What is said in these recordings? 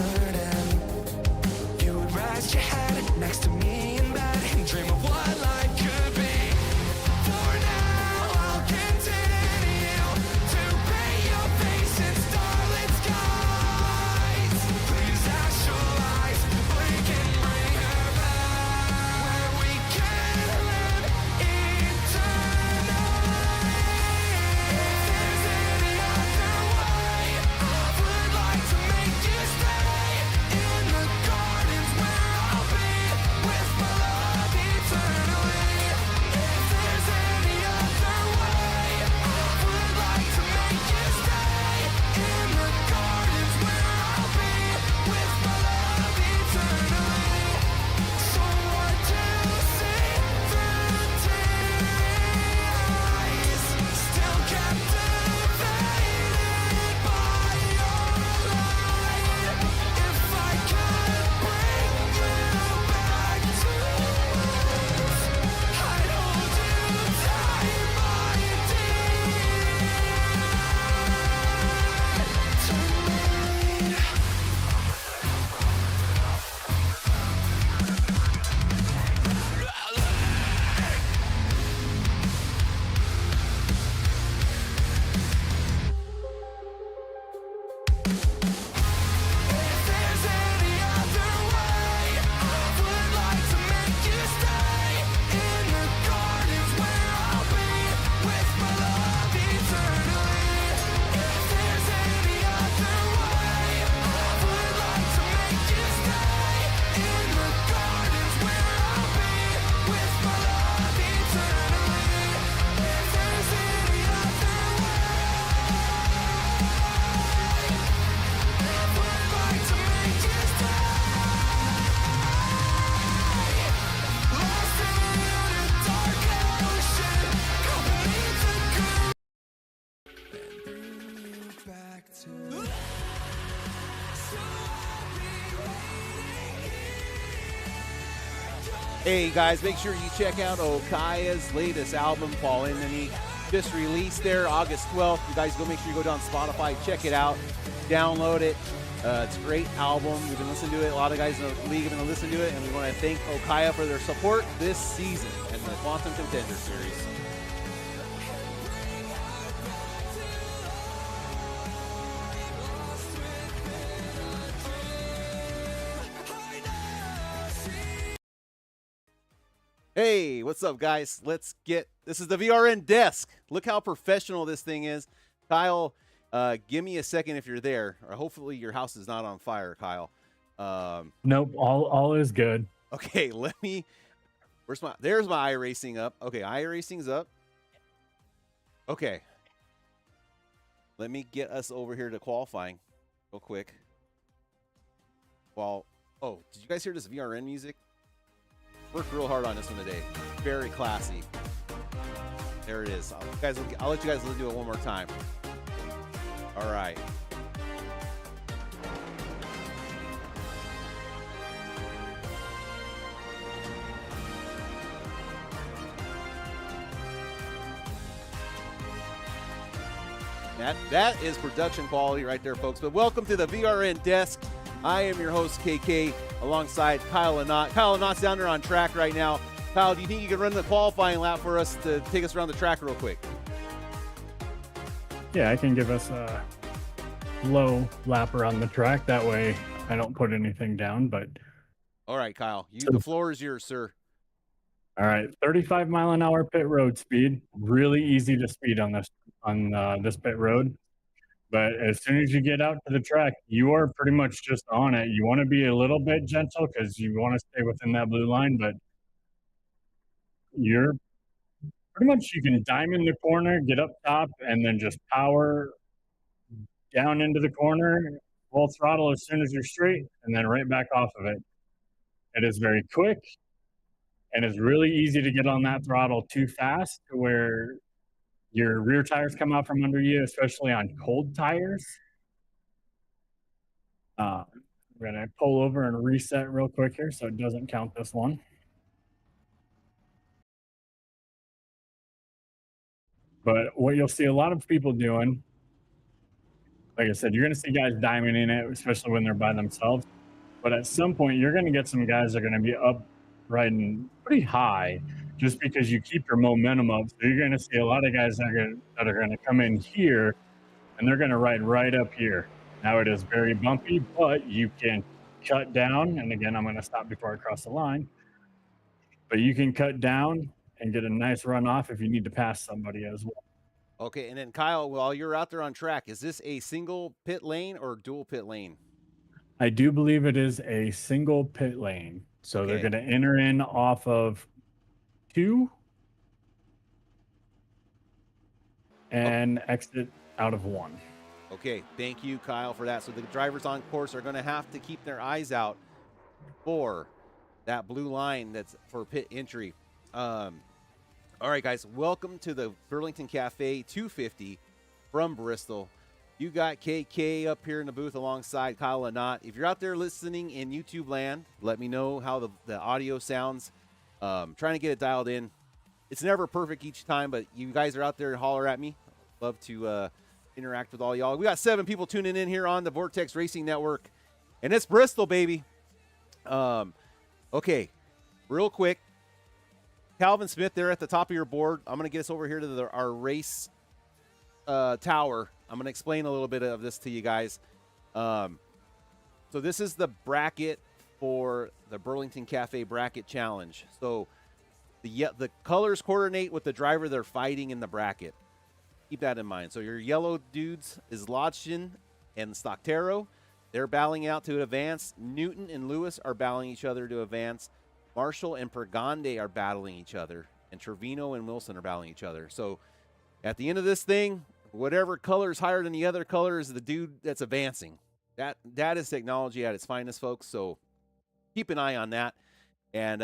turning. You would rest your head next to me in bed and dream of what life could be. For now, I'll continue to paint your face in starlit skies. Please actualize, we can bring her back, where we can live eternally. If there's any other way, I would like to make you stay in the gardens where I'll be with my love eternally. If there's any other way, I would like to make you stay in the gardens where I'll be with my love eternally. So what do you see through teary eyes? Still captivated by your light. If I could bring you back to us, I'd hold you tight, my dear. Tonight. If there's any other way, I would like to make you stay in the gardens where I'll be with my love eternally. If there's any other way, I would like to make you stay in the gardens where I'll be with my love eternally. If there's any other way, I would like to make you stay. Lost in a dark ocean, come beneath the ground and bring you back to us. So I'll be waiting. Hey guys, make sure you check out Okaya's latest album, Fall Into Me. Just released there August 12th. You guys go make sure you go down Spotify, check it out, download it. It's a great album. We've been listening to it. A lot of guys in the league have been listening to it, and we want to thank Okaya for their support this season and the Quantum Contender series. Hey, what's up, guys? This is the VRN desk. Look how professional this thing is. Kyle, give me a second if you're there, or hopefully your house is not on fire, Kyle. Nope, all is good. Okay, there's my iRacing up. Okay, iRacing's up. Okay. Let me get us over here to qualifying real quick. Oh, did you guys hear this VRN music? Worked real hard on this one today. Very classy. There it is. I'll let you guys do it one more time. All right. That is production quality right there, folks. But welcome to the VRN desk. I am your host, KK, alongside Kyle Lynott. Kyle Lynott's down there on track right now. Kyle, do you think you can run the qualifying lap for us to take us around the track real quick? Yeah, I can give us a low lap around the track. That way I don't put anything down. But all right, Kyle, the floor is yours, sir. All right, 35-mile-an-hour pit road speed. Really easy to speed on this pit road. But as soon as you get out to the track, you are pretty much just on it. You want to be a little bit gentle because you want to stay within that blue line, but you're pretty much, you can diamond the corner, get up top, and then just power down into the corner, full throttle as soon as you're straight, and then right back off of it. It is very quick, and it's really easy to get on that throttle too fast to where your rear tires come out from under you, especially on cold tires. We're gonna pull over and reset real quick here so it doesn't count this one. But what you'll see a lot of people doing like I said, you're going to see guys diamonding it, especially when they're by themselves. But at some point, you're going to get some guys that are going to be up riding pretty high just because you keep your momentum up. So you're going to see a lot of guys that are going to come in here and they're going to ride right up here. Now it is very bumpy, but you can cut down. And again, I'm going to stop before I cross the line. But you can cut down and get a nice run off if you need to pass somebody as well. Okay, and then Kyle, while you're out there on track, is this a single pit lane or dual pit lane? I do believe it is a single pit lane. So they're Okay. going to enter in off of 2 and exit out of 1. Okay, thank you, Kyle, for that. So the drivers on course are going to have to keep their eyes out for that blue line that's for pit entry. All right, guys, welcome to the Burlington Cafe 250 from Bristol. You got KK up here in the booth alongside Kyle Lynott. If you're out there listening in YouTube land, let me know how the audio sounds. Trying to get it dialed in. It's never perfect each time, but you guys are out there and holler at me. Love to interact with all y'all. We got 7 people tuning in here on the Vortex Racing Network, and it's Bristol, baby. Okay, real quick. Calvin Smith there at the top of your board. I'm going to get us over here to our race tower. I'm going to explain a little bit of this to you guys. So this is the bracket for the Burlington Cafe Bracket Challenge. So the colors coordinate with the driver they're fighting in the bracket. Keep that in mind. So your yellow dudes is Lodgen and Stocktero. They're battling out to advance. Newton and Lewis are battling each other to advance. Marshall and Pergande are battling each other. And Trevino and Wilson are battling each other. So at the end of this thing, whatever color is higher than the other color is the dude that's advancing. That is technology at its finest, folks. So keep an eye on that. And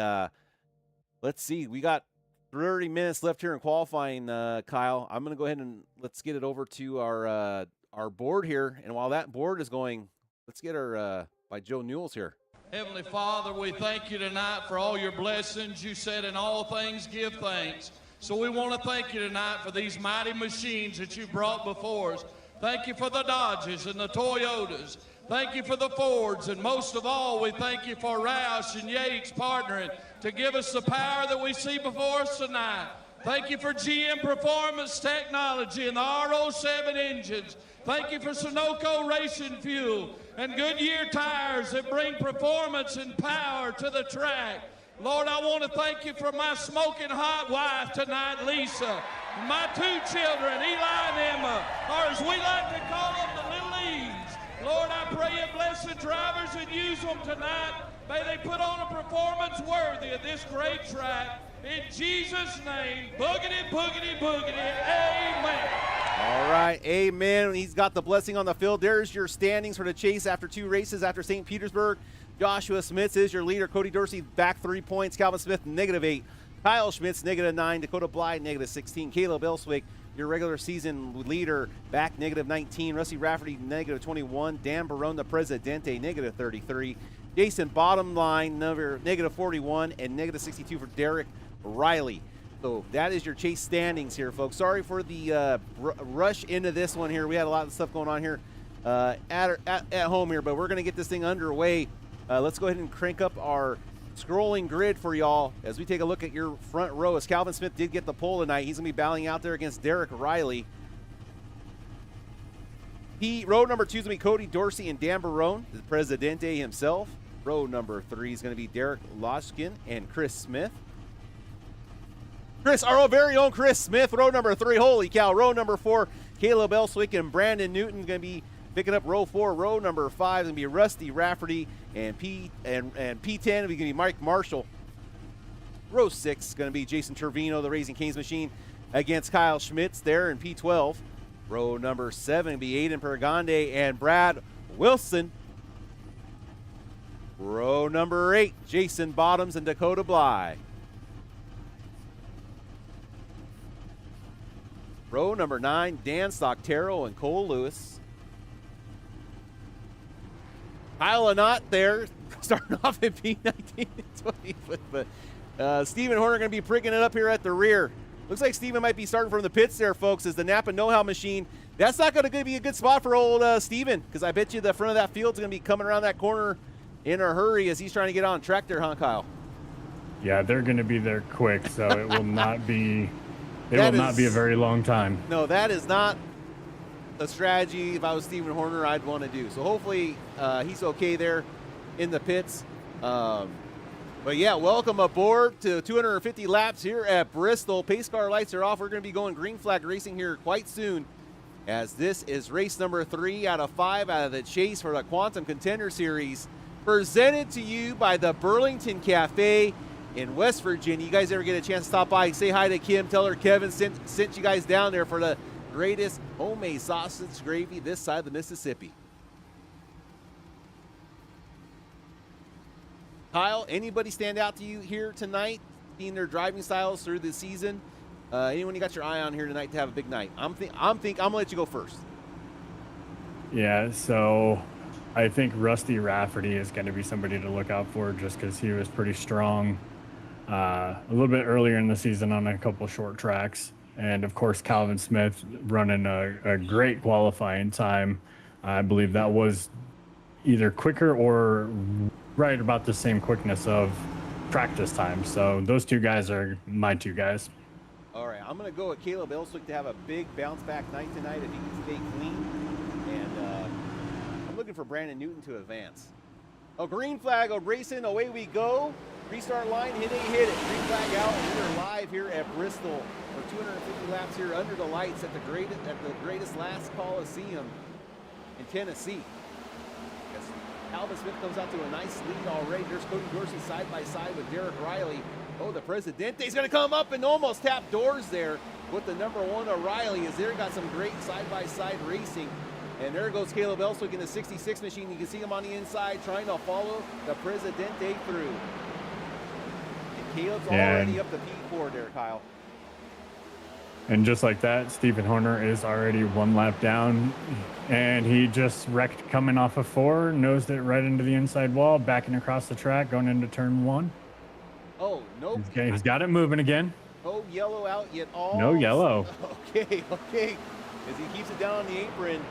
let's see. We got 30 minutes left here in qualifying, Kyle. I'm going to go ahead and let's get it over to our board here. And while that board is going, let's get our by Joe Newell's here. Heavenly Father, we thank you tonight for all your blessings. You said in all things give thanks. So we want to thank you tonight for these mighty machines that you brought before us. Thank you for the Dodges and the Toyotas. Thank you for the Fords. And most of all, we thank you for Roush and Yates partnering to give us the power that we see before us tonight. Thank you for GM Performance Technology and the R07 engines. Thank you for Sunoco Racing Fuel and Goodyear tires that bring performance and power to the track. Lord, I want to thank you for my smoking hot wife tonight, Lisa, and my 2 children, Eli and Emma, or as we like to call them, the little E's. Lord, I pray you bless the drivers and use them tonight. May they put on a performance worthy of this great track. In Jesus' name, boogity, boogity, boogity, amen. All right, amen. He's got the blessing on the field. There's your standings for the chase after 2 races after St. Petersburg. Joshua Smith is your leader. Cody Dorsey back 3 points. Calvin Smith -8. Kyle Schmitz -9. Dakota Bly -16. Caleb Elswick, your regular season leader, back -19. Rusty Rafferty -21. Dan Barone, the Presidente, -33. Jason Bottom Line, number -41, and -62 for Derek Riley. So that is your chase standings here, folks. Sorry for the rush into this one here. We had a lot of stuff going on here at home here, but we're going to get this thing underway. Let's go ahead and crank up our scrolling grid for y'all as we take a look at your front row. As Calvin Smith did get the pole tonight, he's going to be battling out there against Derek Riley. Row number 2 is going to be Cody Dorsey and Dan Barone, the Presidente himself. Row number 3 is going to be Derek Loshkin and Chris Smith. Our very own Chris Smith, row number 3. Holy cow. Row number 4, Caleb Elswick and Brandon Newton going to be picking up row 4. Row number 5 is going to be Rusty Rafferty, and P10 is going to be Mike Marshall. Row 6 is going to be Jason Trevino, the Raising Cane's machine, against Kyle Schmitz there in P12. Row number 7 will be Aiden Pergande and Brad Wilson. Row number 8, Jason Bottoms and Dakota Bly. Row number 9, Dan Stocktero and Cole Lewis. Kyle Lynott there, starting off at P19 and 20. But Stephen Horner going to be pricking it up here at the rear. Looks like Stephen might be starting from the pits there, folks, as the Napa Know-How machine That's not going to be a good spot for old Steven, because I bet you the front of that field's going to be coming around that corner in a hurry as he's trying to get on track there, huh, Kyle? Yeah, they're going to be there quick, so it will not be. It will not be a very long time. No, that is not a strategy. If I was Steven Horner, I'd want to do. So hopefully he's okay there in the pits. But yeah, welcome aboard to 250 laps here at Bristol. Pace car lights are off. We're going to be going green flag racing here quite soon, as this is race number 3 out of 5 out of the chase for the Quantum Contender Series, presented to you by the Burlington Cafe in West Virginia. You guys ever get a chance to stop by, say hi to Kim, tell her Kevin sent you guys down there for the greatest homemade sausage gravy this side of the Mississippi. Kyle, anybody stand out to you here tonight, seeing their driving styles through the season? Anyone you got your eye on here tonight to have a big night? I'm gonna let you go first. Yeah, so I think Rusty Rafferty is going to be somebody to look out for, just because he was pretty strong a little bit earlier in the season on a couple short tracks. And of course, Calvin Smith running a great qualifying time. I believe that was either quicker or right about the same quickness of practice time. So those two guys are my two guys. All right, I'm going to go with Caleb Elswick to have a big bounce back night tonight if he can stay clean. And I'm looking for Brandon Newton to advance. Oh, green flag, racing, away we go. Restart line, hit it. Green flag out, and we're live here at Bristol for 250 laps here under the lights at the greatest last Coliseum in Tennessee. Yes. Calvin Smith comes out to a nice lead already. There's Cody Dorsey side by side with Derek Riley. Oh, the Presidente's going to come up and almost tap doors there with the number 1 O'Reilly, as there got some great side-by-side racing. And there goes Caleb Elswick in the 66 machine. You can see him on the inside trying to follow the Presidente through. And Caleb's already up to P4 there, Kyle. And just like that, Stephen Horner is already 1 lap down, and he just wrecked coming off of 4, nosed it right into the inside wall, backing across the track, going into turn 1. Oh, nope. He's got it moving again. No yellow out yet all. No yellow. Okay. As he keeps it down on the apron,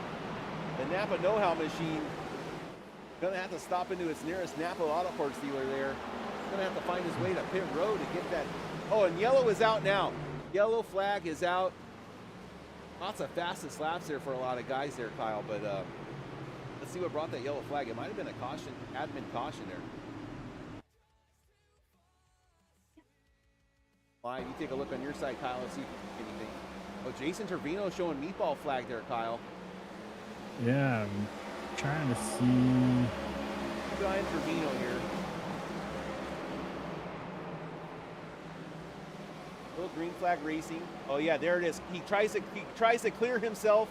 the Napa Know-How machine gonna have to stop into its nearest Napa Auto Parts dealer there. Gonna have to find his way to pit road to get that. Oh, and yellow is out now. Yellow flag is out. Lots of fastest laps there for a lot of guys there, Kyle. But let's see what brought that yellow flag. It might have been a caution, admin caution there. Live, you take a look on your side, Kyle, and see anything. Oh, Jason Trevino showing meatball flag there, Kyle. Yeah, I'm trying to see. Brian Trevino here. Little green flag racing. Oh yeah, there it is. He tries to clear himself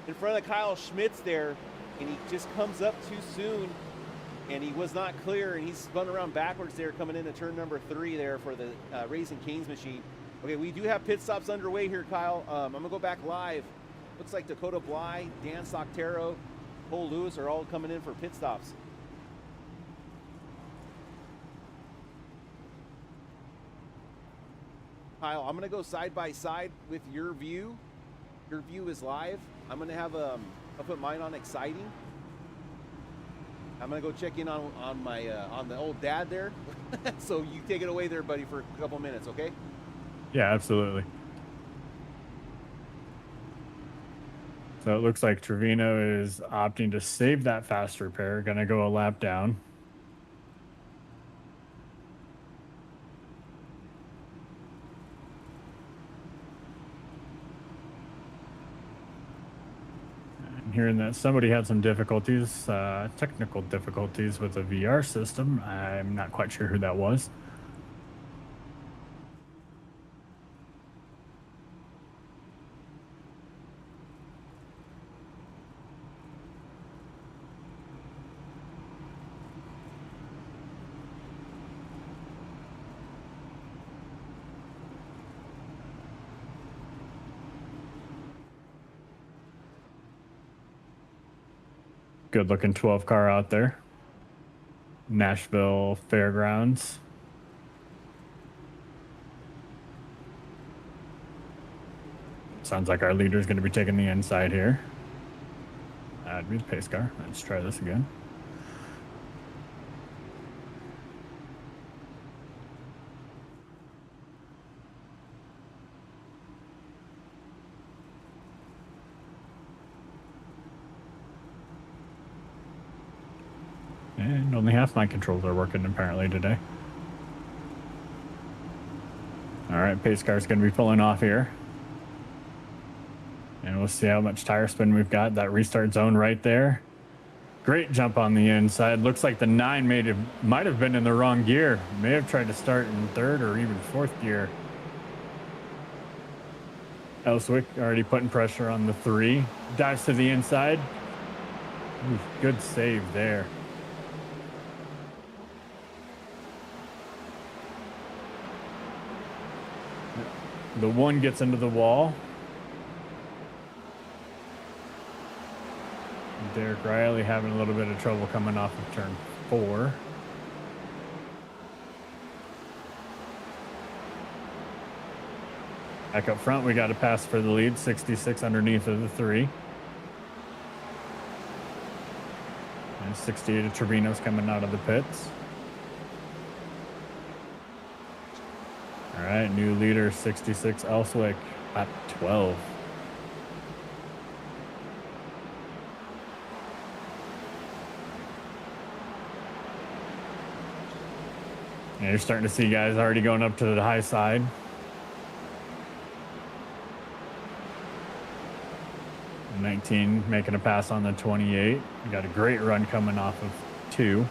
in front of Kyle Schmitz there, and he just comes up too soon, and he was not clear, and he's spun around backwards there, coming into turn number 3 there for the Raising Cane's machine. Okay, we do have pit stops underway here, Kyle. I'm gonna go back live. Looks like Dakota Bly, Dan Soctero, Cole Lewis are all coming in for pit stops. Kyle, I'm gonna go side by side with your view. Your view is live. I'm gonna have I'll put mine on exciting. I'm gonna go check in on my on the old dad there. So you take it away there, buddy, for a couple minutes, okay? Yeah, absolutely. So it looks like Trevino is opting to save that fast repair. Gonna go a lap down. Hearing that somebody had some difficulties, technical difficulties with the VR system. I'm not quite sure who that was. Good looking 12 car out there. Nashville Fairgrounds. Sounds like our leader is going to be taking the inside here. That'd be the pace car. Let's try this again. And only half my controls are working apparently today. All right, pace car's going to be pulling off here. And we'll see how much tire spin we've got. That restart zone right there. Great jump on the inside. Looks like the 9 might have been in the wrong gear. May have tried to start in 3rd or even 4th gear. Elswick already putting pressure on the 3. Dives to the inside. Ooh, good save there. The 1 gets into the wall. Derek Riley having a little bit of trouble coming off of turn 4. Back up front, we got a pass for the lead, 66 underneath of the 3. And 68 of Trevino's coming out of the pits. All right, new leader, 66 Elswick, at 12. And you're starting to see guys already going up to the high side. And 19 making a pass on the 28. We got a great run coming off of 2.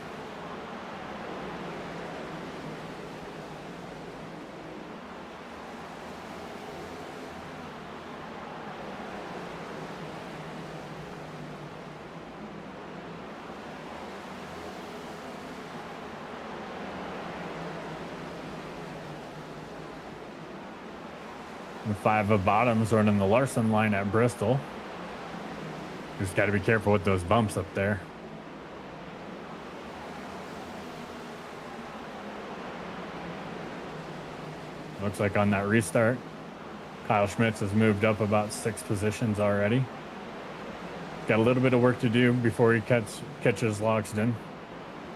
And 5 of Bottoms running the Larson line at Bristol. Just got to be careful with those bumps up there. Looks like on that restart, Kyle Schmitz has moved up about 6 positions already. Got a little bit of work to do before he catches Logsdon,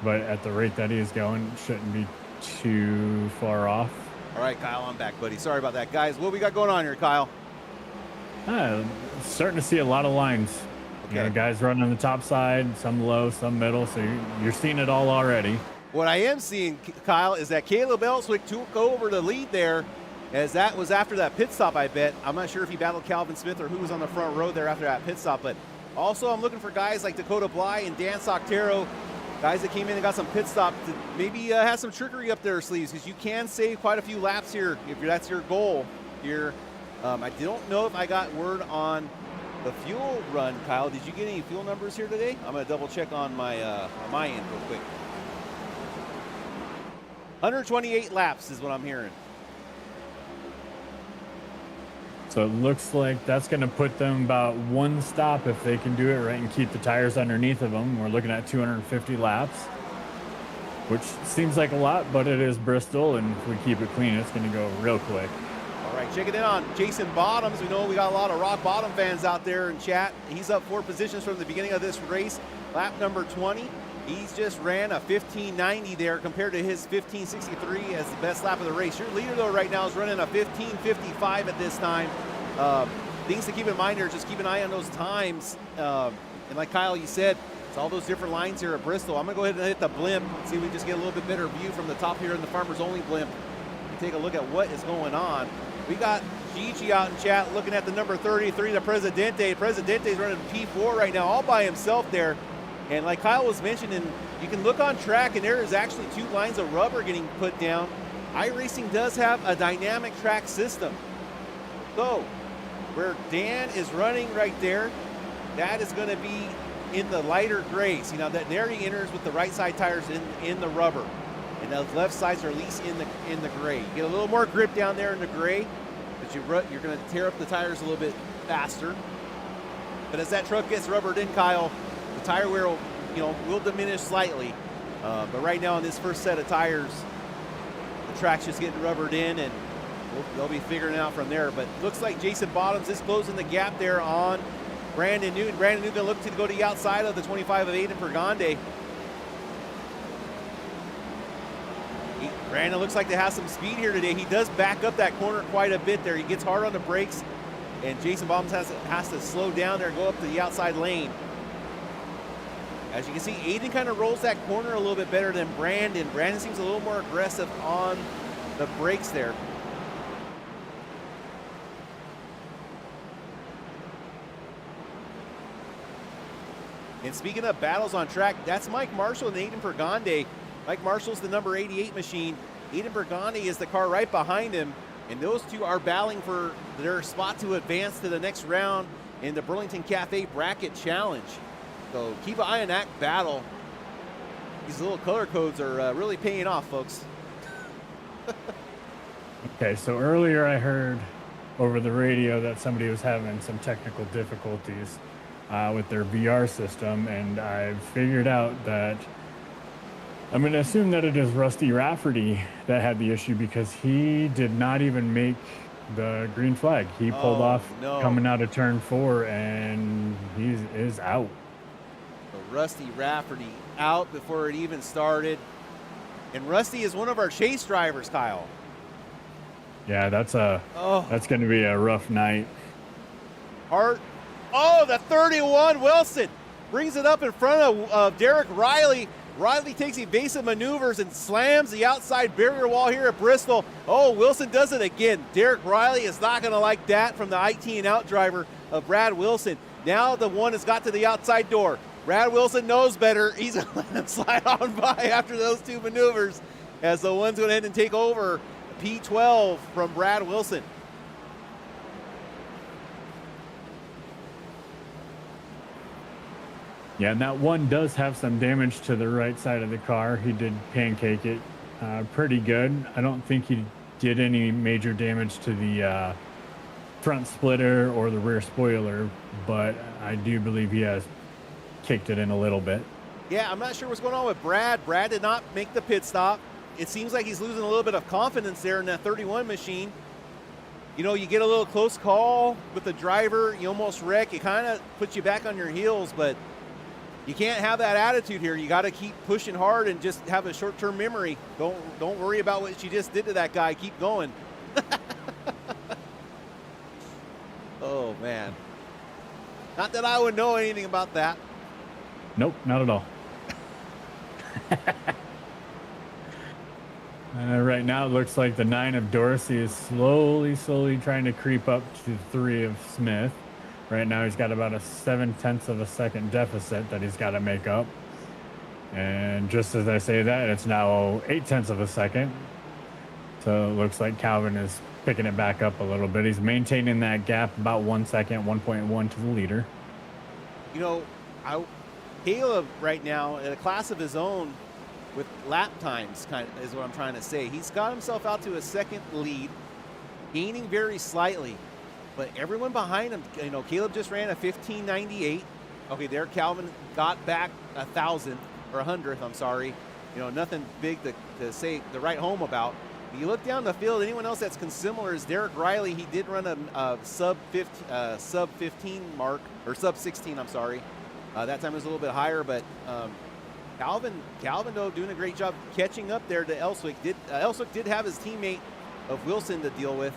but at the rate that he is going, shouldn't be too far off. All right, Kyle, I'm back, buddy. Sorry about that. Guys, what we got going on here, Kyle? Starting to see a lot of lines. Okay. You know, guys running on the top side, some low, some middle, so you're seeing it all already. What I am seeing, Kyle, is that Caleb Elswick took over the lead there, as that was after that pit stop, I bet. I'm not sure if he battled Calvin Smith or who was on the front row there after that pit stop, but also I'm looking for guys like Dakota Bly and Dan Soctero, guys that came in and got some pit stop to maybe have some trickery up their sleeves, because you can save quite a few laps here if that's your goal here. I don't know if I got word on the fuel run, Kyle. Did you get any fuel numbers here today? I'm going to double check on my on my end real quick. 128 laps is what I'm hearing. So it looks like that's going to put them about 1 stop if they can do it right and keep the tires underneath of them. We're looking at 250 laps, which seems like a lot, but it is Bristol, and if we keep it clean, it's going to go real quick. All right, checking in on Jason Bottoms. We know we got a lot of Rock Bottom fans out there in chat. He's up 4 positions from the beginning of this race. Lap number 20. He's just ran a 1590 there compared to his 1563 as the best lap of the race. Your leader, though, right now is running a 1555 at this time. Things to keep in mind here, just keep an eye on those times. And like Kyle, you said, it's all those different lines here at Bristol. I'm going to go ahead and hit the blimp, see if we just get a little bit better view from the top here in the Farmers Only blimp. Take a look at what is going on. We got Gigi out in chat looking at the number 33, the Presidente. Presidente's running P4 right now, all by himself there. And like Kyle was mentioning, you can look on track and there is actually 2 lines of rubber getting put down. iRacing does have a dynamic track system. So where Dan is running right there, that is going to be in the lighter gray. See, now that there he enters with the right side tires in the rubber. And those left sides are at least in the gray. You get a little more grip down there in the gray, but you're going to tear up the tires a little bit faster. But as that truck gets rubbered in, Kyle, the tire wear will diminish slightly. But right now on this first set of tires, the track's just getting rubbered in, and they'll be figuring it out from there. But looks like Jason Bottoms is closing the gap there on Brandon Newton. Brandon Newton look to go to the outside of the 25 of Aiden Pergande. Brandon looks like to have some speed here today. He does back up that corner quite a bit there. He gets hard on the brakes, and Jason Bottoms has to slow down there and go up to the outside lane. As you can see, Aiden kind of rolls that corner a little bit better than Brandon. Brandon seems a little more aggressive on the brakes there. And speaking of battles on track, that's Mike Marshall and Aiden Pergande. Mike Marshall's the number 88 machine. Aiden Pergande is the car right behind him. And those two are battling for their spot to advance to the next round in the Burlington Cafe Bracket Challenge. So keep an eye on that battle. These little color codes are really paying off, folks. Okay, so earlier I heard over the radio that somebody was having some technical difficulties with their VR system, and I figured out that I'm going to assume that it is Rusty Rafferty that had the issue, because he did not even make the green flag. He pulled off coming out of turn 4, and he is out. So Rusty Rafferty out before it even started. And Rusty is one of our chase drivers, Kyle. Yeah, that's going to be a rough night. Hart. Oh, the 31 Wilson brings it up in front of Derek Riley. Riley takes evasive maneuvers and slams the outside barrier wall here at Bristol. Oh, Wilson does it again. Derek Riley is not going to like that from the IT and out driver of Brad Wilson. Now the one has got to the outside door. Brad Wilson knows better. He's going to let him slide on by after those two maneuvers, as the one's going to end and take over P12 from Brad Wilson. Yeah, and that one does have some damage to the right side of the car. He did pancake it pretty good. I don't think he did any major damage to the front splitter or the rear spoiler, but I do believe he has kicked it in a little bit. Yeah, I'm not sure what's going on with Brad. Brad did not make the pit stop. It seems like he's losing a little bit of confidence there in that 31 machine. You know, you get a little close call with the driver, you almost wreck. It kind of puts you back on your heels, but you can't have that attitude here. You got to keep pushing hard and just have a short-term memory. Don't worry about what you just did to that guy. Keep going. Oh, man. Not that I would know anything about that. Nope, not at all. Right now, it looks like the 9 of Dorsey is slowly trying to creep up to the 3 of Smith. Right now, he's got about a 0.7 of a second deficit that he's got to make up. And just as I say that, it's now 0.8 of a second. So it looks like Calvin is picking it back up a little bit. He's maintaining that gap about 1 second, 1.1 to the leader. You know, Caleb right now in a class of his own with lap times, kind of is what I'm trying to say. He's got himself out to a second lead, gaining very slightly. But everyone behind him, you know, Caleb just ran a 15.98. Okay, there Calvin got back 1,000 or 100th, I'm sorry. You know, nothing big to say to write home about. But you look down the field, anyone else that's similar is Derek Riley. He did run a sub 15 mark, or sub 16, I'm sorry. That time was a little bit higher, but Calvin though doing a great job catching up there to Elswick. Elswick did have his teammate of Wilson to deal with.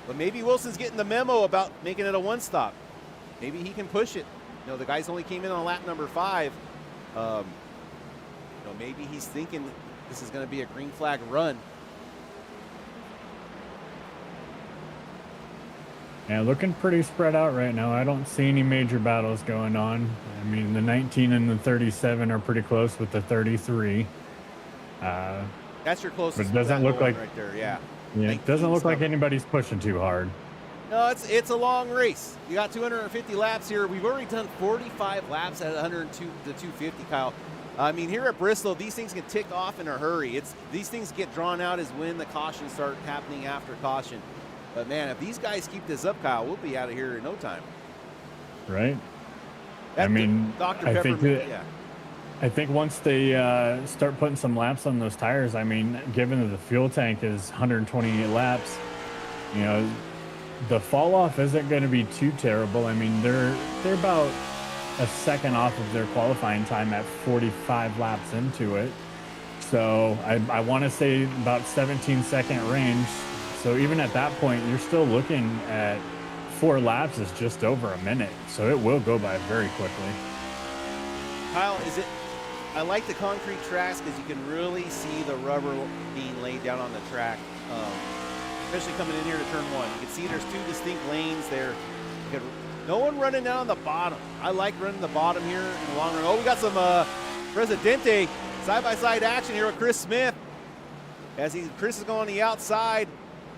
But maybe Wilson's getting the memo about making it a one-stop. Maybe he can push it. You know, the guys only came in on lap number 5. You know, maybe he's thinking this is going to be a green flag run. Yeah, looking pretty spread out right now. I don't see any major battles going on. I mean, the 19 and the 37 are pretty close with the 33. That's your closest. But it doesn't look like right there. Yeah. Yeah, it doesn't look like anybody's pushing too hard. No, it's a long race. You got 250 laps here. We've already done 45 laps at 102 to 250, Kyle. I mean, here at Bristol, these things can tick off in a hurry. These things get drawn out as when the cautions start happening after caution. But man, if these guys keep this up, Kyle, we'll be out of here in no time. Right. That I mean, Dr. I Pepper, think that, yeah. I think once they start putting some laps on those tires, I mean, given that the fuel tank is 128 laps, you know, the fall off isn't going to be too terrible. I mean, they're about a second off of their qualifying time at 45 laps into it. So I want to say about 17-second range. So even at that point, you're still looking at 4 laps is just over a minute. So it will go by very quickly. Kyle, I like the concrete tracks because you can really see the rubber being laid down on the track, especially coming in here to turn 1. You can see there's 2 distinct lanes there. No one running down on the bottom. I like running the bottom here in the long run. Oh, we got some Presidente side-by-side action here with Chris Smith. Chris is going on the outside,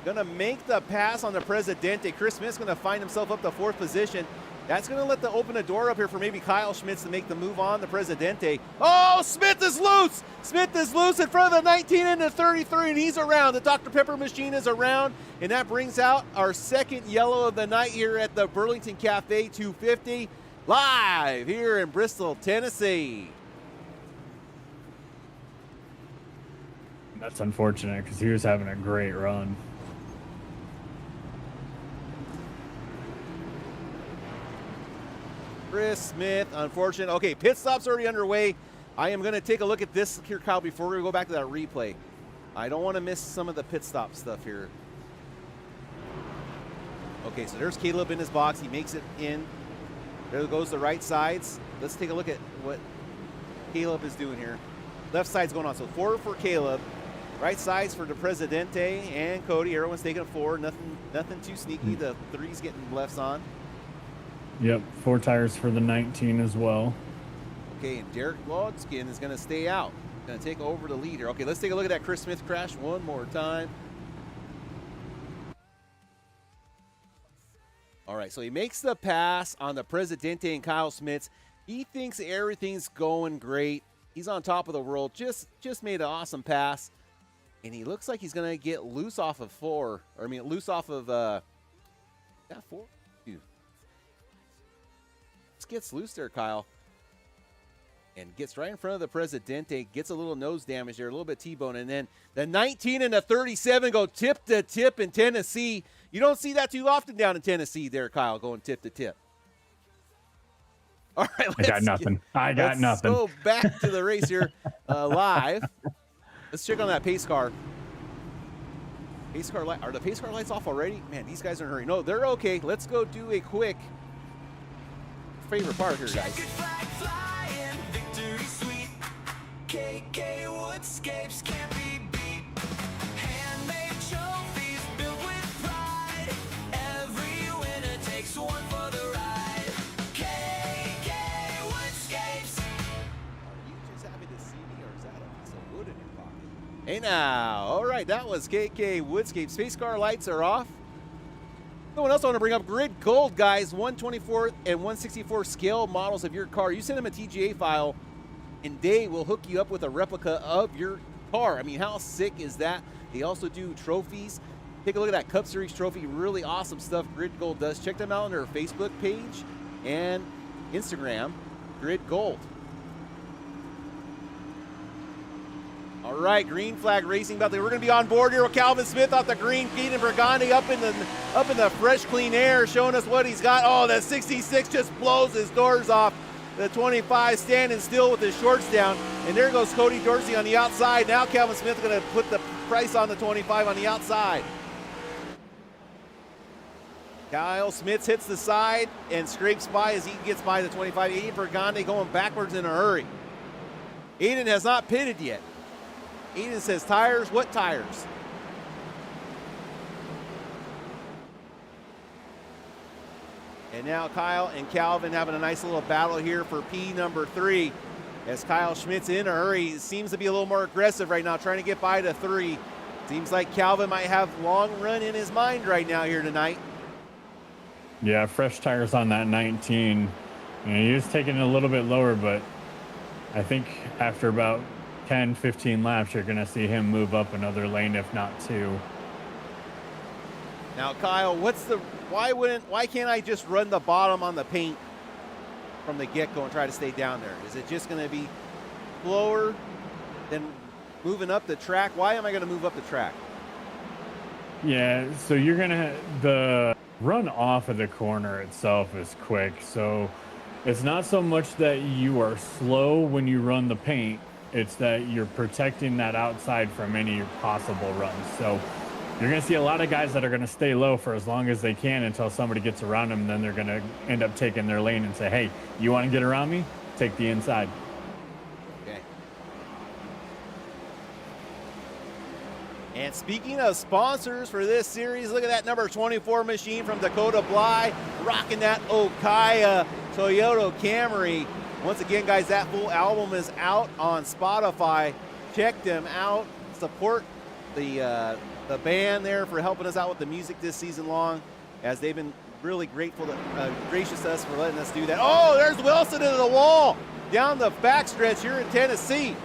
gonna make the pass on the Presidente. Chris Smith's gonna find himself up to 4th position. That's gonna open the door up here for maybe Kyle Schmitz to make the move on the Presidente. Oh, Smith is loose! Smith is loose in front of the 19 and the 33, and he's around. The Dr. Pepper machine is around, and that brings out our second yellow of the night here at the Burlington Cafe 250, live here in Bristol, Tennessee. That's unfortunate because he was having a great run. Chris Smith, unfortunate. Okay, pit stop's already underway. I am going to take a look at this here, Kyle, before we go back to that replay. I don't want to miss some of the pit stop stuff here. Okay, so there's Caleb in his box. He makes it in. There goes the right sides. Let's take a look at what Caleb is doing here. Left side's going on. So 4 for Caleb. Right sides for the Presidente and Cody. Everyone's taking a 4. Nothing too sneaky. The 3's getting lefts on. Yep, 4 tires for the 19 as well. Okay, and Derek Logskin is going to stay out. Going to take over the lead here. Okay, let's take a look at that Chris Smith crash one more time. All right, so he makes the pass on the Presidente and Kyle Schmitz. He thinks everything's going great. He's on top of the world. Just made an awesome pass. And he looks like he's going to get loose off of 4. Or, I mean, loose off of, 4? Dude. Just gets loose there, Kyle. And gets right in front of the Presidente. Gets a little nose damage there, a little bit T-bone. And then the 19 and the 37 go tip to tip in Tennessee. You don't see that too often down in Tennessee there, Kyle, going tip to tip. All right, I got nothing. Let's go back to the race here live. Let's check on that pace car. Pace car light. Are the pace car lights off already? Man, these guys are in a hurry. No, they're okay. Let's go do a quick favorite part here, guys. KK Woodscapes can't be beat. Handmade trophies built with pride. Every winner takes one for the ride. KK Woodscapes. Are you just happy to see me, or is that a piece of wood in your pocket? Hey now, all right, that was KK Woodscapes. Space car lights are off. No one else I want to bring up Grid Gold, guys. 124 and 164 scale models of your car. You send them a TGA file, and they will hook you up with a replica of your car. I mean, how sick is that? They also do trophies. Take a look at that Cup Series trophy. Really awesome stuff Grid Gold does. Check them out on their Facebook page and Instagram, Grid Gold. All right, green flag racing. We're going to be on board here with Calvin Smith off the green. Keaton Bergandi up in the fresh, clean air, showing us what he's got. Oh, that 66 just blows his doors off. The 25 standing still with his shorts down. And there goes Cody Dorsey on the outside. Now Calvin Smith going to put the price on the 25 on the outside. Kyle Smith hits the side and scrapes by as he gets by the 25. Aiden Bergandi going backwards in a hurry. Aiden has not pitted yet. Aiden says, tires? What tires? And now Kyle and Calvin having a nice little battle here for P number 3. As Kyle Schmitz in a hurry, seems to be a little more aggressive right now, trying to get by to 3. Seems like Calvin might have long run in his mind right now here tonight. Yeah, fresh tires on that 19. You know, he was taking it a little bit lower, but I think after about 10, 15 laps, you're going to see him move up another lane, if not 2. Now, Kyle, why can't I just run the bottom on the paint from the get-go and try to stay down there? Is it just going to be slower than moving up the track. Why am I going to move up the track? Yeah, so you're gonna the run off of the corner itself is quick, so it's not so much that you are slow when you run the paint, it's that you're protecting that outside from any possible runs. So you're gonna see a lot of guys that are gonna stay low for as long as they can until somebody gets around them, and then they're gonna end up taking their lane and say, hey, you want to get around me? Take the inside. Okay. And speaking of sponsors for this series, look at that number 24 machine from Dakota Bly, rocking that Okaya Toyota Camry. Once again, guys, that full album is out on Spotify. Check them out. Support the band there for helping us out with the music this season long, as they've been really gracious to us for letting us do that. Oh, there's Wilson into the wall down the backstretch here in Tennessee.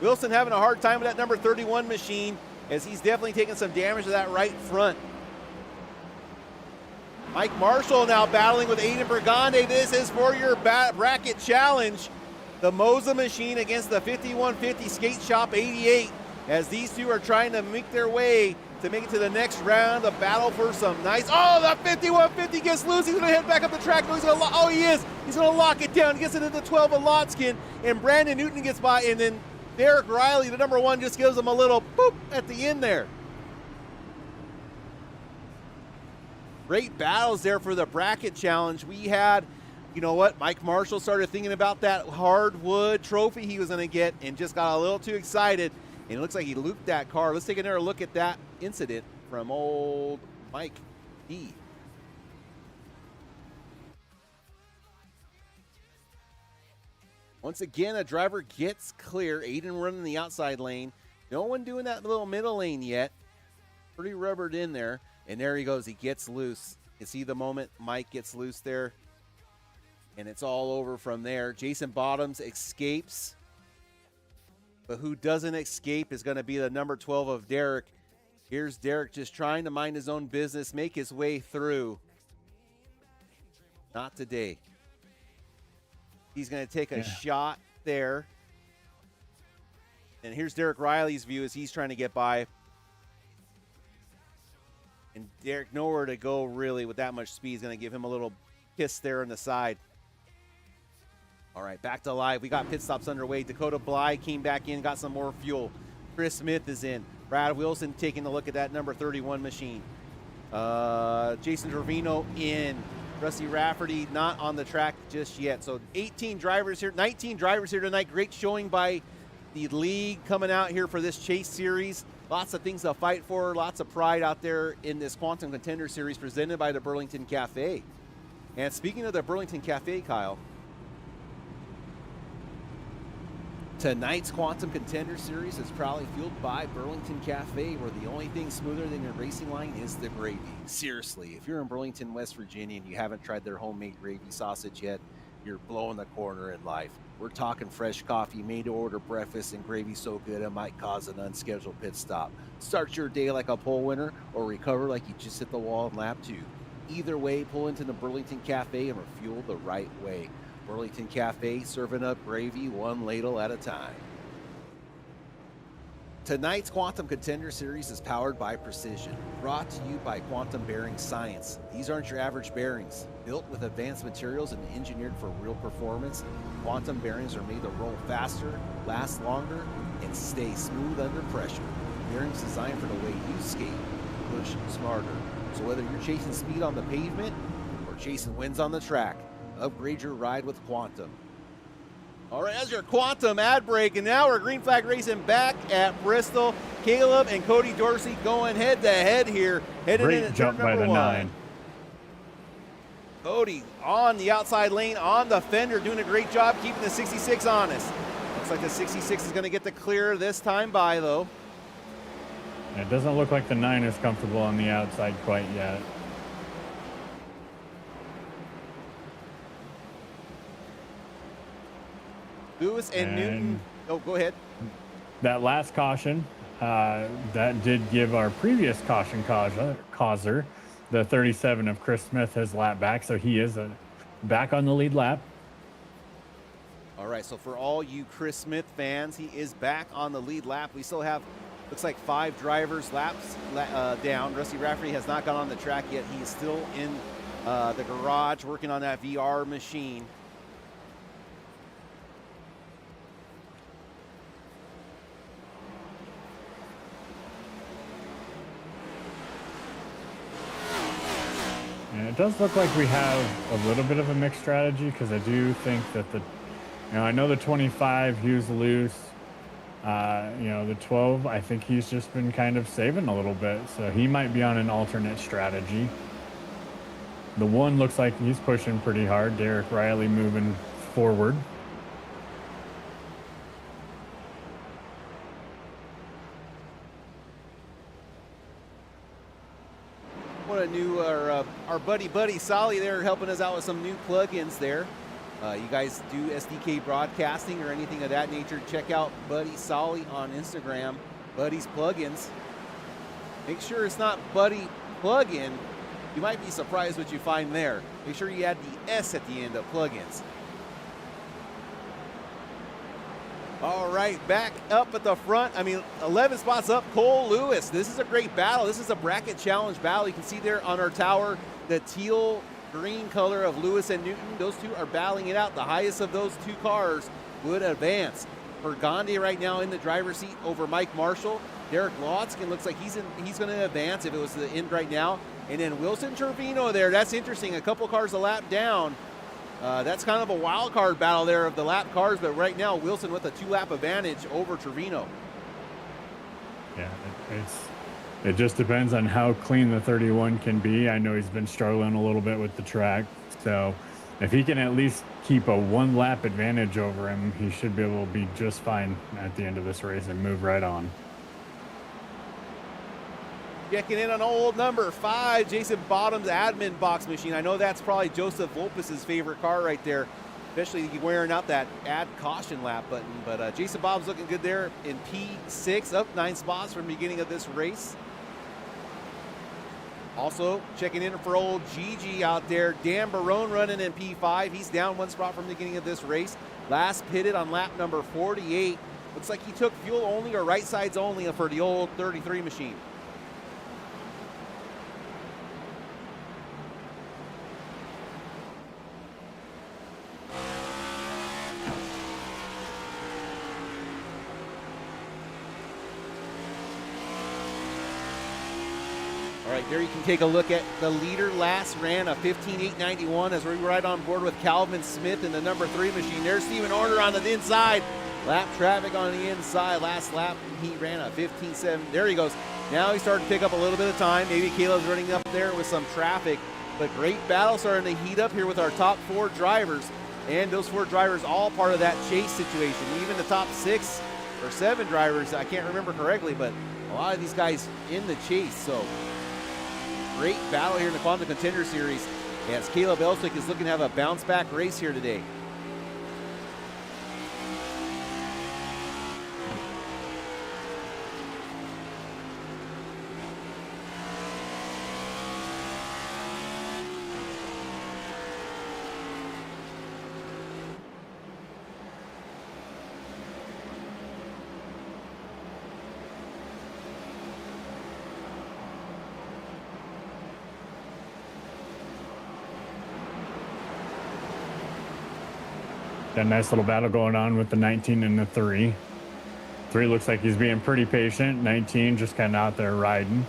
Wilson having a hard time with that number 31 machine, as he's definitely taking some damage to that right front. Mike Marshall now battling with Aiden Brigande. This is for your bracket challenge. The Moza machine against the 5150 Skate Shop 88, as these two are trying to make their way to make it to the next round, a battle for some nice. Oh, the 5150 gets loose. He's going to head back up the track. He's going to he is. He's going to lock it down. He gets it into 12 of Lotskin, and Brandon Newton gets by, and then Derek Riley, the number 1, just gives him a little boop at the end there. Great battles there for the bracket challenge. We had, you know what, Mike Marshall started thinking about that hardwood trophy he was going to get and just got a little too excited, and it looks like he looped that car. Let's take another look at that incident from old Mike D. Once again, a driver gets clear. Aiden running the outside lane. No one doing that little middle lane yet. Pretty rubbered in there. And there he goes. He gets loose. You see the moment Mike gets loose there? And it's all over from there. Jason Bottoms escapes. But who doesn't escape is going to be the number 12 of Derek. Here's Derek just trying to mind his own business, make his way through. Not today. He's going to take a shot there. And here's Derek Riley's view as he's trying to get by. And Derek, nowhere to go really with that much speed. He's going to give him a little kiss there on the side. All right, back to live. We got pit stops underway. Dakota Bly came back in, got some more fuel. Chris Smith is in. Brad Wilson taking a look at that number 31 machine. Jason Trevino in. Rusty Rafferty not on the track just yet. So 18 drivers here, 19 drivers here tonight. Great showing by the league coming out here for this chase series. Lots of things to fight for, lots of pride out there in this Quantum Contender series presented by the Burlington Cafe. And speaking of the Burlington Cafe, Kyle, tonight's Quantum Contender series is proudly fueled by Burlington Cafe, where the only thing smoother than your racing line is the gravy. Seriously, if you're in Burlington, West Virginia, and you haven't tried their homemade gravy sausage yet, you're blowing the corner in life. We're talking fresh coffee, made-to-order breakfast, and gravy so good it might cause an unscheduled pit stop. Start your day like a pole winner, or recover like you just hit the wall in lap 2. Either way, pull into the Burlington Cafe and refuel the right way. Burlington Cafe, serving up gravy one ladle at a time. Tonight's Quantum Contender series is powered by Precision, brought to you by Quantum Bearing Science. These aren't your average bearings. Built with advanced materials and engineered for real performance, Quantum bearings are made to roll faster, last longer, and stay smooth under pressure. Bearings designed for the way you skate, push smarter. So whether you're chasing speed on the pavement or chasing wins on the track, upgrade your ride with Quantum. All right, that's your Quantum ad break, and now we're green flag racing back at Bristol. Caleb and Cody Dorsey going head to head here, headed in at jump by the 9. Cody on the outside lane, on the fender, doing a great job keeping the 66 honest. Looks like the 66 is going to get the clear this time by, though. It doesn't look like the 9 is comfortable on the outside quite yet. Lewis and Newton. Oh, go ahead. That last caution, that did give our previous caution causer, the 37 of Chris Smith, his lap back, so he is back on the lead lap. All right, so for all you Chris Smith fans, he is back on the lead lap. We still have, looks like 5 drivers down. Rusty Rafferty has not gone on the track yet. He is still in the garage working on that VR machine. And it does look like we have a little bit of a mixed strategy, because I do think that I know the 25, he was loose. The 12, I think he's just been kind of saving a little bit, so he might be on an alternate strategy. The 1 looks like he's pushing pretty hard. Derek Riley moving forward. What a new, our buddy Solly there helping us out with some new plugins there. You guys do SDK broadcasting or anything of that nature, check out Buddy Solly on Instagram, Buddy's Plugins. Make sure it's not Buddy Plugin. You might be surprised what you find there. Make sure you add the S at the end of plugins. All right, back up at the front. 11 spots up, Cole Lewis. This is a great battle. This is a bracket challenge battle. You can see there on our tower the teal green color of Lewis and Newton. Those two are battling it out. The highest of those 2 cars would advance. Burgundy right now in the driver's seat over Mike Marshall. Derek Lotskin looks like he's going to advance if it was the end right now. And then Wilson Trevino there. That's interesting. A couple cars a lap down. That's kind of a wild card battle there of the lap cars, but right now Wilson with a 2-lap advantage over Trevino. Yeah, it just depends on how clean the 31 can be. I know he's been struggling a little bit with the track, so if he can at least keep a 1-lap advantage over him, he should be able to be just fine at the end of this race and move right on. Checking in on old number 5, Jason Bottom's admin box machine. I know that's probably Joseph Volpus's favorite car right there, especially wearing out that add caution lap button. But Jason Bottom's looking good there in P6, up 9 spots from the beginning of this race. Also checking in for old Gigi out there, Dan Barone running in P5. He's down 1 spot from the beginning of this race. Last pitted on lap number 48. Looks like he took fuel only or right sides only for the old 33 machine. All right, there you can take a look at the leader. Last ran a 15.891 as we ride on board with Calvin Smith in the number 3 machine. There's Stephen Order on the inside. Lap traffic on the inside. Last lap, he ran a 15.7. There he goes. Now he's starting to pick up a little bit of time. Maybe Caleb's running up there with some traffic. But great battle starting to heat up here with our top 4 drivers. And those 4 drivers all part of that chase situation. Even the top 6 or 7 drivers, I can't remember correctly, but a lot of these guys in the chase. So great battle here in the Contender Series as Caleb Elswick is looking to have a bounce back race here today. Got a nice little battle going on with the 19 and the 3. 3 looks like he's being pretty patient. 19 just kind of out there riding.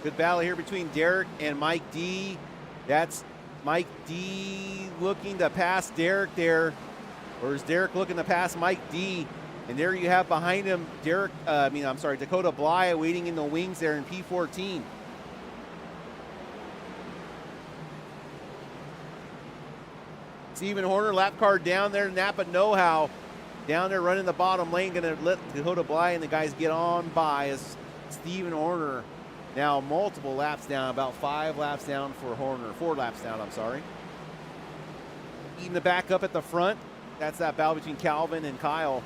Good battle here between Derek and Mike D. That's Mike D looking to pass Derek there. Or is Derek looking to pass Mike D? And there you have behind him Dakota Bly waiting in the wings there in P14. Steven Horner, lap car down there, Napa know-how. Down there running the bottom lane, going to let Dakota Bly and the guys get on by as Steven Horner now multiple laps down, about 5 laps down for Horner, 4 laps down, I'm sorry. Eating the back up at the front, that's that battle between Calvin and Kyle.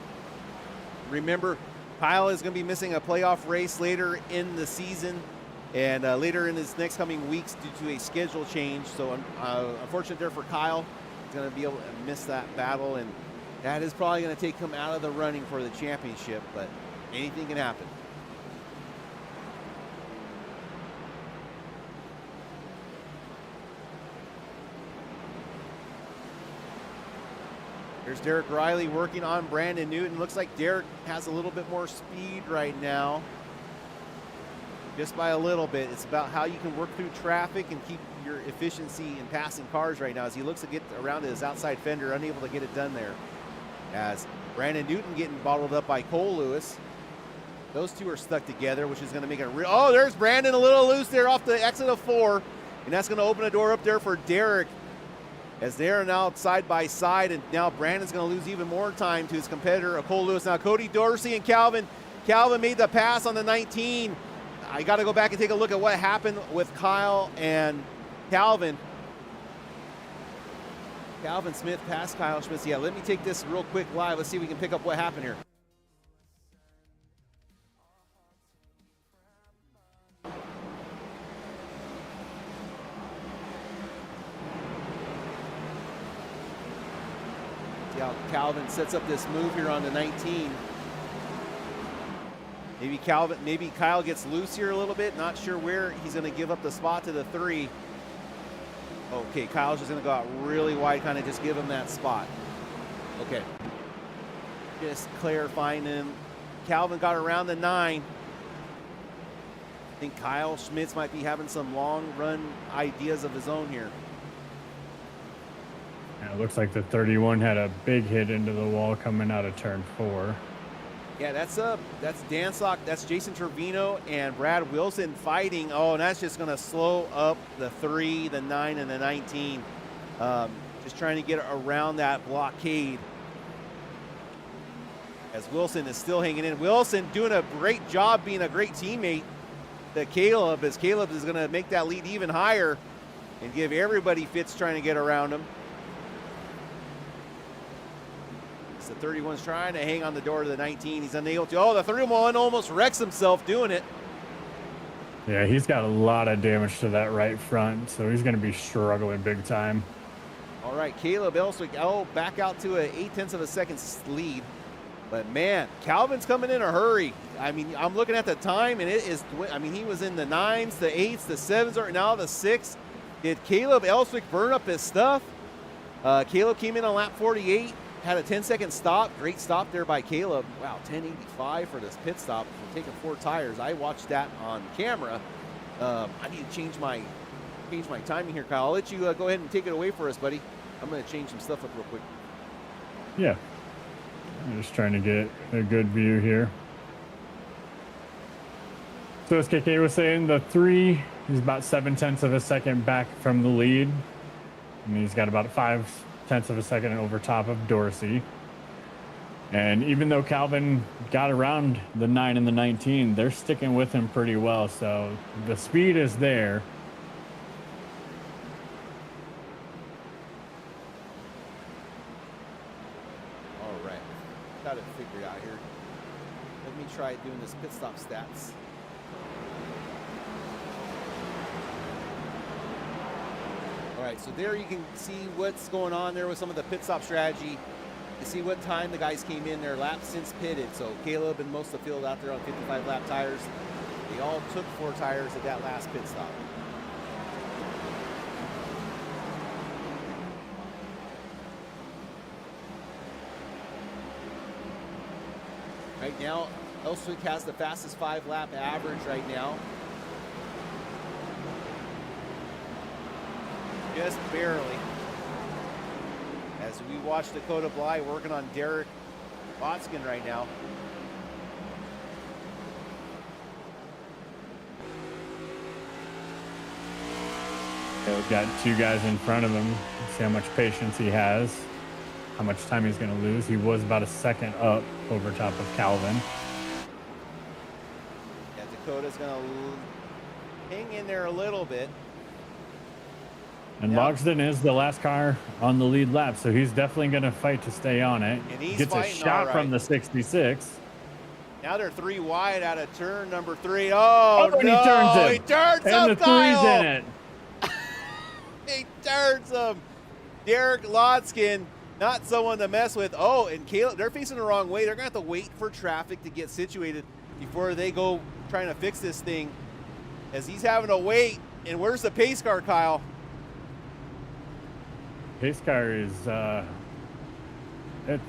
Remember, Kyle is going to be missing a playoff race later in the season and later in his next coming weeks due to a schedule change. So unfortunate there for Kyle. He's going to be able to miss that battle, and that is probably going to take him out of the running for the championship, but anything can happen. There's Derek Riley working on Brandon Newton. Looks like Derek has a little bit more speed right now. Just by a little bit. It's about how you can work through traffic and keep your efficiency in passing cars right now as he looks to get around his outside fender, unable to get it done there. As Brandon Newton getting bottled up by Cole Lewis. Those two are stuck together, which is going to make it real. Oh, there's Brandon a little loose there off the exit of 4. And that's going to open a door up there for Derek. As they're now side by side, and now Brandon's going to lose even more time to his competitor, Cole Lewis. Now Cody Dorsey and Calvin. Calvin made the pass on the 19. I got to go back and take a look at what happened with Kyle and Calvin. Calvin Smith passed Kyle Schmitz. Yeah, let me take this real quick live. Let's see if we can pick up what happened here. See how Calvin sets up this move here on the 19. Maybe Kyle gets loose here a little bit. Not sure where he's going to give up the spot to the 3. Okay, Kyle's just going to go out really wide, kind of just give him that spot. Okay. Just clarifying him. Calvin got around the 9. I think Kyle Schmitz might be having some long run ideas of his own here. Yeah, it looks like the 31 had a big hit into the wall coming out of turn 4. Yeah, that's Dan Sock, that's Jason Trevino and Brad Wilson fighting. Oh, and that's just going to slow up the 3, the 9, and the 19. Just trying to get around that blockade. As Wilson is still hanging in. Wilson doing a great job being a great teammate to Caleb, as Caleb is going to make that lead even higher and give everybody fits trying to get around him. The 31's trying to hang on the door to the 19. He's unable to. Oh, the 31 almost wrecks himself doing it. Yeah, he's got a lot of damage to that right front, so he's going to be struggling big time. All right, Caleb Elswick, back out to an 0.8 of a second lead. But, man, Calvin's coming in a hurry. I mean, I'm looking at the time, and it is, I mean, he was in the 9s, the 8s, the 7s, or now the 6. Did Caleb Elswick burn up his stuff? Caleb came in on lap 48. Had a 10-second stop. Great stop there by Caleb. Wow, 10:85 for this pit stop for taking 4 tires. I watched that on camera. I need to change my timing here, Kyle. I'll let you go ahead and take it away for us, buddy. I'm going to change some stuff up real quick. Yeah. I'm just trying to get a good view here. So as KK was saying, the 3 is about 0.7 of a second back from the lead. And he's got about 0.5 of a second over top of Dorsey. And even though Calvin got around the 9 and the 19, they're sticking with him pretty well. So the speed is there. All right. Got it figured out here. Let me try doing this pit stop stats. All right, so there you can see what's going on there with some of the pit stop strategy. You see what time the guys came in, their laps since pitted. So Caleb and most of the field out there on 55 lap tires, they all took 4 tires at that last pit stop. Right now, Elswick has the fastest 5 lap average right now. Just barely. As we watch Dakota Bly working on Derek Watskin right now. Yeah, we've got 2 guys in front of him. See how much patience he has, how much time he's going to lose. He was about a second up over top of Calvin. Yeah, Dakota's going to hang in there a little bit. And Yep. Logsdon is the last car on the lead lap, so he's definitely going to fight to stay on it. And he's Gets a fighting shot all from right. the 66. Now they're 3 wide out of turn number 3. Oh, and no. he turns him. He turns And him, the Kyle. 3's in it. He turns him. Derek Lotskin, not someone to mess with. Oh, and Caleb, they're facing the wrong way. They're going to have to wait for traffic to get situated before they go trying to fix this thing, as he's having to wait. And where's the pace car, Kyle? Pace car is,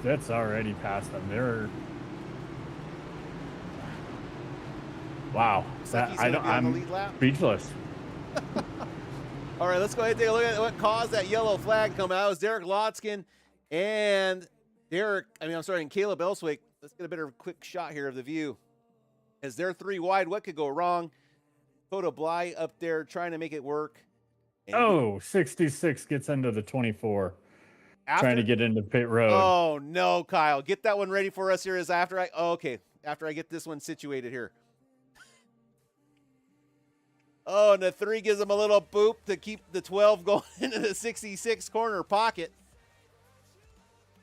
that's already past them. They're, wow. Looks like he's gonna be on the lead lap. Speechless. All right, let's go ahead and take a look at what caused that yellow flag to come out. It was Derek Lotskin and Caleb Elswick. Let's get a better quick shot here of the view. As they're 3 wide, what could go wrong? Coda Bly up there trying to make it work. And 66 gets into the 24. after, Trying to get into pit road. Oh, no, Kyle. Get that one ready for us here is after I, okay, after I get this one situated here. Oh, and the 3 gives him a little boop to keep the 12 going into the 66 corner pocket.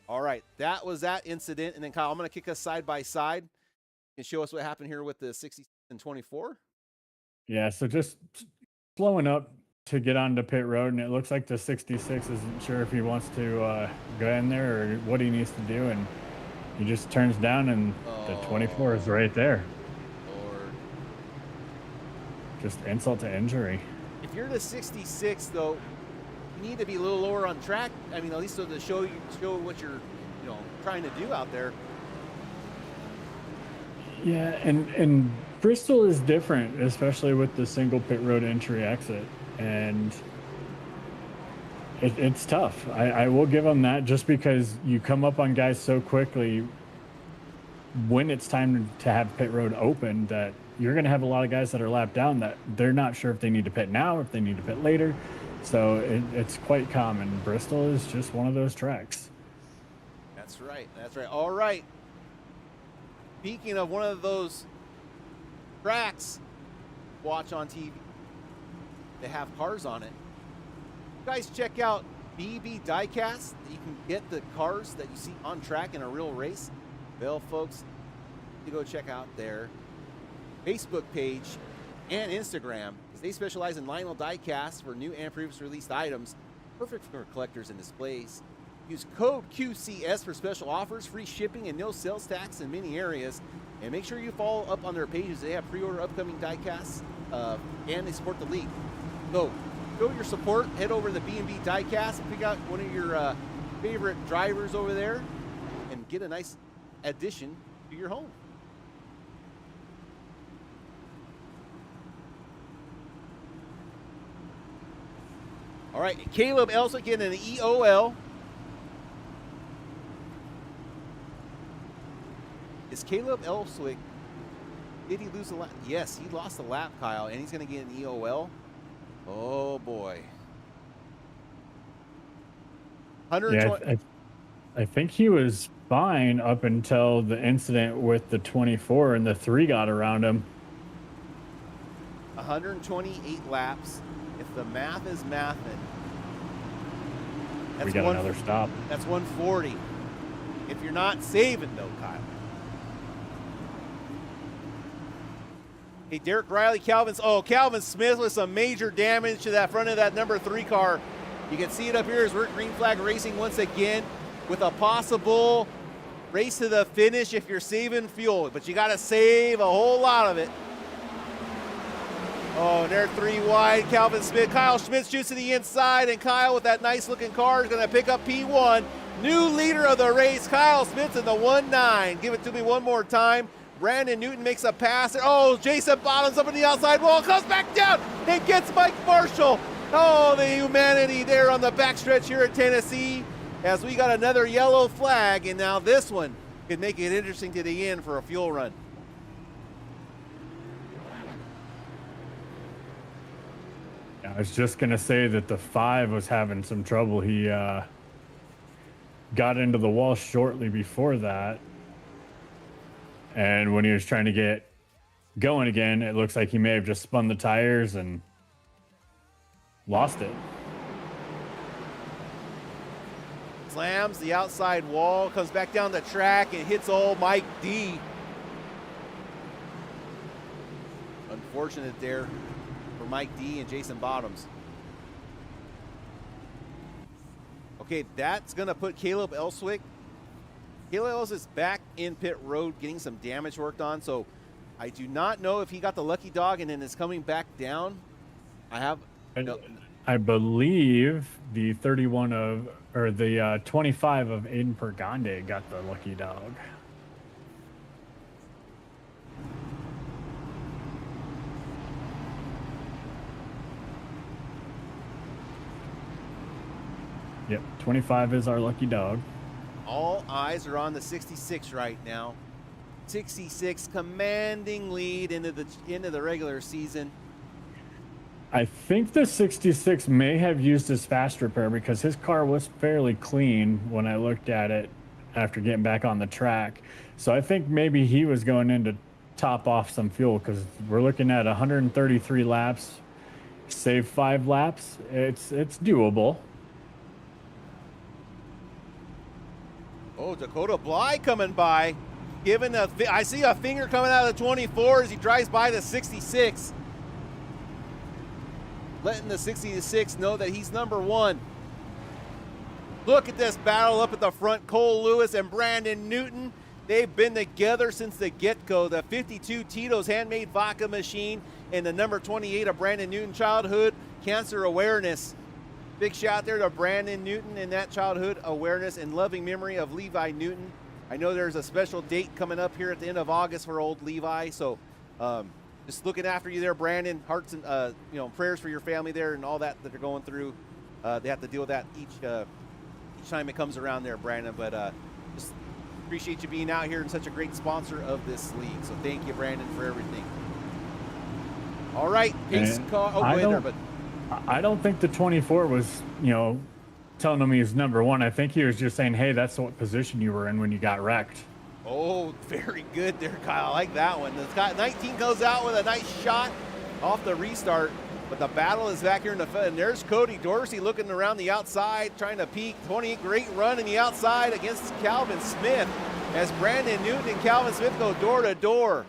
All right, that was that incident. And then, Kyle, I'm going to kick us side by side and show us what happened here with the 66 and 24. Yeah, so just slowing up to get onto pit road, and it looks like the 66 isn't sure if he wants to go in there or what he needs to do, and he just turns down, and the 24 is right there. Lord. Just insult to injury. If you're the 66, though, you need to be a little lower on track. I mean, at least so to show what you're, trying to do out there. Yeah, and Bristol is different, especially with the single pit road entry exit, and it's tough. I will give them that, just because you come up on guys so quickly when it's time to have pit road open that you're going to have a lot of guys that are lapped down that they're not sure if they need to pit now or if they need to pit later. So it's quite common. Bristol is just one of those tracks. That's right. That's right. All right. Speaking of one of those tracks, watch on TV, they have cars on it. You guys check out B&B Diecasts. You can get the cars that you see on track in a real race. Well, folks, you go check out their Facebook page and Instagram, because they specialize in Lionel diecasts for new and previously released items, perfect for collectors and displays. Use code QCS for special offers, free shipping, and no sales tax in many areas. And make sure you follow up on their pages. They have pre-order upcoming diecasts, and they support the league. So show your support. Head over to the B&B Diecast, pick out one of your favorite drivers over there, and get a nice addition to your home. All right, Caleb Elswick getting an EOL. Is Caleb Elswick, did he lose a lap? Yes, he lost a lap, Kyle, and he's going to get an EOL. Oh, boy. 120. Yeah, I think he was fine up until the incident with the 24 and the 3 got around him. 128 laps. If the math is mathing, We got another stop. That's 140. If you're not saving, though, Kyle. Hey, Derek Riley, Calvin Smith with some major damage to that front of that number 3 car. You can see it up here as we're green flag racing once again with a possible race to the finish if you're saving fuel, but you got to save a whole lot of it. Oh, and they're 3 wide. Calvin Smith. Kyle Schmidt shoots to the inside, and Kyle with that nice looking car is going to pick up P1. New leader of the race, Kyle Smith in the 1-9. Give it to me one more time. Brandon Newton makes a pass. Oh, Jason Bottoms up on the outside wall, comes back down and gets Mike Marshall. Oh, the humanity there on the backstretch here at Tennessee, as we got another yellow flag, and now this one could make it interesting to the end for a fuel run. I was just going to say that the 5 was having some trouble. He got into the wall shortly before that. And when he was trying to get going again, it looks like he may have just spun the tires and lost it. Slams the outside wall, comes back down the track and hits old Mike D. Unfortunate there for Mike D and Jason Bottoms. Okay, that's going to put Caleb Elswick. Caleb Elswick is back in pit road getting some damage worked on, so I do not know if he got the lucky dog and then is coming back down. I believe the 31 of, or the 25 of Aiden Pergande got the lucky dog. Yep, 25 is our lucky dog. All eyes are on the 66 right now. 66 commanding lead into the regular season. I think the 66 may have used his fast repair because his car was fairly clean when I looked at it after getting back on the track. So I think maybe he was going in to top off some fuel because we're looking at 133 laps, save 5 laps. It's doable. Oh, Dakota Bly coming by. I see a finger coming out of the 24 as he drives by the 66. Letting the 66 know that he's number 1. Look at this battle up at the front. Cole Lewis and Brandon Newton. They've been together since the get-go. The 52 Tito's Handmade Vodka Machine and the number 28 of Brandon Newton Childhood Cancer Awareness. Big shout out there to Brandon Newton and that childhood awareness and loving memory of Levi Newton. I know there's a special date coming up here at the end of August for old Levi, so just looking after you there, Brandon. Hearts and prayers for your family there and all that they're going through. They have to deal with that each time it comes around there, Brandon. But just appreciate you being out here and such a great sponsor of this league. So thank you, Brandon, for everything. All right, pace car. Oh, go ahead there, but. I don't think the 24 was, telling him he was number 1. I think he was just saying, hey, that's what position you were in when you got wrecked. Oh, very good there, Kyle. I like that one. The 19 goes out with a nice shot off the restart, but the battle is back here in the front. And there's Cody Dorsey looking around the outside, trying to peek. 28, great run in the outside against Calvin Smith as Brandon Newton and Calvin Smith go door to door.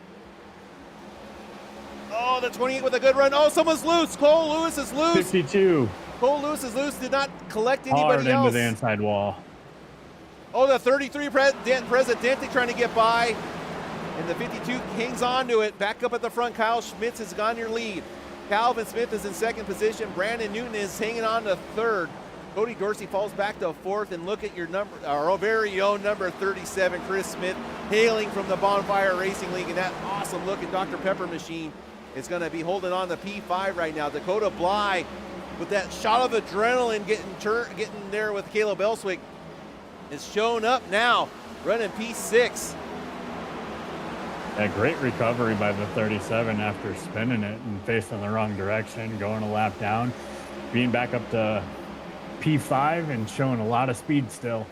Oh, the 28 with a good run. Oh, someone's loose. Cole Lewis is loose. 52. Cole Lewis is loose. Did not collect anybody Hard else. into the inside wall. Oh, the 33 Presidente trying to get by. And the 52 hangs on to it. Back up at the front. Kyle Schmitz has gone your lead. Calvin Smith is in second position. Brandon Newton is hanging on to third. Cody Dorsey falls back to fourth. And look at your our very own number 37, Chris Smith, hailing from the Bonfire Racing League. And that awesome looking Dr. Pepper machine is going to be holding on to P5 right now. Dakota Bly with that shot of adrenaline getting there with Caleb Elswick is shown up now, running P6. A great recovery by the 37 after spinning it and facing the wrong direction, going a lap down, being back up to P5 and showing a lot of speed still.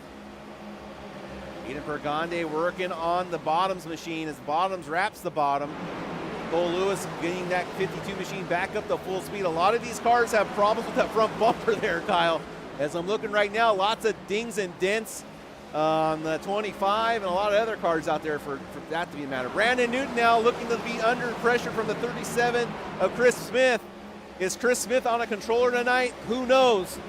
Aiden Pergande working on the bottoms machine as Bottoms wraps the bottom. Cole Lewis getting that 52 machine back up to full speed. A lot of these cars have problems with that front bumper there, Kyle. As I'm looking right now, lots of dings and dents on the 25 and a lot of other cars out there for that to be a matter. Brandon Newton now looking to be under pressure from the 37 of Chris Smith. Is Chris Smith on a controller tonight? Who knows?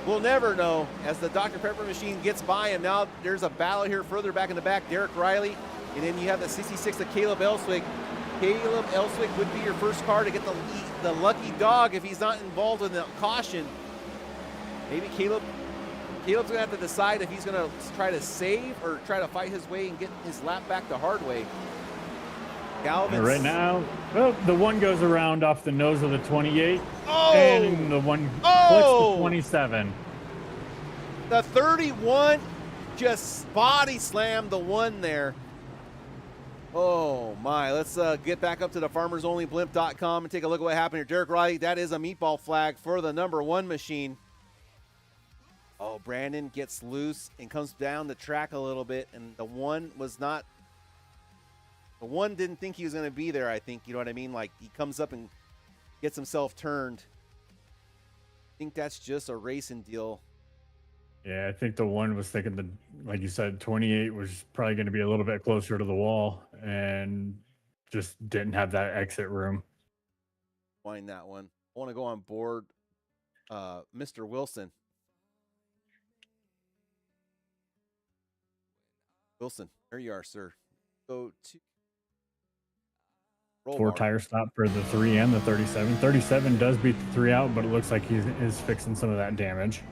We'll never know as the Dr. Pepper machine gets by him. Now there's a battle here further back in the back. Derek Riley, and then you have the 66 of Caleb Elswick. Caleb Elswick would be your first car to get the lucky dog if he's not involved in the caution. Maybe Caleb's going to have to decide if he's going to try to save or try to fight his way and get his lap back the hard way. Calvin. Right now, well, the one goes around off the nose of the 28, and the one clicks the 27. The 31 just body slammed the one there. Oh my, let's get back up to the farmersonlyblimp.com and take a look at what happened here. Derek Riley, that is a meatball flag for the number 1 machine. Oh, Brandon gets loose and comes down the track a little bit, and the one didn't think he was going to be there, I think, you know what I mean? Like, he comes up and gets himself turned. I think that's just a racing deal. Yeah, I think the one was thinking like you said, 28 was probably going to be a little bit closer to the wall and just didn't have that exit room. Find that one. I want to go on board Mr. Wilson. Wilson, there you are, sir. Go to roll 4 bar. tire stop for the 3 and the 37. 37 does beat the 3 out, but it looks like he is fixing some of that damage.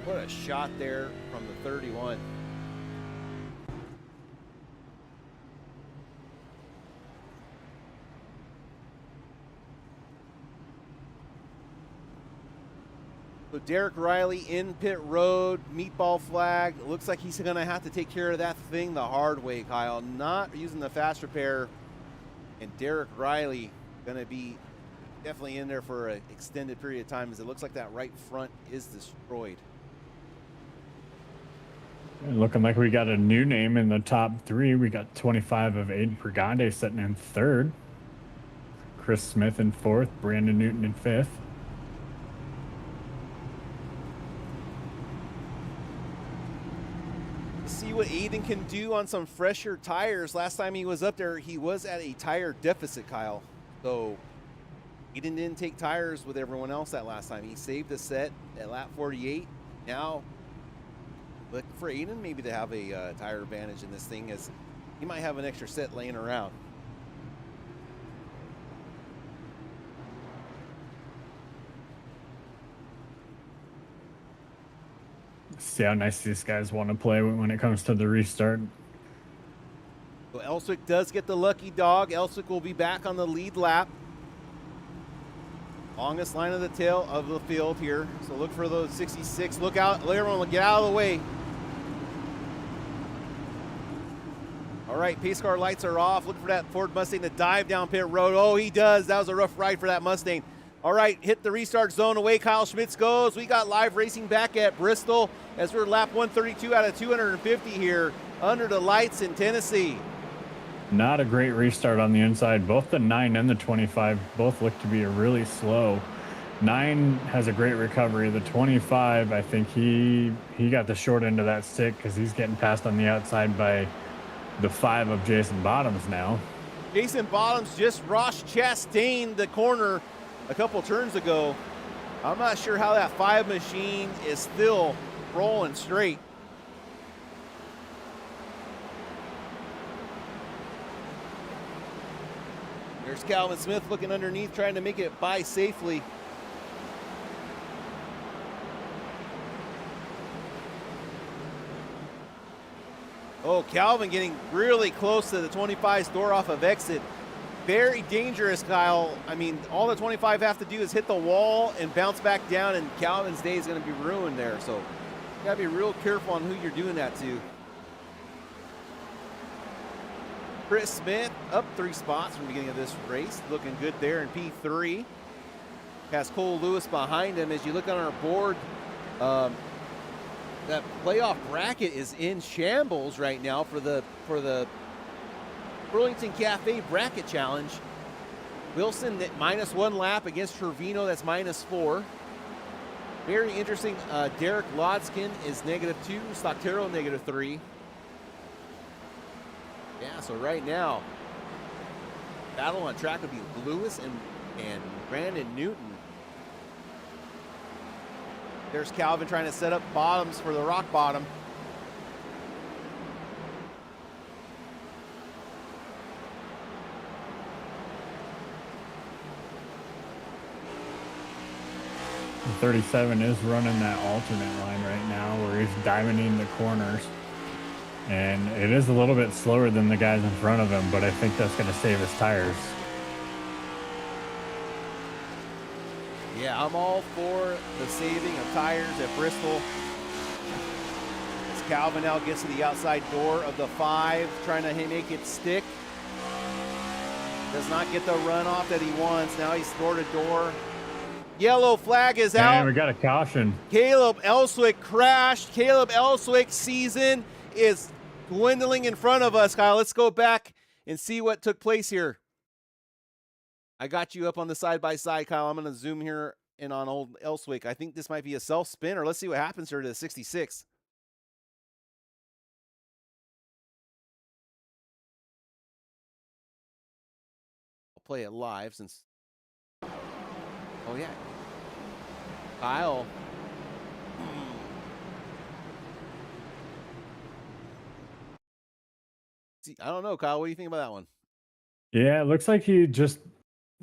What a shot there from the 31. So Derek Riley in pit road, meatball flag. It looks like he's going to have to take care of that thing the hard way, Kyle. Not using the fast repair. And Derek Riley going to be definitely in there for an extended period of time, as it looks like that right front is destroyed. And looking like we got a new name in the top 3. We got 25 of Aiden Pregande sitting in 3rd. Chris Smith in 4th. Brandon Newton in 5th. See what Aiden can do on some fresher tires. Last time he was up there, he was at a tire deficit, Kyle. So Aiden didn't take tires with everyone else that last time. He saved the set at lap 48. Now, look for Aiden maybe to have a tire advantage in this thing, as he might have an extra set laying around. See how nice these guys want to play when it comes to the restart. So Elswick does get the lucky dog. Elswick will be back on the lead lap. Longest line of the tail of the field here. So look for those 66. Look out. Everyone will get out of the way. All right, pace car lights are off. Look for that Ford Mustang to dive down pit road. Oh, he does. That was a rough ride for that Mustang. All right, hit the restart zone. Away Kyle Schmitz goes. We got live racing back at Bristol as we're lap 132 out of 250 here under the lights in Tennessee. Not a great restart on the inside. Both the 9 and the 25 both look to be really slow. 9 has a great recovery. The 25, I think he got the short end of that stick because he's getting passed on the outside by the 5 of Jason Bottoms now. Jason Bottoms just Ross Chastained the corner a couple turns ago. I'm not sure how that 5 machine is still rolling straight. There's Calvin Smith looking underneath, trying to make it by safely. Oh, Calvin getting really close to the 25's door off of exit. Very dangerous, Kyle. I mean, all the 25 have to do is hit the wall and bounce back down, and Calvin's day is going to be ruined there. So you got to be real careful on who you're doing that to. Chris Smith up 3 spots from the beginning of this race. Looking good there in P3. Has Cole Lewis behind him. As you look on our board, that playoff bracket is in shambles right now for the Burlington Cafe Bracket Challenge. Wilson at -1 lap against Trevino, that's -4. Very interesting. Derek Lodskin is -2. Stocktero -3. Yeah, so right now, battle on track would be Lewis and Brandon Newton. There's Calvin trying to set up Bottoms for the rock bottom. The 37 is running that alternate line right now where he's diamonding the corners. And it is a little bit slower than the guys in front of him, but I think that's going to save his tires. Yeah, I'm all for the saving of tires at Bristol. As Calvin now gets to the outside door of the 5, trying to make it stick. Does not get the runoff that he wants. Now he's door to door. Yellow flag is out. And we got a caution. Caleb Elswick crashed. Caleb Elswick's season is dwindling in front of us, Kyle. Let's go back and see what took place here. I got you up on the side-by-side, Kyle. I'm going to zoom here in on old Elswick. I think this might be a self-spin, or let's see what happens here to the 66. I'll play it live since... Oh, yeah. Kyle. See, I don't know, Kyle. What do you think about that one? Yeah, it looks like he just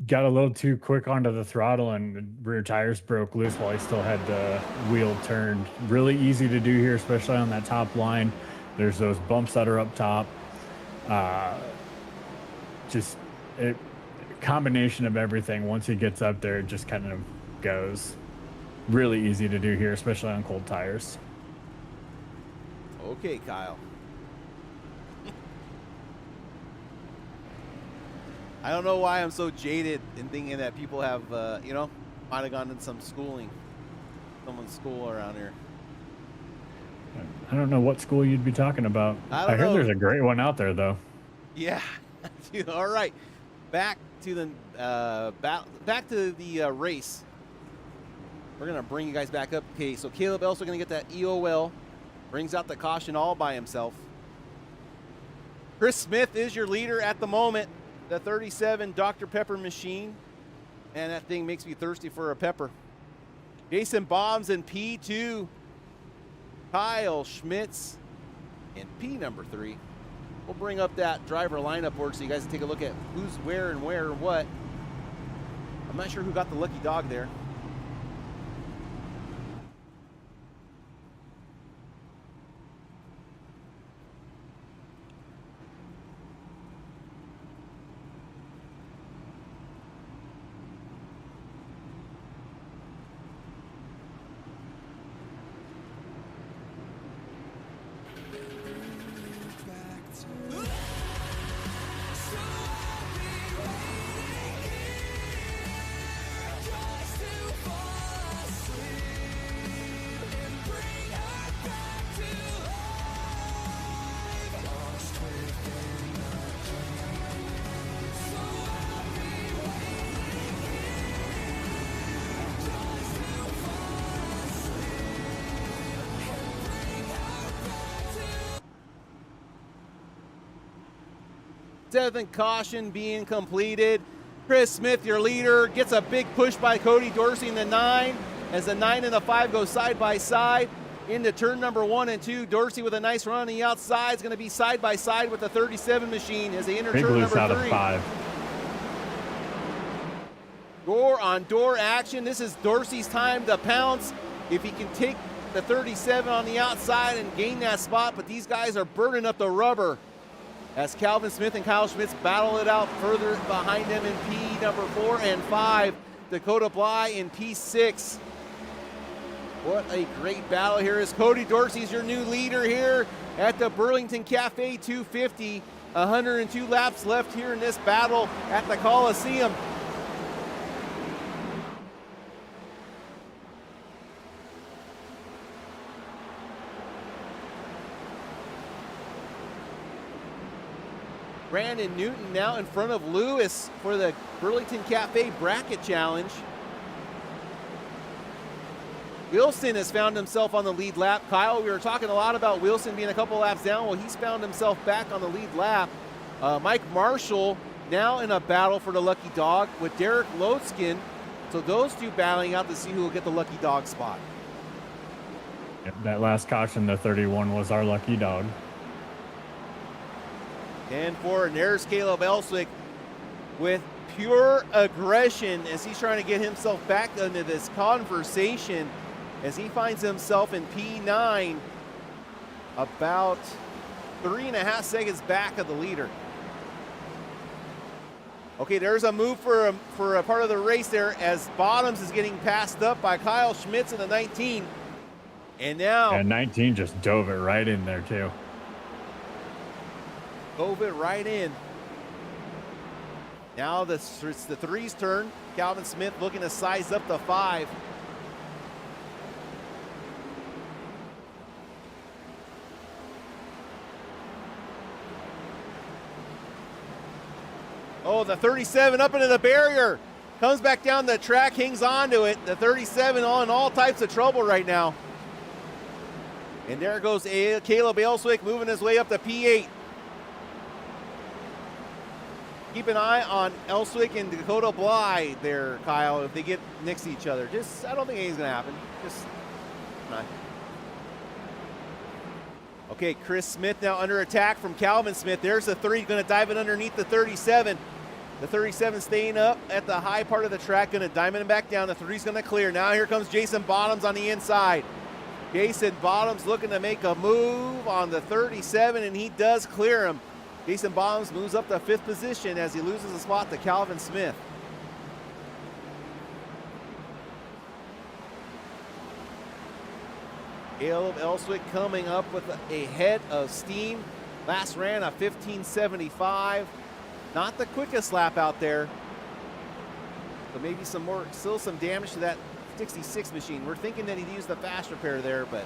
got a little too quick onto the throttle and the rear tires broke loose while he still had the wheel turned. Really easy to do here, especially on that top line. There's those bumps that are up top. Just a combination of everything. Once he gets up there, it just kind of goes. Really easy to do here, especially on cold tires. Okay, Kyle. I don't know why I'm so jaded in thinking that people have, might have gone to some schooling, someone's school around here. I don't know what school you'd be talking about. I heard there's a great one out there, though. Yeah. All right. Back to the race. We're going to bring you guys back up. Okay, so Caleb Elswick going to get that EOL. Brings out the caution all by himself. Chris Smith is your leader at the moment. The 37 Dr. Pepper machine. And that thing makes me thirsty for a pepper. Jason Bombs in P2. Kyle Schmitz in P number 3. We'll bring up that driver lineup board so you guys can take a look at who's where and what. I'm not sure who got the lucky dog there. Seventh caution being completed. Chris Smith, your leader, gets a big push by Cody Dorsey in the 9 as the 9 and the 5 go side by side into turn number 1 and 2. Dorsey with a nice run on the outside is going to be side by side with the 37 machine as they enter big turn loose number out 3. Of 5. Door on door action. This is Dorsey's time to pounce. If he can take the 37 on the outside and gain that spot, but these guys are burning up the rubber as Calvin Smith and Kyle Schmitz battle it out further behind them in P number 4 and 5. Dakota Bly in P6. What a great battle here as Cody Dorsey's your new leader here at the Burlington Cafe 250. 102 laps left here in this battle at the Coliseum. Brandon Newton now in front of Lewis for the Burlington Cafe Bracket Challenge. Wilson has found himself on the lead lap. Kyle, we were talking a lot about Wilson being a couple laps down. Well, he's found himself back on the lead lap. Mike Marshall now in a battle for the lucky dog with Derek Lotskin. So those two battling out to see who will get the lucky dog spot. Yep, that last caution, the 31, was our lucky dog. And there's Caleb Elswick with pure aggression as he's trying to get himself back into this conversation as he finds himself in P9, about 3.5 seconds back of the leader. Okay, there's a move for a part of the race there as Bottoms is getting passed up by Kyle Schmitz in the 19. And now... And 19 just dove it right in there, too. Dove it right in. Now it's the 3's turn. Calvin Smith looking to size up the 5. Oh, the 37 up into the barrier. Comes back down the track, hangs on to it. The 37 in all types of trouble right now. And there goes Caleb Elswick moving his way up to P8. Keep an eye on Elswick and Dakota Bly there, Kyle, if they get next to each other. I don't think anything's going to happen. Okay, Chris Smith now under attack from Calvin Smith. There's the 3, going to dive it underneath the 37. The 37 staying up at the high part of the track, going to diamond him back down. The 3's going to clear. Now here comes Jason Bottoms on the inside. Jason Bottoms looking to make a move on the 37, and he does clear him. Jason Bottoms moves up to 5th position as he loses a spot to Calvin Smith. Caleb Elswick coming up with a head of steam. Last ran a 15:75. Not the quickest lap out there, but maybe still some damage to that 66 machine. We're thinking that he'd use the fast repair there, but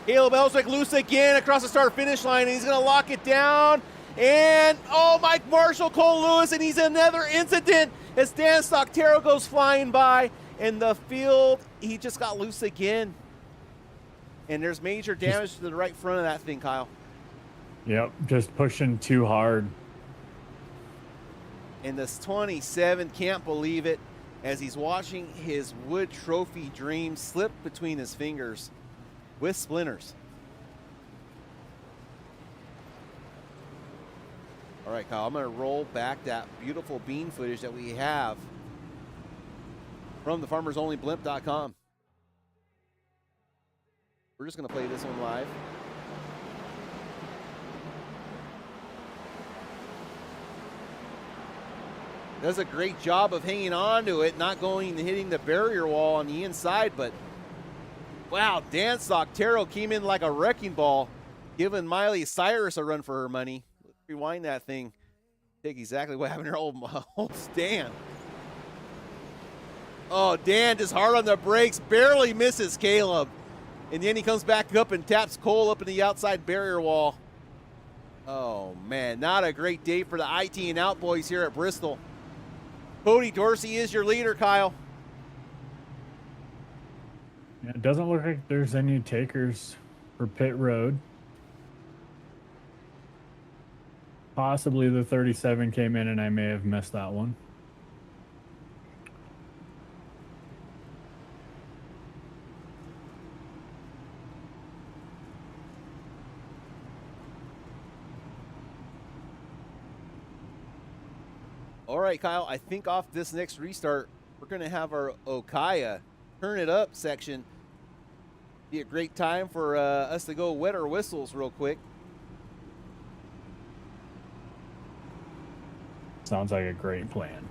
Caleb Elswick loose again across the start finish line, and he's going to lock it down. And Mike Marshall, Cole Lewis, and he's another incident as Dan Stocktero goes flying by in the field. He just got loose again. And there's major damage to the right front of that thing, Kyle. Yep, just pushing too hard. And this 27 can't believe it as he's watching his Wood Trophy dream slip between his fingers with splinters. All right, Kyle, I'm going to roll back that beautiful bean footage that we have from the farmersonlyblimp.com. We're just going to play this one live. Does a great job of hanging on to it, not going and hitting the barrier wall on the inside, but wow, Dan Stocktero came in like a wrecking ball, giving Miley Cyrus a run for her money. Let's rewind that thing. Take exactly what happened to her old Dan. Oh, Dan just hard on the brakes, barely misses Caleb. And then he comes back up and taps Cole up in the outside barrier wall. Oh, man, not a great day for the IT and Out boys here at Bristol. Cody Dorsey is your leader, Kyle. Yeah, it doesn't look like there's any takers for pit road. Possibly the 37 came in and I may have missed that one. All right, Kyle, I think off this next restart, we're going to have our Okaya turn it up section. Be a great time for us to go wet our whistles real quick. Sounds like a great plan.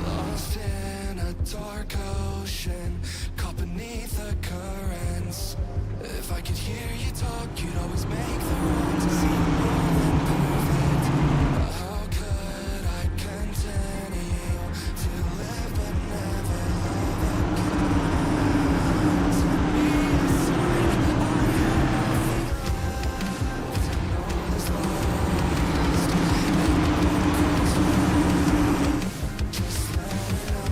Lost in a dark ocean, caught beneath the currents. If I could hear you talk, you'd always make the wrongs seem more than perfect. How could I continue to live but never love again? Send me a sign, I have nothing left, and all is lost. Just let it out.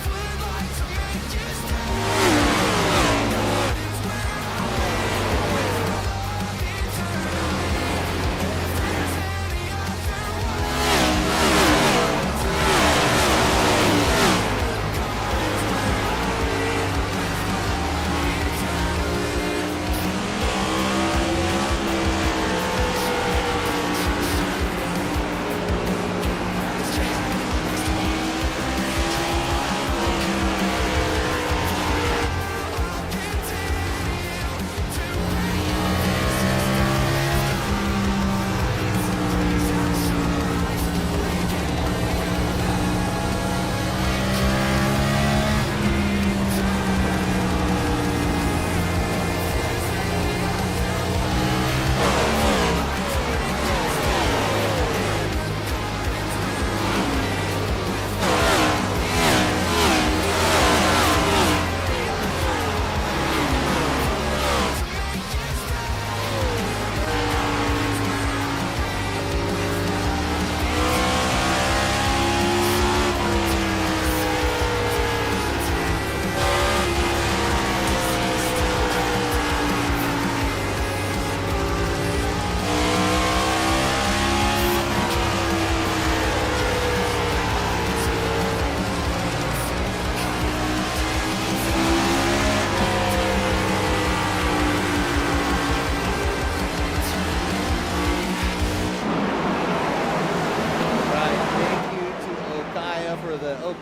Would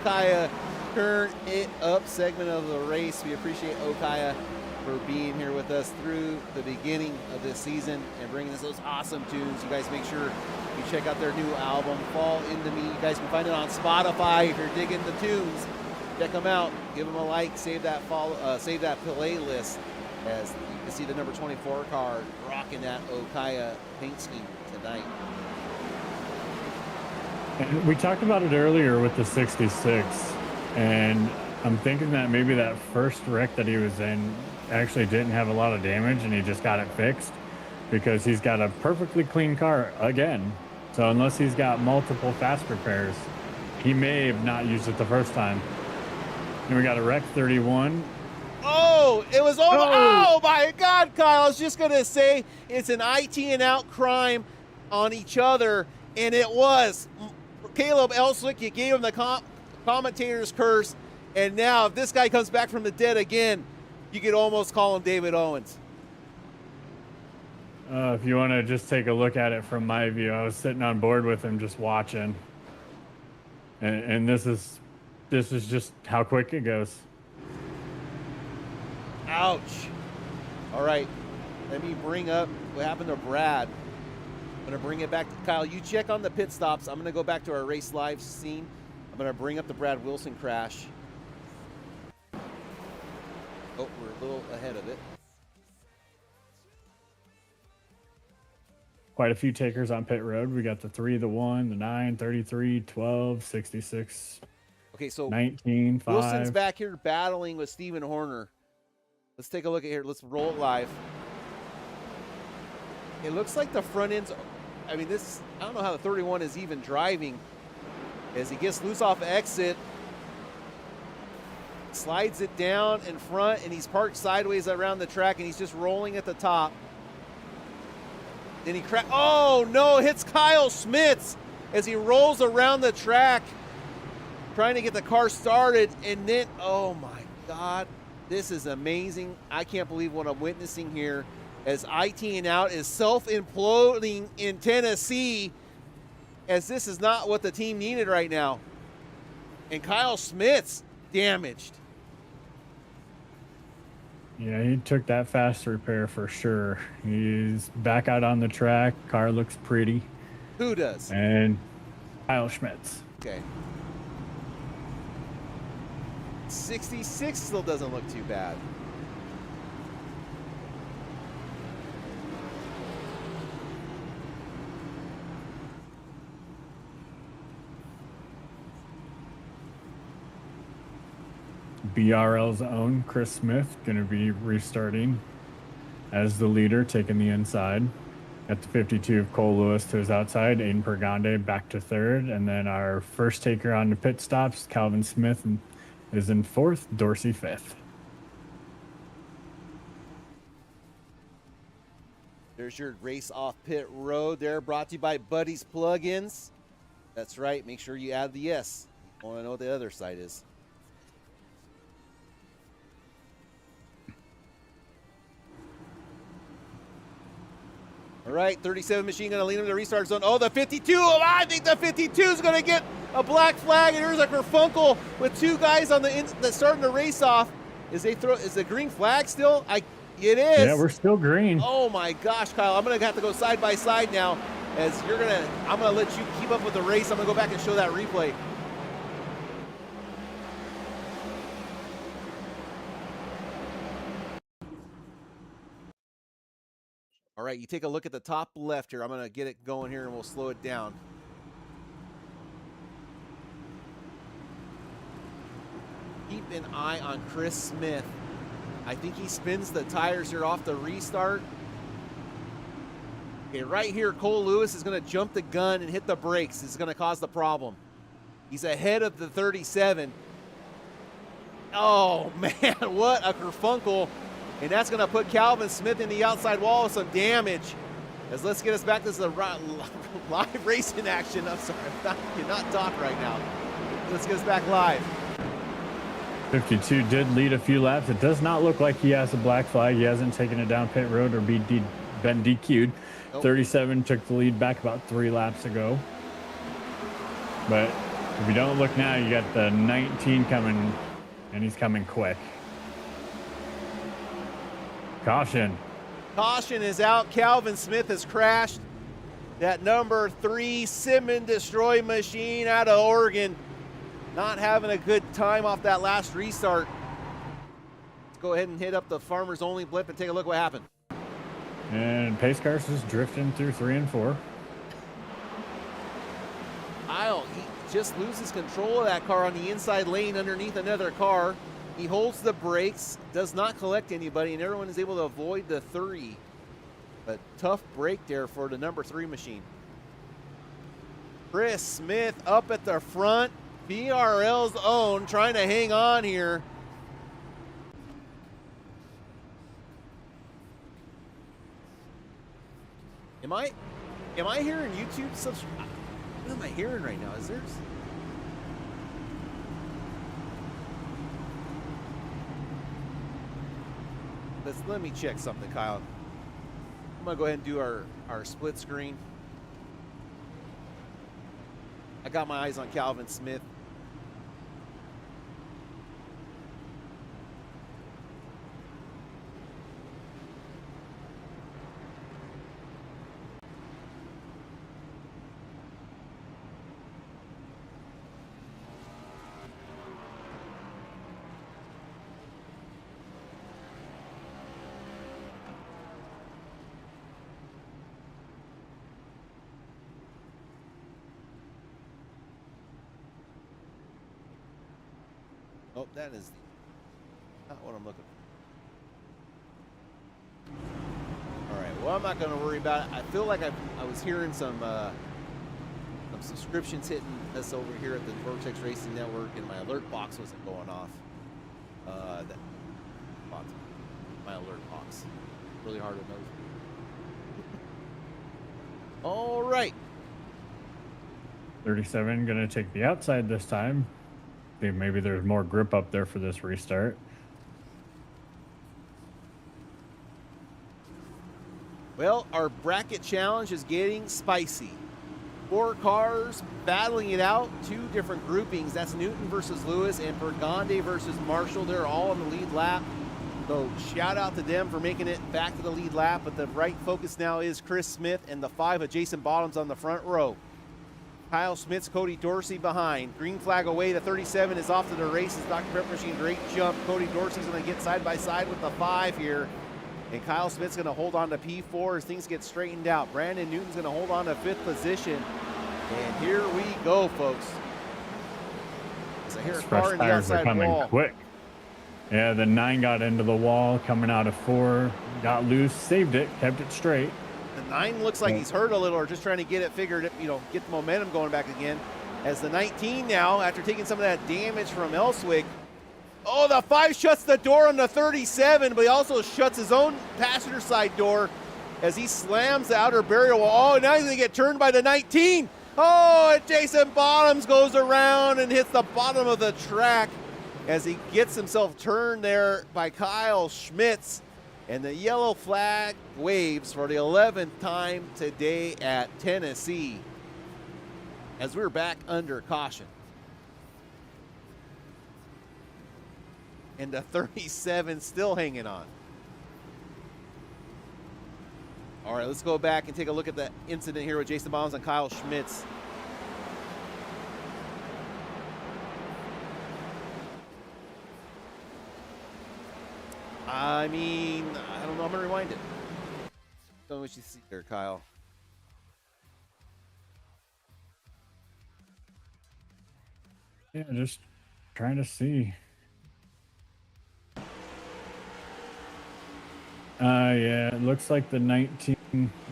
Okaya turn it up segment of the race. We appreciate Okaya for being here with us through the beginning of this season and bringing us those awesome tunes. You guys make sure you check out their new album, Fall Into Me. You guys can find it on Spotify if you're digging the tunes. Check them out. Give them a like. Save that playlist, as you can see the number 24 car rocking that Okaya paint scheme tonight. And we talked about it earlier with the 66, and I'm thinking that maybe that first wreck that he was in actually didn't have a lot of damage and he just got it fixed, because he's got a perfectly clean car again. So unless he's got multiple fast repairs, he may have not used it the first time. And we got a wreck 31. Oh, it was over. Oh my God, Kyle. I was just going to say it's an IT and out crime on each other, and it was. Caleb Elswick, you gave him the commentator's curse, and now if this guy comes back from the dead again, you could almost call him David Owens. If you want to just take a look at it from my view, I was sitting on board with him just watching. And this is just how quick it goes. Ouch. All right, let me bring up what happened to Brad. I'm going to bring it back to Kyle. You check on the pit stops. I'm going to go back to our race live scene. I'm going to bring up the Brad Wilson crash. Oh, we're a little ahead of it. Quite a few takers on pit road. We got the 3, the 1, the 9, 33, 12, 66. Okay, so 19, 5. Wilson's back here battling with Stephen Horner. Let's take a look at here. Let's roll it live. It looks like the front ends. I mean, this, I don't know how the 31 is even driving. As he gets loose off exit, slides it down in front, and he's parked sideways around the track, and he's just rolling at the top. Then he oh no, hits Kyle Smits as he rolls around the track, trying to get the car started, and then, oh my God, this is amazing. I can't believe what I'm witnessing here, as ITing out is self-imploding in Tennessee, as this is not what the team needed right now. And Kyle Smits damaged. Yeah, he took that fast repair for sure. He's back out on the track. Car looks pretty. Who does? And Kyle Schmitz. Okay. 66 still doesn't look too bad. BRL's own Chris Smith going to be restarting as the leader, taking the inside. At the 52 of Cole Lewis to his outside, Aiden Pergande back to third, and then our first taker on the pit stops, Calvin Smith, is in fourth, Dorsey fifth. There's your race off pit road there, brought to you by Buddy's Plugins. That's right, make sure you add the S. I want to know what the other side is. All right, 37 machine going to lead him to the restart zone. Oh, the 52. Oh, I think the 52 is going to get a black flag. And here's a kerfunkle with two guys on that's starting to race off. Is the green flag still? It is. Yeah, we're still green. Oh my gosh, Kyle. I'm going to have to go side by side now, as I'm going to let you keep up with the race. I'm going to go back and show that replay. All right, you take a look at the top left here. I'm going to get it going here, and we'll slow it down. Keep an eye on Chris Smith. I think he spins the tires here off the restart. Okay, right here, Cole Lewis is going to jump the gun and hit the brakes. This is going to cause the problem. He's ahead of the 37. Oh, man, what a kerfunkle. And that's going to put Calvin Smith in the outside wall with some damage. Let's get us back to the live racing action. I'm sorry, I cannot talk right now. Let's get us back live. 52 did lead a few laps. It does not look like he has a black flag. He hasn't taken it down pit road or been DQ'd. Nope. 37 took the lead back about 3 laps ago. But If you don't look now, you got the 19 coming, and he's coming quick. Caution. Caution is out. Calvin Smith has crashed. That number 3 Simmon Destroy machine out of Oregon. Not having a good time off that last restart. Let's go ahead and hit up the Farmers Only blip and take a look what happened. And pace cars is drifting through 3 and 4. Kyle, he just loses control of that car on the inside lane underneath another car. He holds the brakes, does not collect anybody, and everyone is able to avoid the 3. A tough break there for the number 3 machine. Chris Smith up at the front. BRL's own trying to hang on here. Am I hearing YouTube subscribe? What am I hearing right now? Is there? Let me check something, Kyle. I'm gonna go ahead and do our split screen. I got my eyes on Calvin Smith. Oh, that is not what I'm looking for. All right, well, I'm not going to worry about it. I feel like I was hearing some subscriptions hitting us over here at the Vortex Racing Network, and my alert box wasn't going off. My alert box. Really hard to know. All right. 37 going to take the outside this time. See, maybe there's more grip up there for this restart. Well, our bracket challenge is getting spicy. 4 cars battling it out, 2 different groupings. That's Newton versus Lewis and Burgundy versus Marshall. They're all on the lead lap. So shout out to them for making it back to the lead lap. But the right focus now is Chris Smith and the 5 of Jason Bottoms on the front row. Kyle Smith's Cody Dorsey behind. Green flag away. The 37 is off to the races. Dr. Pepper Machine, great jump. Cody Dorsey's going to get side by side with the 5 here. And Kyle Smith's going to hold on to P4 as things get straightened out. Brandon Newton's going to hold on to 5th position. And here we go, folks. So here's a car in the outside coming wall. Quick. Yeah, the 9 got into the wall, coming out of 4, got loose, saved it, kept it straight. The 9 looks like he's hurt a little, or just trying to get it figured, get the momentum going back again. As the 19 now, after taking some of that damage from Elswick, oh, the 5 shuts the door on the 37, but he also shuts his own passenger side door as he slams the outer barrier wall. Oh, now he's going to get turned by the 19. Oh, and Jason Bottoms goes around and hits the bottom of the track as he gets himself turned there by Kyle Schmitz. And the yellow flag waves for the 11th time today at Tennessee as we're back under caution. And the 37 still hanging on. All right, let's go back and take a look at the incident here with Jason Bombs and Kyle Schmitz. I mean, I don't know. I'm going to rewind it. Don't know what you see there, Kyle. Yeah, just trying to see. Yeah, it looks like the 19,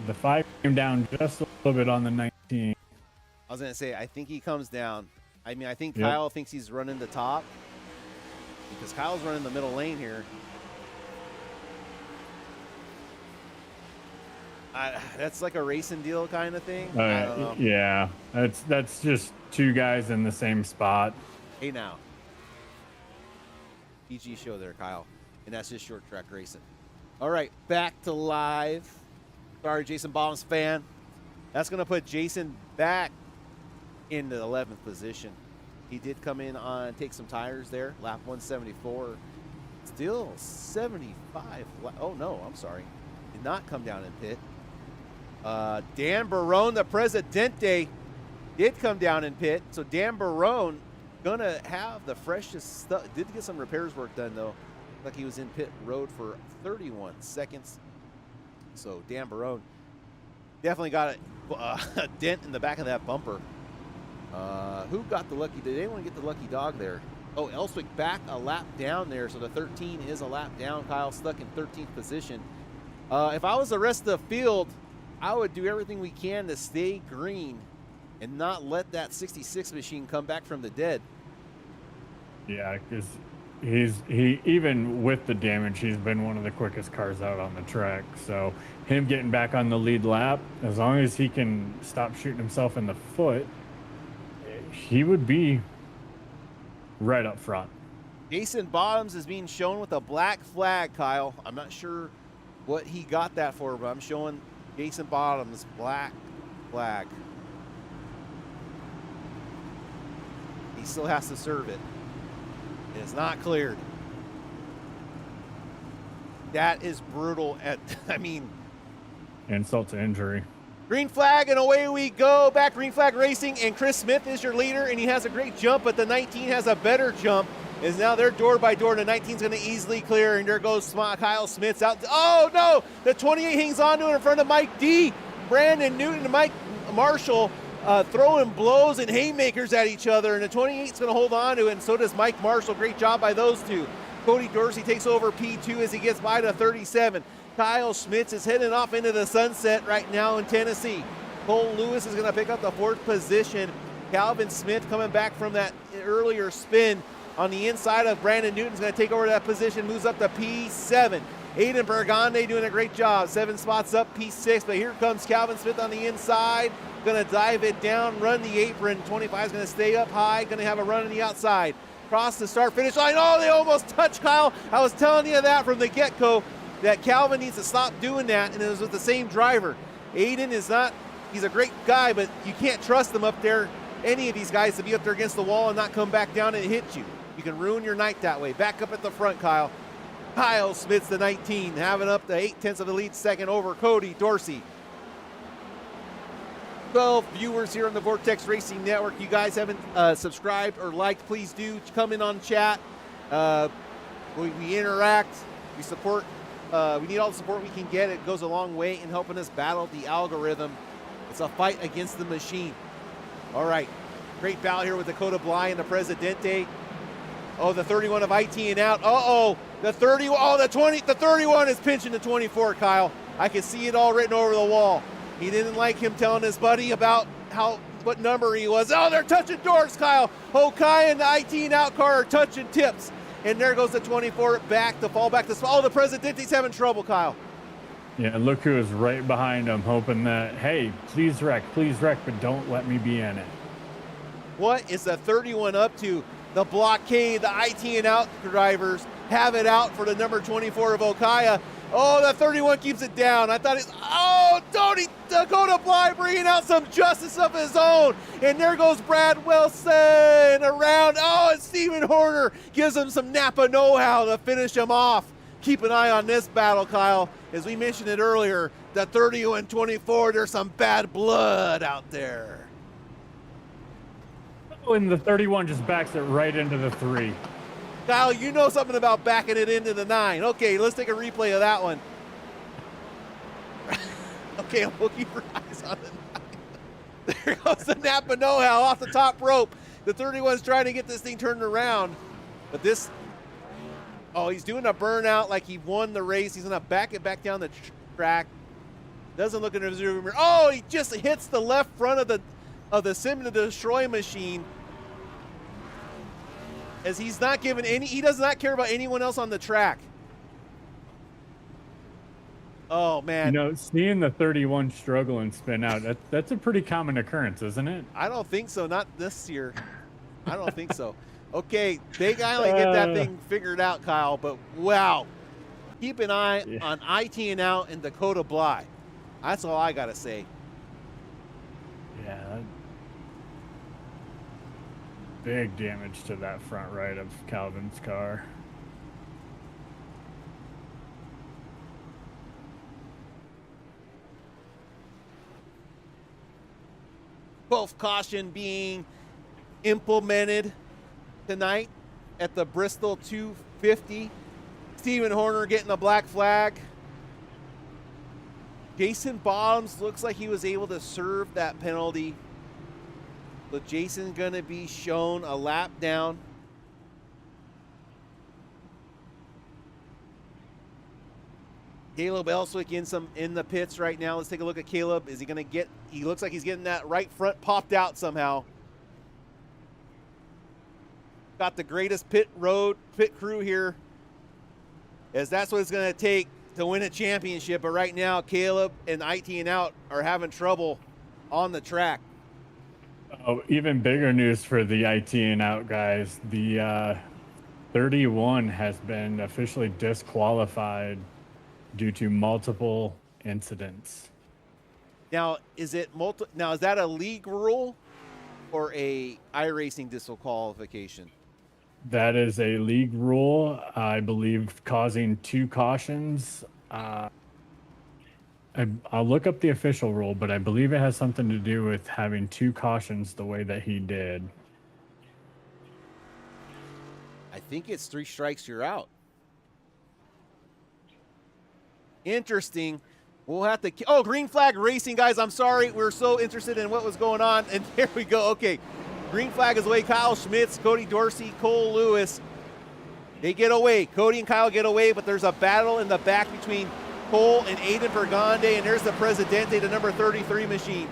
the 5 came down just a little bit on the 19. I was going to say, I think he comes down. I mean, I think Yep. Kyle thinks he's running the top because Kyle's running the middle lane here. That's like a racing deal kind of thing. I don't know. Yeah, that's just 2 guys in the same spot. Hey now. PG show there, Kyle. And that's just short track racing. All right, back to live. Sorry, Jason Bottoms fan. That's going to put Jason back into the 11th position. He did come in on take some tires there. Lap 174. Still 75. Oh, no, I'm sorry. Did not come down and pit. Dan Barone, the Presidente, did come down and pit. So Dan Barone going to have the freshest stuff. Did get some repairs work done, though. Like he was in pit road for 31 seconds. So Dan Barone definitely got a dent in the back of that bumper. Who got the lucky? Did anyone get the lucky dog there? Oh, Elswick back a lap down there. So the 13 is a lap down. Kyle stuck in 13th position. If I was the rest of the field, I would do everything we can to stay green and not let that 66 machine come back from the dead. Yeah, because he even with the damage, he's been one of the quickest cars out on the track. So him getting back on the lead lap, as long as he can stop shooting himself in the foot, he would be right up front. Jason Bottoms is being shown with a black flag, Kyle. I'm not sure what he got that for, but I'm showing Jason Bottoms black flag. He still has to serve it. It's not cleared. That is brutal. I mean, insult to injury. Green flag, and away we go. Back Green Flag Racing, and Chris Smith is your leader, and he has a great jump, but the 19 has a better jump. Is now they're door by door. The 19's going to easily clear, and there goes Kyle Smith's out. Oh, no! The 28 hangs on to it in front of Mike D. Brandon Newton and Mike Marshall throwing blows and haymakers at each other, and the 28's going to hold on to it, and so does Mike Marshall. Great job by those two. Cody Dorsey takes over P2 as he gets by to 37. Kyle Schmitz is heading off into the sunset right now in Tennessee. Cole Lewis is going to pick up the 4th position. Calvin Smith coming back from that earlier spin on the inside of Brandon Newton's going to take over that position, moves up to P7. Aiden Bergande doing a great job, 7 spots up, P6, but here comes Calvin Smith on the inside, going to dive it down, run the apron. 25 is going to stay up high, going to have a run on the outside. Cross the start-finish line. Oh, they almost touched Kyle. I was telling you that from the get-go, that Calvin needs to stop doing that, and it was with the same driver. Aiden is not, he's a great guy, but you can't trust him up there, any of these guys, to be up there against the wall and not come back down and hit you. You can ruin your night that way. Back up at the front, Kyle. Kyle Smith's the 19, having up to 8/10 of the lead second over Cody Dorsey. 12 viewers here on the Vortex Racing Network. You guys haven't subscribed or liked, please do. Come in on chat. We interact. We support. We need all the support we can get. It goes a long way in helping us battle the algorithm. It's a fight against the machine. All right. Great battle here with Dakota Bly and the Presidente. Oh, the 31 of IT and out. Uh-oh. The 30. Oh, the 20. The 31 is pinching the 24, Kyle. I can see it all written over the wall. He didn't like him telling his buddy about what number he was. Oh, they're touching doors, Kyle. Hokai and the IT and out car are touching tips. And there goes the 24 back to fall back to spot. Oh, the Presidente's having trouble, Kyle. Yeah, look who is right behind him, hoping that, hey, please wreck, but don't let me be in it. What is the 31 up to? The blockade, the IT and out drivers have it out for the number 24 of Okaya. Oh, the 31 keeps it down. I thought Dakota Bly bringing out some justice of his own. And there goes Brad Wilson around. Oh, and Stephen Horner gives him some Napa know-how to finish him off. Keep an eye on this battle, Kyle. As we mentioned it earlier, the 30 and 24, there's some bad blood out there. Oh, and the 31 just backs it right into the 3. Kyle, you know something about backing it into the 9. Okay, let's take a replay of that one. Okay, we'll keep our eyes on the 9. There goes the Napa know-how off the top rope. The 31's trying to get this thing turned around. But this, oh, he's doing a burnout like he won the race. He's going to back it back down the track. Doesn't look in the rearview mirror. Oh, he just hits the left front of the Sim to Destroy machine. As he's not giving he does not care about anyone else on the track. Oh, man. You know, seeing the 31 struggle and spin out, that's a pretty common occurrence, isn't it? I don't think so. Not this year. I don't think so. Okay, they finally get that thing figured out, Kyle, but wow. Keep an eye on IT and out and Dakota Bly. That's all I got to say. Yeah. big damage to that front right of Calvin's car. Both caution being implemented tonight at the Bristol 250. Stephen Horner getting the black flag. Jason Bottoms looks like he was able to serve that penalty. So Jason's going to be shown a lap down. Caleb Elswick in the pits right now. Let's take a look at Caleb. Is he going to get, he looks like he's getting that right front popped out somehow. Got the greatest pit crew here, as that's what it's going to take to win a championship. But right now, Caleb and IT and Out are having trouble on the track. Oh, even bigger news for the IT and Out guys. The 31 has been officially disqualified due to multiple incidents. Now, is that a league rule or a iRacing disqualification? That is a league rule, I believe, causing 2 cautions. I'll look up the official rule, but I believe it has something to do with having 2 cautions the way that he did. I think it's 3 strikes, you're out. Interesting. We'll have to... Oh, green flag racing, guys. I'm sorry. We're so interested in what was going on. And there we go. Okay. Green flag is away. Kyle Schmitz, Cody Dorsey, Cole Lewis. They get away. Cody and Kyle get away, but there's a battle in the back between Cole and Aiden Bergande, and there's the Presidente, the number 33 machine.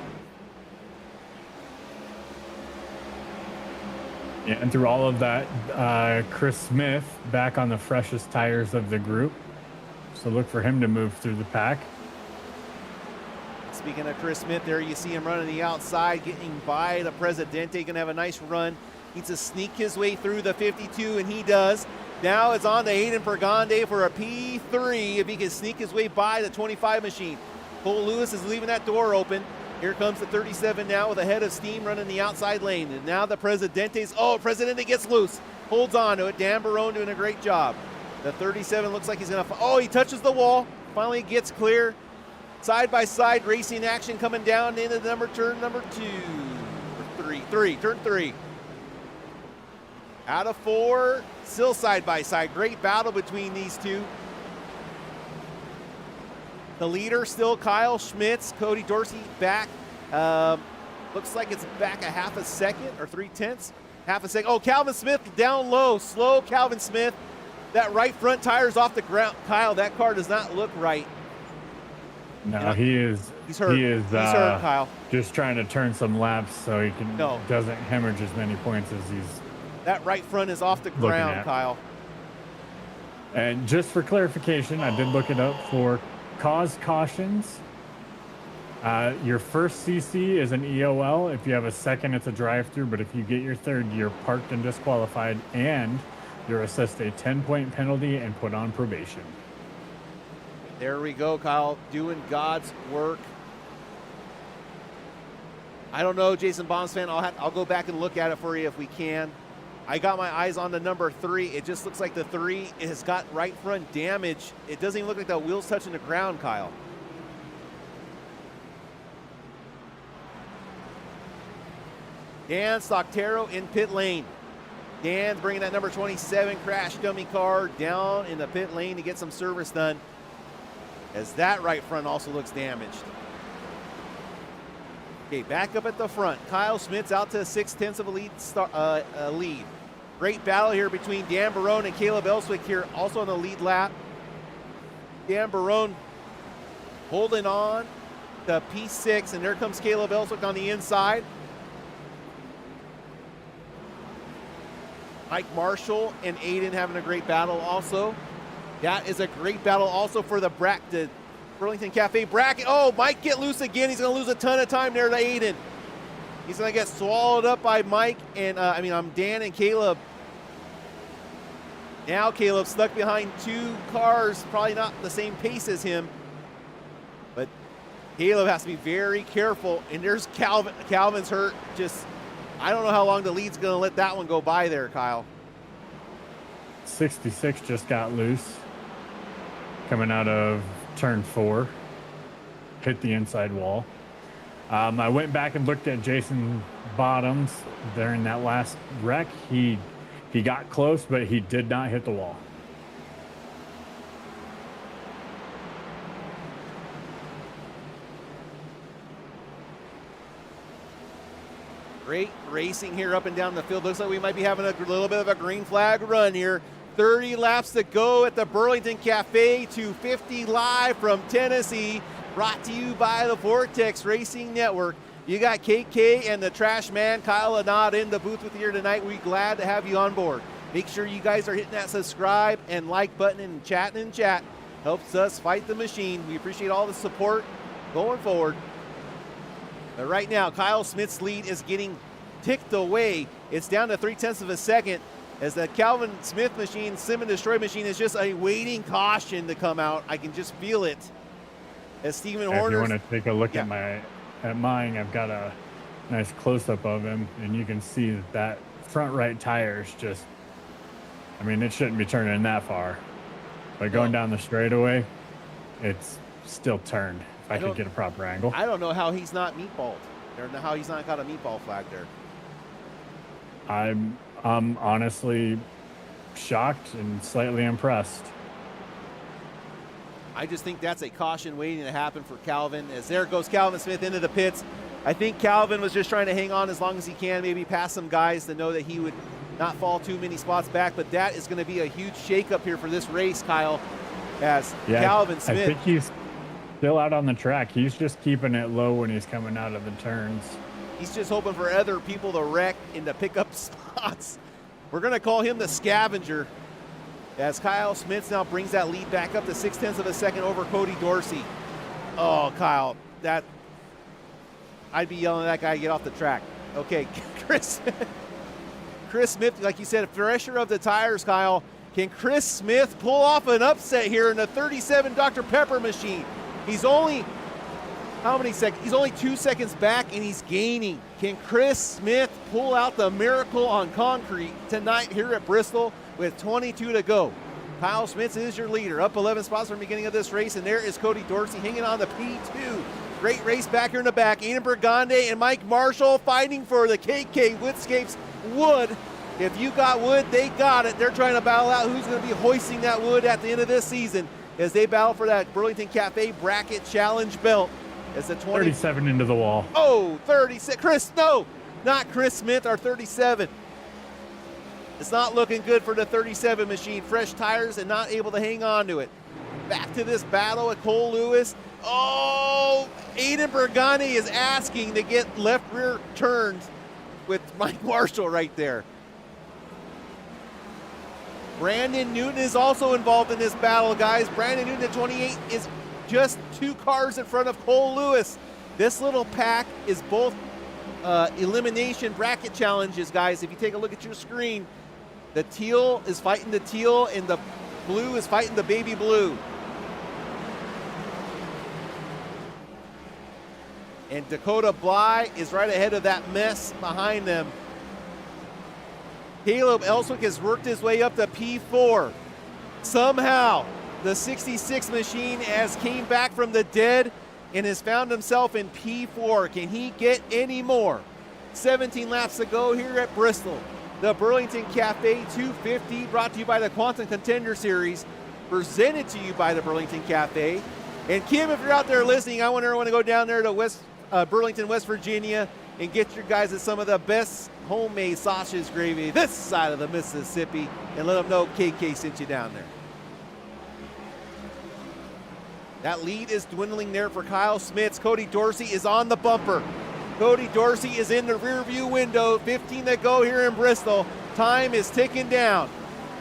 Yeah, and through all of that, Chris Smith back on the freshest tires of the group. So look for him to move through the pack. Speaking of Chris Smith, there you see him running the outside, getting by the Presidente. Going to have a nice run. Needs to sneak his way through the 52, and he does. Now it's on to Aiden Bergande for a P3 if he can sneak his way by the 25 machine. Cole Lewis is leaving that door open. Here comes the 37 now with a head of steam running the outside lane. And now the Presidente's, Presidente gets loose. Holds on to it. Dan Barone doing a great job. The 37 looks like he's going to, he touches the wall. Finally gets clear. Side-by-side racing action coming down into the turn number 2. Turn 3. Out of 4, still side-by-side. Great battle between these two. The leader still Kyle Schmitz. Cody Dorsey back. Looks like it's back a half a second or 3/10. Half a second. Oh, Calvin Smith down low. Slow Calvin Smith. That right front tire's off the ground. Kyle, that car does not look right. No, he's hurt. He's hurt, Kyle. Just trying to turn some laps so he doesn't hemorrhage as many points as he's. That right front is off the ground, Kyle. And just for clarification, I did look it up for cause cautions. Your first CC is an EOL. If you have a second, it's a drive-through. But if you get your third, you're parked and disqualified, and you're assessed a 10-point penalty and put on probation. There we go, Kyle, doing God's work. I don't know, Jason Bonds fan. I'll go back and look at it for you if we can. I got my eyes on the number 3. It just looks like the 3 has got right front damage. It doesn't even look like the wheel's touching the ground, Kyle. Dan Stocktero in pit lane. Dan's bringing that number 27 crash dummy car down in the pit lane to get some service done, as that right front also looks damaged. Okay, back up at the front. Kyle Schmitz out to 6/10 of a lead. Great battle here between Dan Barone and Caleb Elswick here, also on the lead lap. Dan Barone holding on to P6, and there comes Caleb Elswick on the inside. Mike Marshall and Aiden having a great battle also. That is a great battle also for the Burlington Cafe bracket. Oh, Mike get loose again. He's going to lose a ton of time there to Aiden. He's going to get swallowed up by Mike and, Dan and Caleb. Now Caleb stuck behind 2 cars, probably not the same pace as him. But Caleb has to be very careful. And there's Calvin. Calvin's hurt. I don't know how long the lead's going to let that one go by there, Kyle. 66 just got loose coming out of turn 4, hit the inside wall. I went back and looked at Jason Bottoms during that last wreck. He got close, but he did not hit the wall. Great racing here up and down the field. Looks like we might be having a little bit of a green flag run here. 30 laps to go at the Burlington Cafe. 250 live from Tennessee. Brought to you by the Vortex Racing Network. You got KK and the trash man, Kyle Lynott, in the booth with you here tonight. We're glad to have you on board. Make sure you guys are hitting that subscribe and like button and chatting in chat. Helps us fight the machine. We appreciate all the support going forward. But right now, Kyle Smith's lead is getting ticked away. It's down to 0.3 of a second as the Calvin Smith machine, Sim and Destroy machine, is just a waiting caution to come out. I can just feel it. As Stephen Horner. If you want to take a look at mine, I've got a nice close-up of him, and you can see that front right tire is just, I mean, it shouldn't be turning that far. But going down the straightaway, it's still turned. If I could get a proper angle. I don't know how he's not meatballed, or how he's not got a meatball flag there. I'm honestly shocked and slightly impressed. I just think that's a caution waiting to happen for Calvin, as there goes Calvin Smith into the pits. I think Calvin was just trying to hang on as long as he can, maybe pass some guys to know that he would not fall too many spots back, but that is going to be a huge shakeup here for this race, Kyle, as Calvin Smith. I think he's still out on the track. He's just keeping it low when he's coming out of the turns. He's just hoping for other people to wreck and to pick up spots. We're going to call him the scavenger, as Kyle Smith now brings that lead back up to 0.6 of a second over Cody Dorsey. Oh, Kyle, that I'd be yelling at that guy to get off the track. Okay, Chris Smith, like you said, pressure of the tires, Kyle. Can Chris Smith pull off an upset here in the 37 Dr. Pepper machine? He's only, how many seconds? He's only 2 seconds back and he's gaining. Can Chris Smith pull out the miracle on concrete tonight here at Bristol with 22 to go? Kyle Smith is your leader, up 11 spots from the beginning of this race, and there is Cody Dorsey hanging on the P2. Great race back here in the back. Aiden Burgundy and Mike Marshall fighting for the KK Woodscapes wood. If you got wood, they got it. They're trying to battle out who's going to be hoisting that wood at the end of this season as they battle for that Burlington Cafe Bracket Challenge belt. As the 37 into the wall. Oh, 36. Not Chris Smith, our 37. It's not looking good for the 37 machine. Fresh tires and not able to hang on to it. Back to this battle with Cole Lewis. Oh, Aiden Burgundy is asking to get left rear turned with Mike Marshall right there. Brandon Newton is also involved in this battle, guys. Brandon Newton at 28 is just 2 cars in front of Cole Lewis. This little pack is both elimination bracket challenges, guys. If you take a look at your screen, the teal is fighting the teal and the blue is fighting the baby blue. And Dakota Bly is right ahead of that mess behind them. Caleb Elswick has worked his way up to P4. Somehow, the 66 machine has came back from the dead and has found himself in P4. Can he get any more? 17 laps to go here at Bristol. The Burlington Cafe 250, brought to you by the Quantum Contender Series, presented to you by the Burlington Cafe. And Kim, if you're out there listening, I want everyone to go down there to Burlington, West Virginia, and get your guys at some of the best homemade sausage gravy this side of the Mississippi, and let them know KK sent you down there. That lead is dwindling there for Kyle Smith. Cody Dorsey is on the bumper. Cody Dorsey is in the rear view window. 15 to go here in Bristol. Time is ticking down.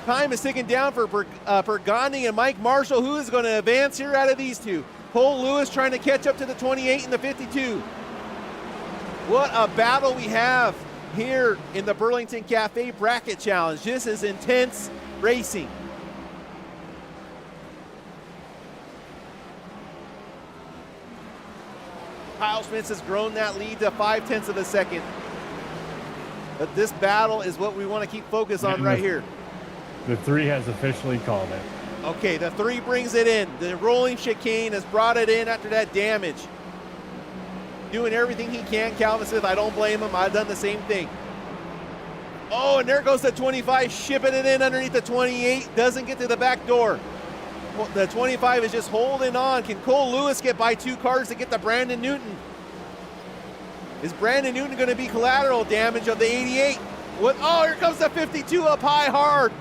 Time is ticking down for Burgundy and Mike Marshall. Who is going to advance here out of these two? Cole Lewis trying to catch up to the 28 and the 52. What a battle we have here in the Burlington Cafe Bracket Challenge. This is intense racing. Kyle Smith has grown that lead to 0.5 of a second. But this battle is what we want to keep focus on right here. The 3 has officially called it. Okay, the 3 brings it in. The rolling chicane has brought it in after that damage. Doing everything he can, Calvin Smith. I don't blame him. I've done the same thing. Oh, and there goes the 25, shipping it in underneath the 28. Doesn't get to the back door. Well, the 25 is just holding on. Can Cole Lewis get by 2 cars to get to Brandon Newton? Is Brandon Newton going to be collateral damage of the 88? What? Oh, here comes the 52 up high hard.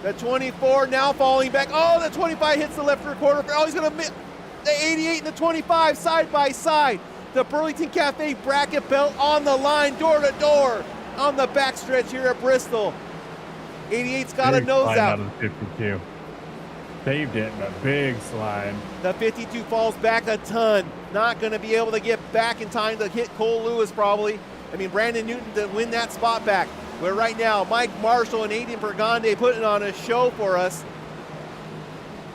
The 24 now falling back. Oh, the 25 hits the left rear quarter. Oh, he's going to miss. The 88 and the 25 side by side. The Burlington Cafe bracket belt on the line, door to door, on the backstretch here at Bristol. 88's got a nose out. Of the 52. Saved it, but big slide. The 52 falls back a ton. Not going to be able to get back in time to hit Cole Lewis probably. I mean, Brandon Newton to win that spot back. But right now, Mike Marshall and Aiden Burgonde putting on a show for us.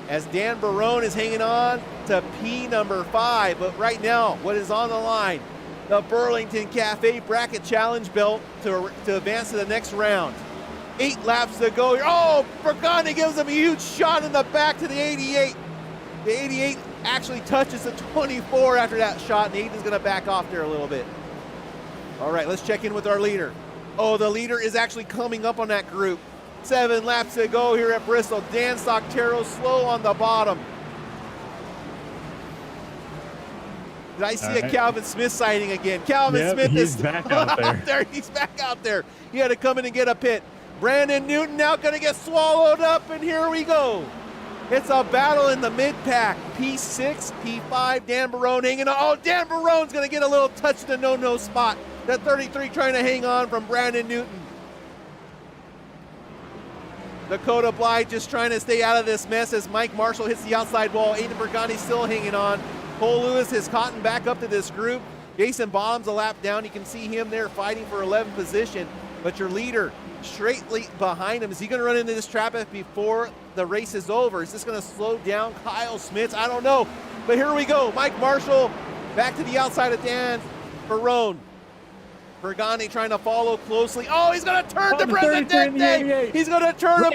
As Dan Barone is hanging on to P number 5. But right now, what is on the line? The Burlington Cafe Bracket Challenge belt to advance to the next round. 8 laps to go here. Oh, Burgonde gives him a huge shot in the back to the 88. The 88 actually touches the 24 after that shot, and Aiden's going to back off there a little bit. All right, let's check in with our leader. Oh, the leader is actually coming up on that group. 7 laps to go here at Bristol. Dan Stocktero slow on the bottom. Did I see a Calvin Smith sighting again? Calvin Smith is back out there. He's back out there. He had to come in and get a pit. Brandon Newton now going to get swallowed up, and here we go. It's a battle in the mid-pack. P6, P5, Dan Barone hanging on. Oh, Dan Barone's going to get a little touch to the no-no spot. That 33 trying to hang on from Brandon Newton. Dakota Blythe just trying to stay out of this mess as Mike Marshall hits the outside wall. Aiden Burgonde still hanging on. Cole Lewis has cotton back up to this group. Jason Bottoms a lap down. You can see him there fighting for 11th position. But your leader straightly behind him. Is he going to run into this trap before the race is over? Is this going to slow down Kyle Smits? I don't know. But here we go. Mike Marshall back to the outside of Dan Barone. Burgonde trying to follow closely. Oh, he's going to turn the Presidente. He's going to turn him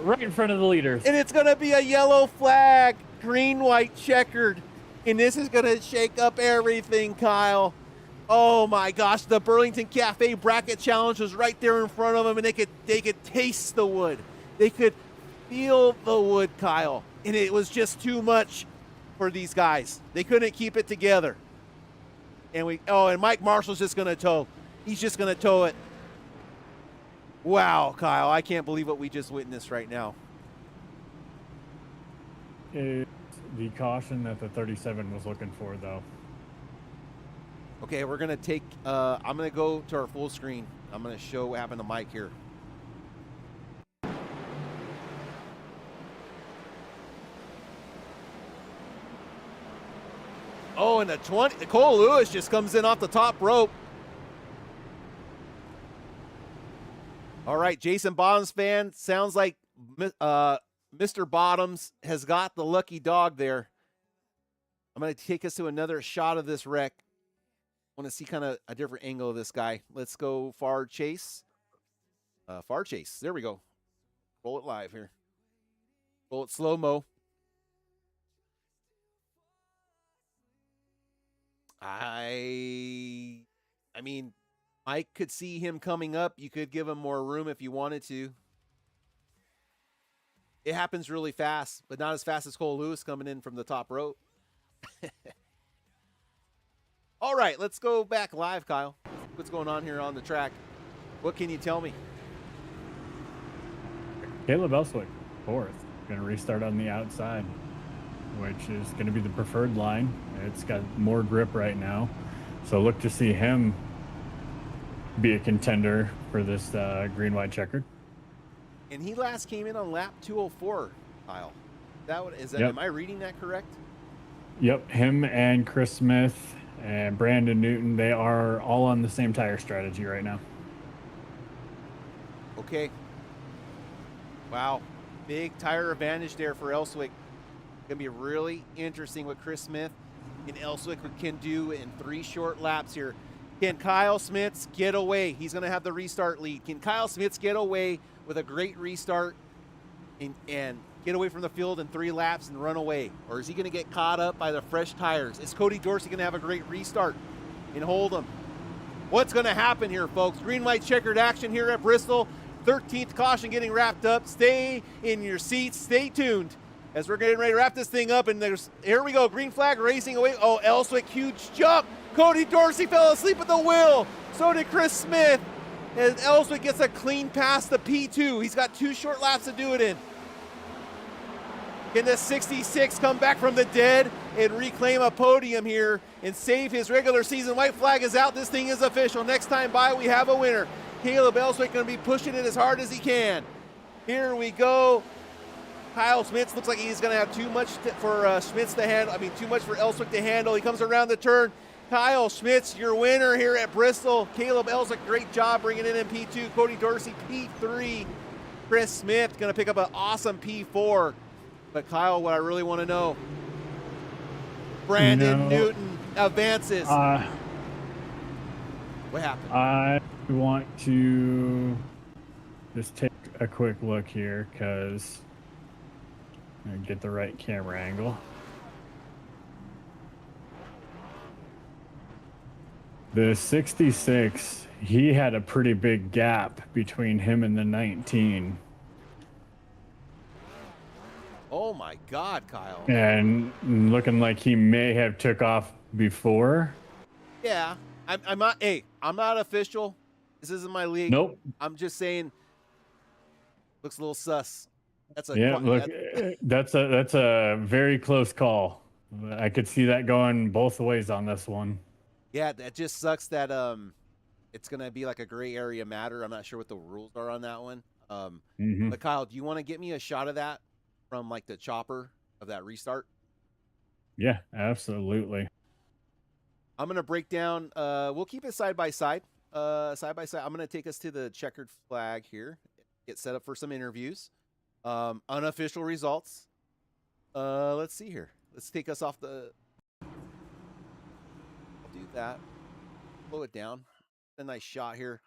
right in front of the leaders. And it's going to be a yellow flag, green, white, checkered. And this is going to shake up everything, Kyle. Oh my gosh, the Burlington Cafe Bracket Challenge was right there in front of them, and they could taste the wood. They could feel the wood, Kyle. And it was just too much for these guys. They couldn't keep it together. And Mike Marshall's just going to tow. He's just going to tow it. Wow, Kyle, I can't believe what we just witnessed right now. It's the caution that the 37 was looking for, though. Okay, we're going to take, I'm going to go to our full screen. I'm going to show what happened to Mike here. Oh, and the Cole Lewis just comes in off the top rope. All right, Jason Bottoms fan, sounds like Mr. Bottoms has got the lucky dog there. I'm going to take us to another shot of this wreck. I want to see kind of a different angle of this guy. Let's go far chase. Far chase. There we go. Roll it live here. Roll it slow-mo. I mean, Mike could see him coming up. You could give him more room if you wanted to. It happens really fast, but not as fast as Cole Lewis coming in from the top rope. All right, let's go back live, Kyle. What's going on here on the track? What can you tell me? Caleb Elswick, 4th. Going to restart on the outside, which is going to be the preferred line. It's got more grip right now. So look to see him be a contender for this green, white, checkered. And he last came in on lap 204, Kyle. Yep. Am I reading that correct? Yep, him and Chris Smith and Brandon Newton, they are all on the same tire strategy right now. Okay. Wow. Big tire advantage there for Elswick. Going to be really interesting what Chris Smith and Elswick can do in 3 short laps here. Can Kyle Smits get away? He's going to have the restart lead. Can Kyle Smits get away with a great restart and get away from the field in 3 laps and run away? Or is he going to get caught up by the fresh tires? Is Cody Dorsey going to have a great restart and hold him? What's going to happen here, folks? Green, white, checkered action here at Bristol. 13th caution getting wrapped up. Stay in your seats. Stay tuned as we're getting ready to wrap this thing up. And here we go. Green flag racing away. Oh, Elswick, huge jump. Cody Dorsey fell asleep at the wheel. So did Chris Smith. And Elswick gets a clean pass to P2. He's got 2 short laps to do it in. Can the 66 come back from the dead and reclaim a podium here and save his regular season? White flag is out. This thing is official. Next time by, we have a winner. Caleb Elswick going to be pushing it as hard as he can. Here we go. Kyle Smits looks like he's going to have too much for Smits to handle. I mean, too much for Elswick to handle. He comes around the turn. Kyle Smits, your winner here at Bristol. Caleb Elswick, great job bringing it in P2. Cody Dorsey, P3. Chris Smith going to pick up an awesome P4. But Kyle, what I really want to know, Brandon Newton advances. What happened? I want to just take a quick look here because I get the right camera angle. The 66, he had a pretty big gap between him and the 19. Oh my God, Kyle. And looking like he may have took off before. Yeah, I'm not. Hey, I'm not official. This isn't my league. Nope. I'm just saying. Looks a little sus. That's a Look, that's a very close call. I could see that going both ways on this one. Yeah, that just sucks that it's gonna be like a gray area matter. I'm not sure what the rules are on that one. But Kyle, do you want to get me a shot of that from like the chopper of that restart? Yeah, absolutely. I'm gonna break down. We'll keep it side by side. Side by side. I'm gonna take us to the checkered flag here. Get set up for some interviews. Unofficial results. Let's see here. Let's take us off the. I'll do that. Slow it down. A nice shot here.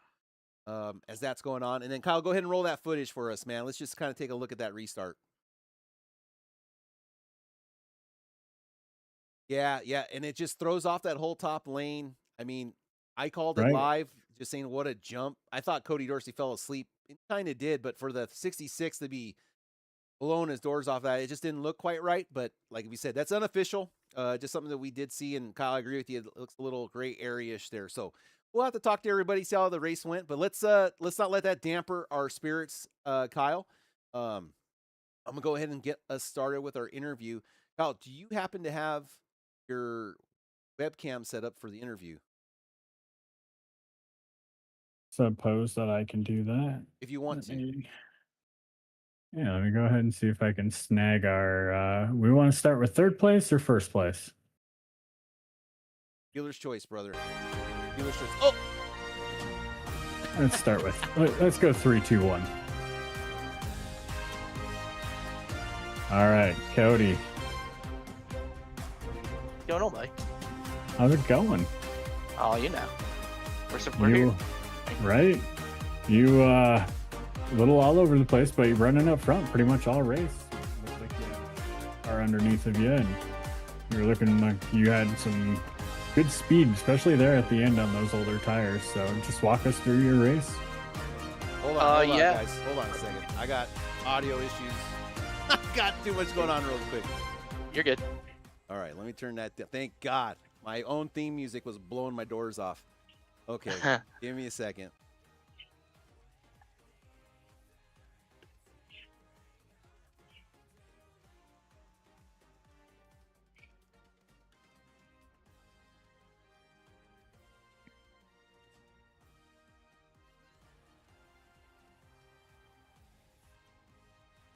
As that's going on, and then Kyle, go ahead and roll that footage for us, man. Let's just kind of take a look at that restart. Yeah, and it just throws off that whole top lane. I mean, I called it live, just saying what a jump. I thought Cody Dorsey fell asleep. It kind of did, but for the 66 to be blowing his doors off that, it just didn't look quite right. But like we said, that's unofficial. Just something that we did see, and Kyle, I agree with you. It looks a little gray area-ish there. So we'll have to talk to everybody, see how the race went. But let's not let that damper our spirits, Kyle. I'm gonna go ahead and get us started with our interview. Kyle, do you happen to have your webcam set up for the interview? Suppose that I can do that. If you want to. Yeah, let me go ahead and see if I can snag our. We want to start with third place or first place? Dealer's choice, brother. Dealer's choice. Oh! Let's start with. Let's go 3, 2, 1. All right, Cody. Going on, buddy? How's it going? Oh, you know. We're here. Right? You a little all over the place, but you're running up front pretty much all race. Looks like you have a car underneath of you, and you're looking like you had some good speed, especially there at the end on those older tires. So just walk us through your race. Hold on, guys. Hold on a second. I got audio issues. I got too much going on real quick. You're good. All right, let me turn that down. Thank God. My own theme music was blowing my doors off. Okay, give me a second.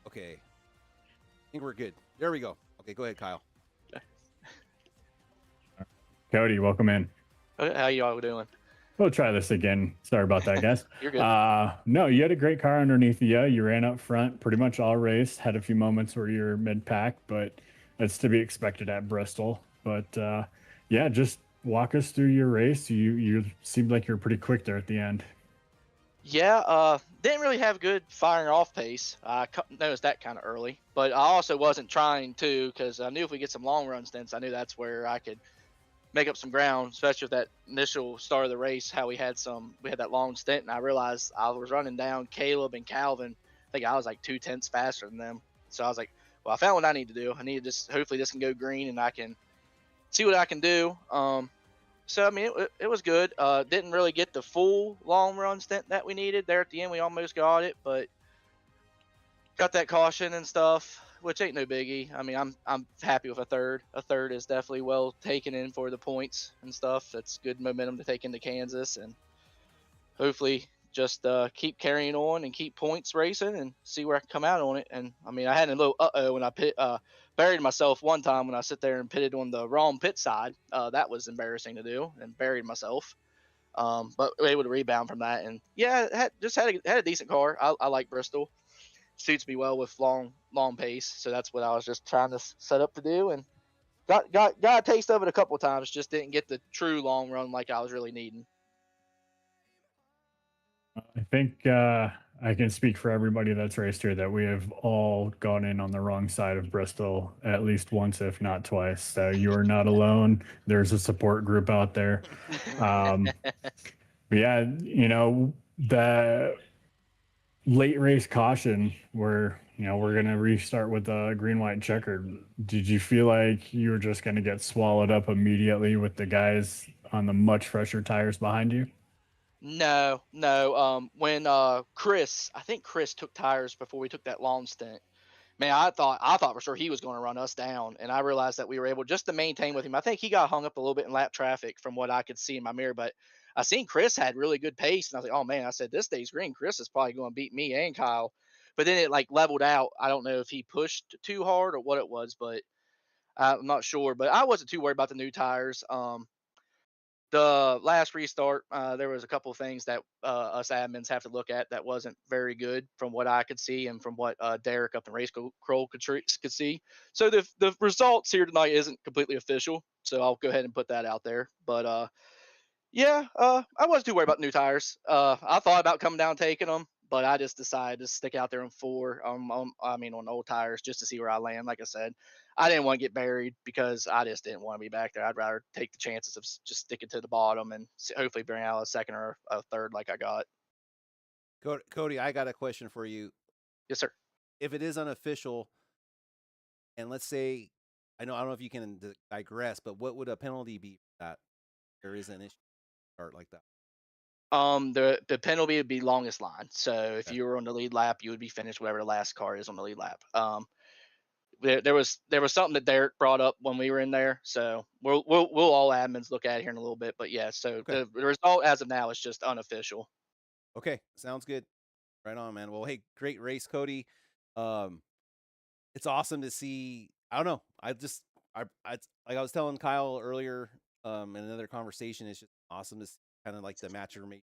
Okay. I think we're good. There we go. Okay, go ahead, Kyle. Cody, welcome in. Okay, how you all doing? We'll try this again. Sorry about that, guys. You're good. No, you had a great car underneath you. You ran up front pretty much all race. Had a few moments where you're mid-pack, but that's to be expected at Bristol. But yeah, just walk us through your race. You seemed like you were pretty quick there at the end. Yeah, didn't really have good firing off pace. I noticed that kind of early, but I also wasn't trying to because I knew if we get some long run stints, I knew that's where I could make up some ground, especially with that initial start of the race. How we had that long stint, and I realized I was running down Caleb and Calvin. I think I was like 2/10 faster than them. So I was like, well, I found what I need to do. I need to just hopefully this can go green and I can see what I can do. So I mean, it was good. Didn't really get the full long run stint that we needed there at the end. We almost got it, but got that caution and stuff, which ain't no biggie. I mean, I'm happy with a third. A third is definitely well taken in for the points and stuff. That's good momentum to take into Kansas, and hopefully just keep carrying on and keep points racing and see where I can come out on it. And I mean, I had a little when I buried myself one time when I sit there and pitted on the wrong pit side. That was embarrassing to do and buried myself. But able to rebound from that, and yeah, had a decent car. I like Bristol. Suits me well with long pace, so that's what I was just trying to set up to do, and got a taste of it a couple of times. Just didn't get the true long run like I was really needing. I think I can speak for everybody that's raced here that we have all gone in on the wrong side of Bristol at least once, if not twice. So you are not alone. There's a support group out there. But yeah, the late race caution where we're going to restart with a green white checker. Did you feel like you were just going to get swallowed up immediately with the guys on the much fresher tires behind you? No, no. When Chris, I think Chris took tires before we took that long stint. Man, I thought for sure he was going to run us down, and I realized that we were able just to maintain with him. I think he got hung up a little bit in lap traffic from what I could see in my mirror, but I seen Chris had really good pace, and I was like, oh man, I said this day's green. Chris is probably going to beat me and Kyle, but then it like leveled out. I don't know if he pushed too hard or what it was, but I'm not sure. But I wasn't too worried about the new tires. The last restart, there was a couple of things that us admins have to look at that wasn't very good from what I could see and from what Derek up in Race Control could see. So the results here tonight isn't completely official, so I'll go ahead and put that out there. But yeah, I wasn't too worried about new tires. I thought about coming down and taking them, but I just decided to stick out there on four. On old tires just to see where I land. Like I said, I didn't want to get buried because I just didn't want to be back there. I'd rather take the chances of just sticking to the bottom and hopefully bring out a second or a third like I got. Cody, I got a question for you. Yes, sir. If it is unofficial, and let's say, I don't know if you can digress, but what would a penalty be for that? There is an issue start like that. The penalty would be longest line. So if Okay. you were on the lead lap, you would be finished whatever the last car is on the lead lap. There was something that Derek brought up when we were in there, so we'll all admins look at it here in a little bit. But yeah, so Okay. the result as of now is just unofficial. Okay, sounds good. Right on, man. Well, hey, great race, Cody. It's awesome to see. I don't know. Like I was telling Kyle earlier, in another conversation. It's just awesome to see kind of like the mate.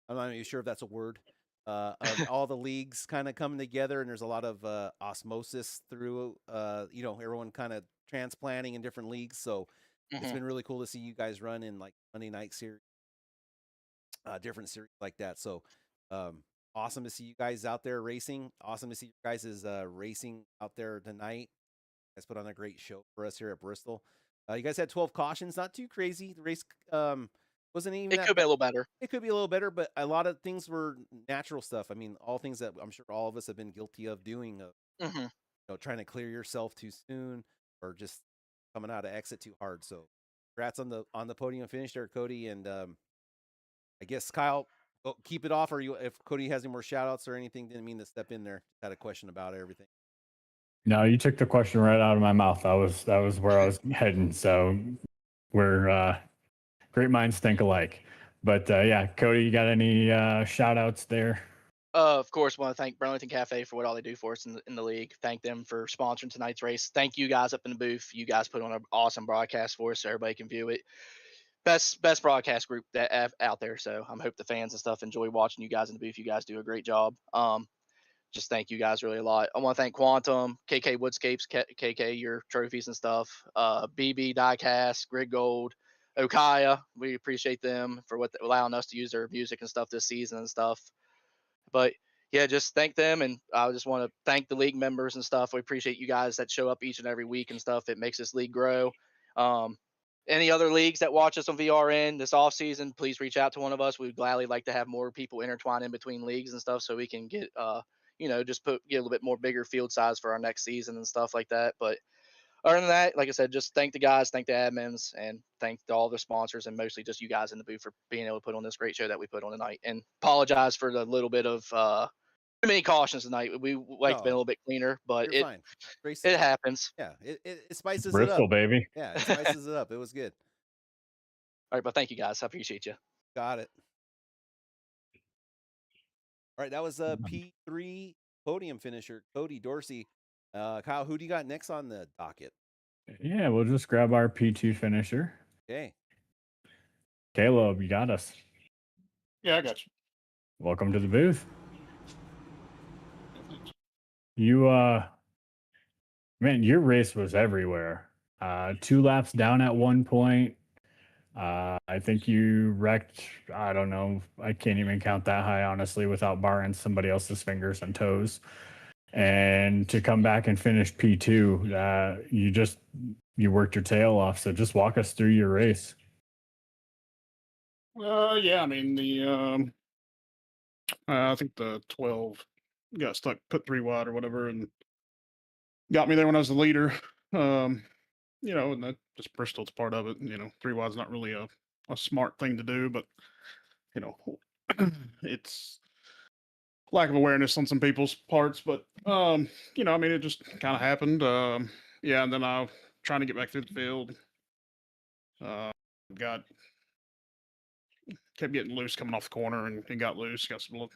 I'm not even sure if that's a word. Of all the leagues kind of coming together, and there's a lot of osmosis through, everyone kind of transplanting in different leagues. So it's been really cool to see you guys run in like Monday night series, different series like that. So awesome to see you guys out there racing. Awesome to see you guys racing out there tonight. You guys put on a great show for us here at Bristol. You guys had 12 cautions, not too crazy. The race wasn't even It that could be a little better. It could be a little better, but a lot of things were natural stuff. I mean, all things that I'm sure all of us have been guilty of doing, hmm trying to clear yourself too soon or just coming out of exit too hard. So, congrats on the podium finish there, Cody. And I guess Kyle, keep it off. Or if Cody has any more shout outs or anything, didn't mean to step in there. Just had a question about everything. No, you took the question right out of my mouth. That was where I was heading. So we're great minds think alike. But yeah, Cody, you got any shout outs there? Of course, want to thank Burlington Cafe for what all they do for us in the league. Thank them for sponsoring tonight's race. Thank you guys up in the booth. You guys put on an awesome broadcast for us so everybody can view it. Best broadcast group that out there. So I hope the fans and stuff enjoy watching you guys in the booth. You guys do a great job. Just thank you guys really a lot. I want to thank Quantum, KK Woodscapes, KK your trophies and stuff, BB Diecasts, Grid Gold, Okaya. We appreciate them for allowing us to use their music and stuff this season and stuff. But yeah, just thank them, and I just want to thank the league members and stuff. We appreciate you guys that show up each and every week and stuff. It makes this league grow. Um, any other leagues that watch us on VRN this off season, please reach out to one of us. We'd gladly like to have more people intertwine in between leagues and stuff, so we can get just get a little bit more bigger field size for our next season and stuff like that. But other than that, like I said, just thank the guys, thank the admins, and thank all the sponsors, and mostly just you guys in the booth for being able to put on this great show that we put on tonight. And apologize for the little bit of too many cautions tonight. We like to be a little bit cleaner, but You're fine. it happens. Yeah, it spices it Bristol, up. baby. Yeah, it spices it up. It was good. All right, but thank you guys. I appreciate you. Got it. All right, that was a P3 podium finisher, Cody Dorsey. Kyle, who do you got next on the docket? Yeah, we'll just grab our P2 finisher. Okay. Caleb, you got us. Yeah, I got you. Welcome to the booth. You, man, your race was everywhere. 2 laps down at one point. I think you wrecked, I don't know, I can't even count that high, honestly, without barring somebody else's fingers and toes. And to come back and finish P2, you worked your tail off. So just walk us through your race. Yeah, I mean, I think the 12 got stuck, put 3 wide or whatever, and got me there when I was the leader. And that just Bristol's part of it. 3 wide's not really a smart thing to do, but it's lack of awareness on some people's parts. But it just kind of happened. Yeah, and then I trying to get back through the field. Kept getting loose coming off the corner and got loose. Got some,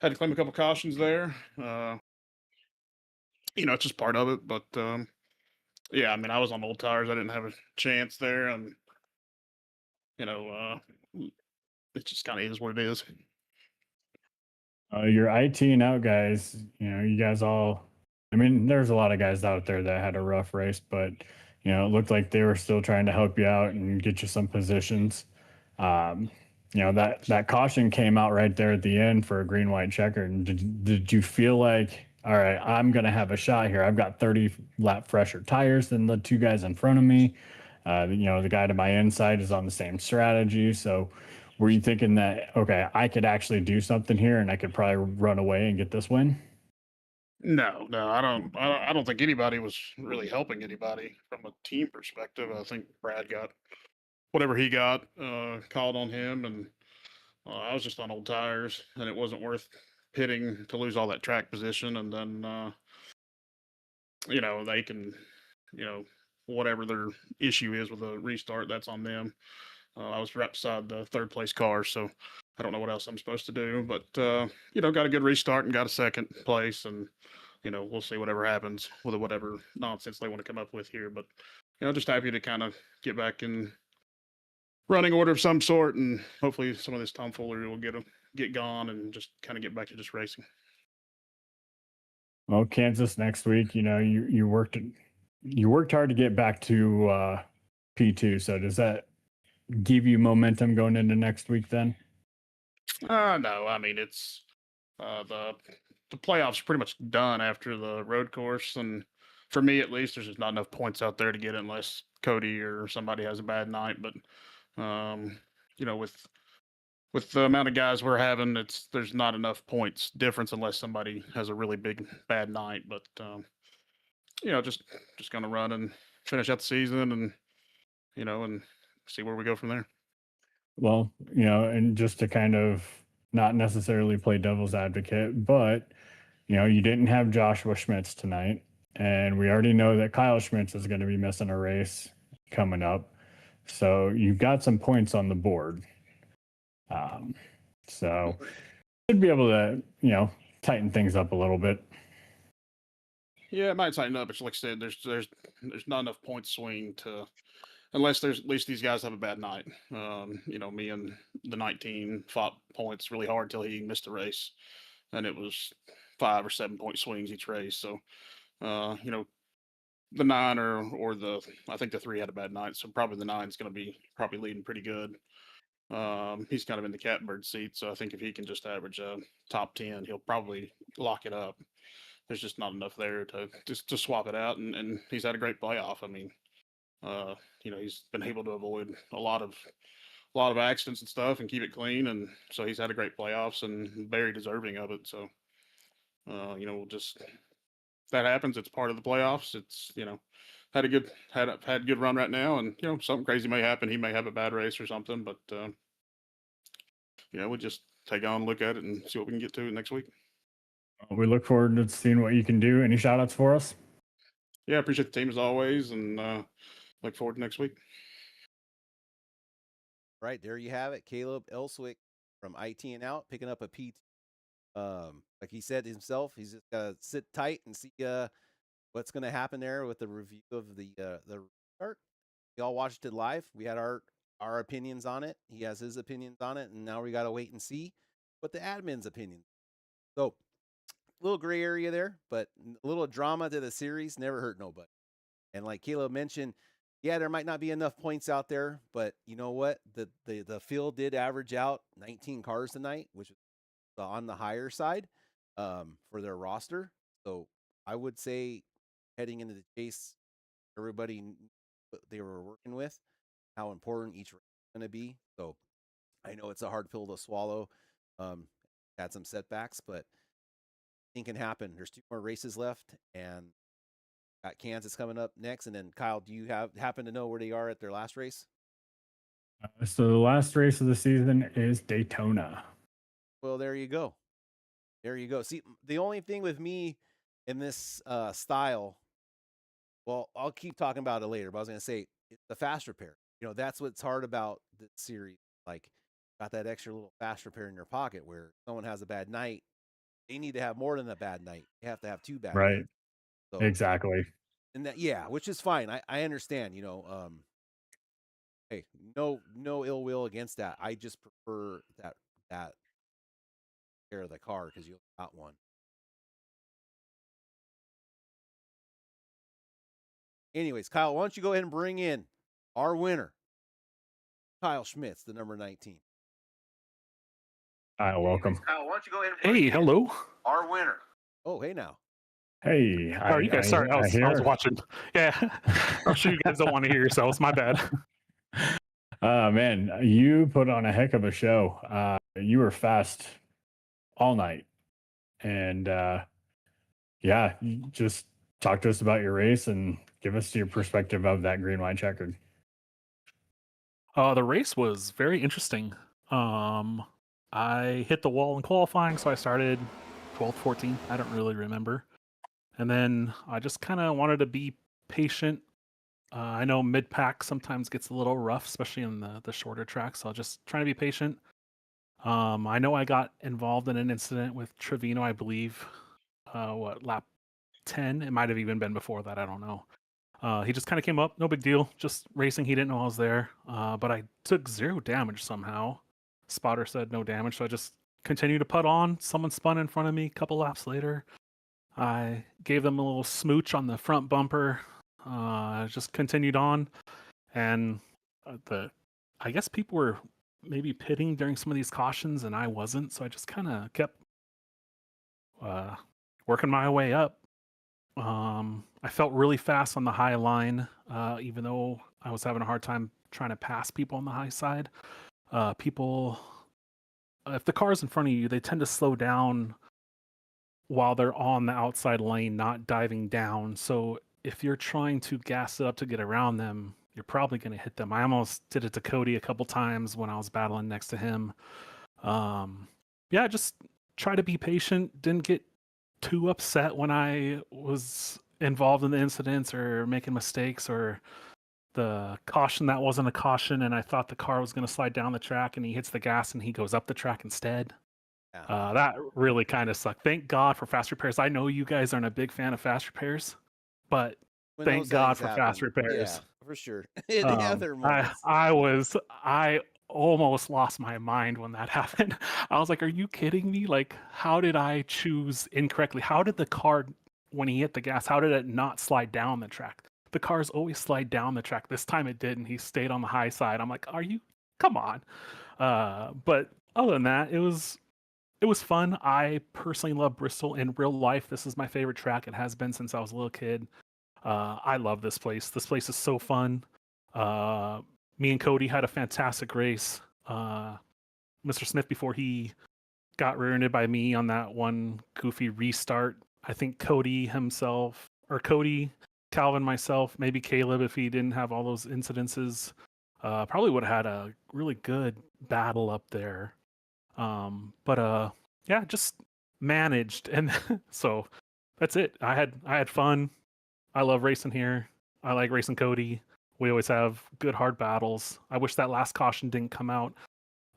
had to claim a couple cautions there. It's just part of it. But yeah, I mean, I was on old tires. I didn't have a chance there, and it just kind of is what it is. Your IT and out guys, you guys all, I mean, there's a lot of guys out there that had a rough race, but, it looked like they were still trying to help you out and get you some positions. That caution came out right there at the end for a green, white checker. And did you feel like, all right, I'm going to have a shot here. I've got 30 lap fresher tires than the 2 guys in front of me. The guy to my inside is on the same strategy. So were you thinking that, okay, I could actually do something here and I could probably run away and get this win? No, I don't think anybody was really helping anybody from a team perspective. I think Brad got whatever he got, called on him, and I was just on old tires, and it wasn't worth pitting to lose all that track position. And then, they can, whatever their issue is with a restart, that's on them. I was right beside the 3rd place car, so I don't know what else I'm supposed to do. But, got a good restart and got a 2nd place, and, we'll see whatever happens with whatever nonsense they want to come up with here. But, just happy to kind of get back in running order of some sort, and hopefully some of this tomfoolery will get gone and just kind of get back to just racing. Well, Kansas next week, you worked hard to get back to P2. So does that give you momentum going into next week then? No, I mean, it's the playoffs are pretty much done after the road course, and for me at least, there's just not enough points out there to get it unless Cody or somebody has a bad night. But with the amount of guys we're having, there's not enough points difference unless somebody has a really bad night. But just gonna run and finish out the season, and and see where we go from there. Well, and just to kind of not necessarily play devil's advocate, but you didn't have Joshua Schmitz tonight, and we already know that Kyle Schmitz is going to be missing a race coming up. So you've got some points on the board. So should be able to, tighten things up a little bit. Yeah, it might tighten up, but like I said, there's not enough point swing unless there's at least these guys have a bad night. Me and the 19 fought points really hard till he missed a race, and it was 5 or 7 point swings each race. So, the 9 or the I think the 3 had a bad night, so probably the 9's going to be probably leading pretty good. He's kind of in the catbird seat, so I think if he can just average a top 10, he'll probably lock it up. There's just not enough there to just to swap it out, and he's had a great playoff. I mean, he's been able to avoid a lot of accidents and stuff and keep it clean, and so he's had a great playoffs and very deserving of it. So, we'll just if that happens, it's part of the playoffs. It's had a good run right now, and something crazy may happen. He may have a bad race or something, but we'll just take on, look at it, and see what we can get to next week. We look forward to seeing what you can do. Any shout outs for us? Yeah, appreciate the team as always, and look forward to next week. Right, there you have it. Caleb Elswick from IT and Out picking up a PT. Like he said himself, he's just got to sit tight and see what's going to happen there with the review of the start. We all watched it live. We had our opinions on it. He has his opinions on it, and now we got to wait and see what the admin's opinion. So, a little gray area there, but a little drama to the series never hurt nobody. And like Caleb mentioned, yeah, there might not be enough points out there, but you know what? The field did average out 19 cars tonight, which is on the higher side for their roster. So I would say heading into the chase, everybody they were working with, how important each race is going to be. So I know it's a hard pill to swallow. Had some setbacks, but it can happen. There's 2 more races left, and got Kansas coming up next. And then Kyle, do you happen to know where they are at their last race? So the last race of the season is Daytona. Well, there you go. There you go. See, the only thing with me in this style, well, I'll keep talking about it later, but I was going to say it's the fast repair. That's what's hard about the series. Like, got that extra little fast repair in your pocket where someone has a bad night. They need to have more than a bad night. They have to have 2 bad Right. nights. So, Exactly. and that, yeah, which is fine. I understand, hey, no ill will against that. I just prefer that care of the car because you got one. Anyways, Kyle, why don't you go ahead and bring in our winner, Kyle Schmitz, the number 19. Kyle, welcome. Kyle, why don't you go ahead and Hey, hello. our winner? Oh, hey now. Hey, How are you guys? Sorry, I was watching. Yeah, I'm sure you guys don't want to hear yourselves. My bad. Man, you put on a heck of a show. You were fast all night, and yeah, just talk to us about your race and give us your perspective of that green, white, checkered. The race was very interesting. I hit the wall in qualifying, so I started 12th, 14th. I don't really remember. And then I just kind of wanted to be patient. I know mid-pack sometimes gets a little rough, especially in the shorter tracks. So I'll just try to be patient. I know I got involved in an incident with Trevino, I believe. Lap 10? It might have even been before that. I don't know. He just kind of came up, no big deal, just racing. He didn't know I was there. But I took 0 damage somehow. Spotter said no damage, so I just continued to putt on. Someone spun in front of me a couple laps later. I gave them a little smooch on the front bumper. Just continued on, and I guess people were maybe pitting during some of these cautions, and I wasn't, so I just kind of kept working my way up. I felt really fast on the high line, even though I was having a hard time trying to pass people on the high side. People, if the car's in front of you, they tend to slow down while they're on the outside lane, not diving down. So if you're trying to gas it up to get around them, you're probably going to hit them. I almost did it to Cody a couple times when I was battling next to him. Just try to be patient. Didn't get too upset when I was involved in the incidents or making mistakes or the caution that wasn't a caution, and I thought the car was going to slide down the track, and he hits the gas and he goes up the track instead. That really kind of sucked. Thank God for fast repairs. I know you guys aren't a big fan of fast repairs, but thank God for fast repairs. Yeah, for sure. The other moments. I almost lost my mind when that happened. I was like, are you kidding me? Like, how did I choose incorrectly? How did the car when he hit the gas, how did it not slide down the track? The cars always slide down the track. This time it didn't. He stayed on the high side. I'm like, are you? Come on. But other than that, it was fun. I personally love Bristol in real life. This is my favorite track. It has been since I was a little kid. I love this place. This place is so fun. Me and Cody had a fantastic race. Mr. Smith, before he got rear-ended by me on that one goofy restart, I think Cody, Calvin, myself, maybe Caleb, if he didn't have all those incidences, probably would have had a really good battle up there. Yeah, just managed, and so that's it. I had fun. I love racing here. I like racing Cody. We always have good hard battles. I wish that last caution didn't come out.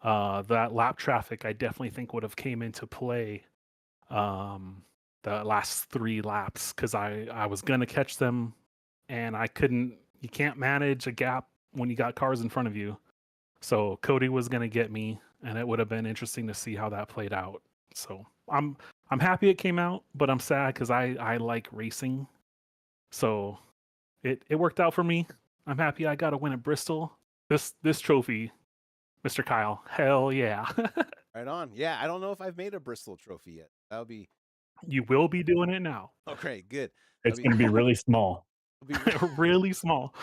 That lap traffic, I definitely think would have came into play. The last 3 laps, because I was gonna catch them, and I couldn't. You can't manage a gap when you got cars in front of you. So Cody was gonna get me, and it would have been interesting to see how that played out. So I'm happy it came out, but I'm sad because I like racing. So it worked out for me. I'm happy I got a win at Bristol. This trophy, Mr. Kyle, hell yeah. Right on. Yeah, I don't know if I've made a Bristol trophy yet. That'll be You will be doing it now. okay. Good. It's That'll going to be really small. it'll be- Really small.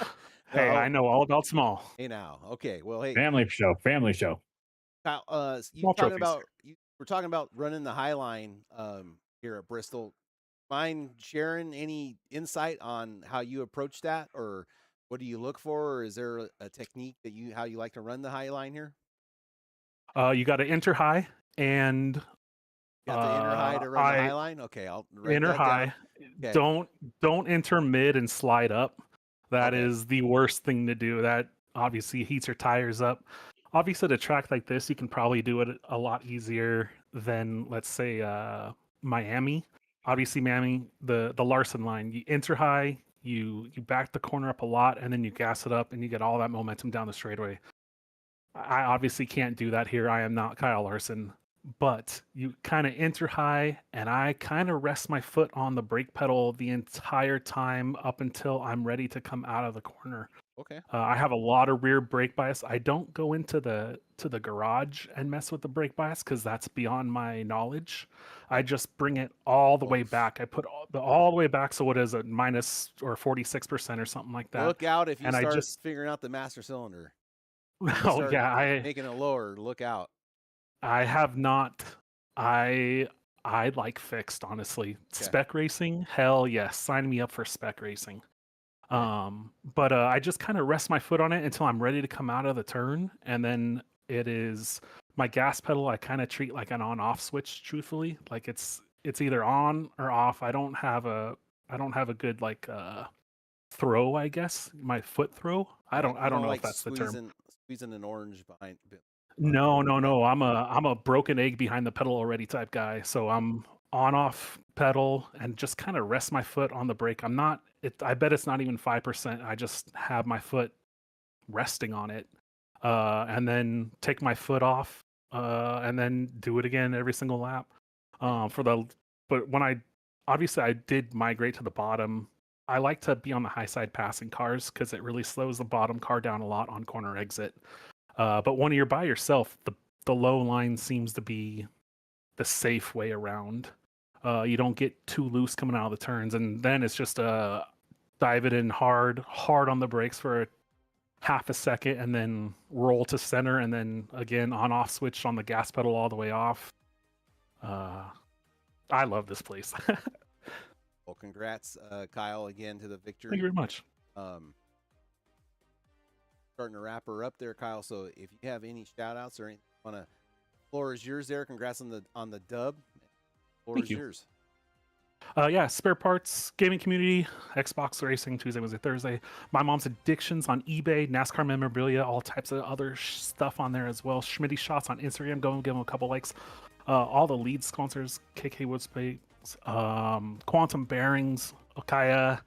Hey, I know all about small. Hey now. Okay. Well, hey, Family show. Kyle, you Small talking trophies. we're talking about running the High Line here at Bristol. Mind sharing any insight on how you approach that, or what do you look for, or is there a technique that how you like to run the High Line here? You got to enter high and You have to enter high to run the High Line. Okay, I'll write enter that down. high. Okay. Don't enter mid and slide up. That Okay. is the worst thing to do. That obviously heats your tires up. Obviously, at a track like this, you can probably do it a lot easier than, let's say, Miami. Obviously, Miami, the Larson line, you enter high, you back the corner up a lot, and then you gas it up, and you get all that momentum down the straightaway. I obviously can't do that here. I am not Kyle Larson, but you kind of enter high, and I kind of rest my foot on the brake pedal the entire time up until I'm ready to come out of the corner. Okay. I have a lot of rear brake bias. I don't go into the garage and mess with the brake bias because that's beyond my knowledge. I just bring it all the way back. I put all the way back, so what is it, minus or 46% or something like that. Look out if you And I start just- figuring out the master cylinder. Oh Start yeah, making it lower. Look out. I have not. I like fixed, honestly. Spec racing, hell yes. Sign me up for spec racing. But I just kind of rest my foot on it until I'm ready to come out of the turn, and then it is my gas pedal. I kind of treat like an on-off switch, truthfully. Like it's either on or off. I don't have a good like throw, I guess. My foot throw. I don't know like if that's the term. Squeezing an orange behind. No. I'm a broken egg behind the pedal already type guy. So I'm on off pedal and just kind of rest my foot on the brake. I bet it's not even 5%. I just have my foot resting on it. And then take my foot off, and then do it again every single lap. But when I did migrate to the bottom, I like to be on the high side passing cars because it really slows the bottom car down a lot on corner exit. But when you're by yourself, the low line seems to be the safe way around. You don't get too loose coming out of the turns, and then it's just dive it in hard on the brakes for half a second, and then roll to center, and then again on-off switch on the gas pedal all the way off. I love this place. Well, congrats, Kyle, again to the victory. Thank you very much. Starting to wrap her up there, Kyle. So if you have any shout outs or anything, floor is yours there. Congrats on the dub. Floor is yours. Yeah, spare parts, gaming community, Xbox racing, Tuesday, Wednesday, Thursday. My mom's addictions on eBay, NASCAR memorabilia, all types of other stuff on there as well. Schmitty shots on Instagram. Go and give them a couple likes. All the lead sponsors, KK Woodspace, Quantum Bearings, Okaya,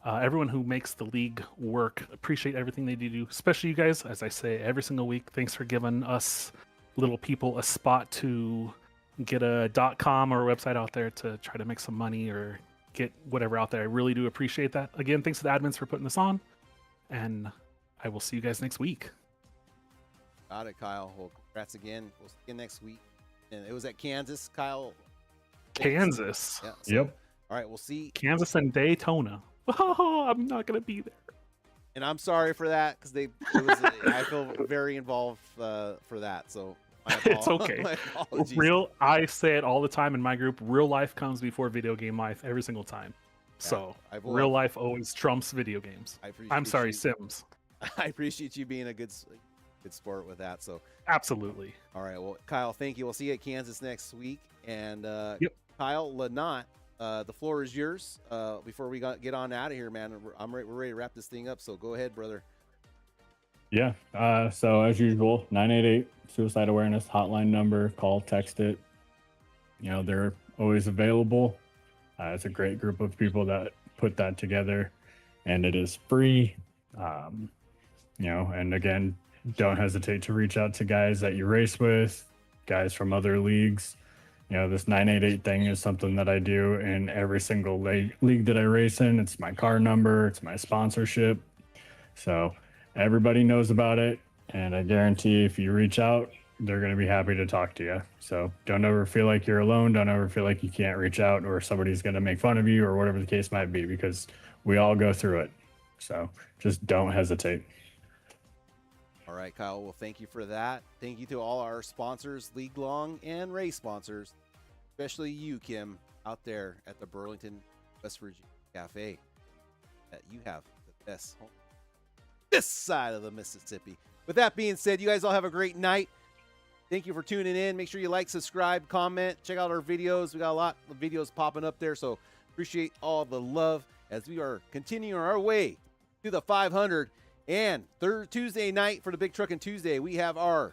everyone who makes the league work. Appreciate everything they do, especially you guys, as I say every single week. Thanks for giving us little people a spot to get a .com or a website out there to try to make some money or get whatever out there. I really do appreciate that. Again, thanks to the admins for putting this on, and I will see you guys next week. Got it, Kyle. Well, congrats again. We'll see you next week. And it was at Kansas, Kyle. Kansas. Yeah, so, Yep. all right, we'll see. Kansas and Daytona. Oh, I'm not gonna be there. And I'm sorry for that because I feel very involved for that. So It's okay. my apologies. I say it all the time in my group. Real life comes before video game life every single time. So real life always trumps video games. I'm sorry, Sims. I appreciate you being a good sport with that. So Absolutely. all right, well, Kyle, thank you. We'll see you at Kansas next week. And Yep. Kyle, Lynott, the floor is yours. Before we get on out of here, man, we're ready to wrap this thing up. So go ahead, brother. Yeah. So as usual, 988 suicide awareness hotline number. Call, text it. They're always available. It's a great group of people that put that together, and it is free. And again, don't hesitate to reach out to guys that you race with, guys from other leagues. This 988 thing is something that I do in every single league that I race in. It's my car number. It's my sponsorship. So everybody knows about it. And I guarantee if you reach out, they're going to be happy to talk to you. So don't ever feel like you're alone. Don't ever feel like you can't reach out or somebody's going to make fun of you or whatever the case might be, because we all go through it. So just don't hesitate. All right, Kyle. Well, thank you for that. Thank you to all our sponsors, League Long and race sponsors, especially you, Kim, out there at the Burlington, West Virginia Cafe. That you have the best home this side of the Mississippi. With that being said, you guys all have a great night. Thank you for tuning in. Make sure you like, subscribe, comment, check out our videos. We got a lot of videos popping up there, so appreciate all the love as we are continuing our way to the 500. And Tuesday night for the Big Truckin' Tuesday, we are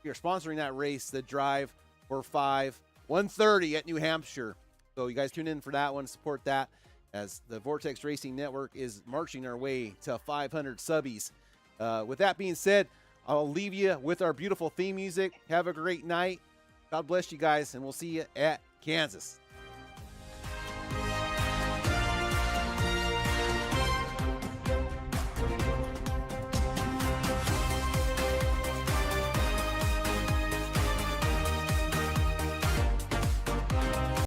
sponsoring that race, the Drive for 5, 1:30 at New Hampshire. So you guys tune in for that one, support that as the Vortex Racing Network is marching our way to 500 subbies. With that being said, I'll leave you with our beautiful theme music. Have a great night. God bless you guys, and we'll see you at Kansas.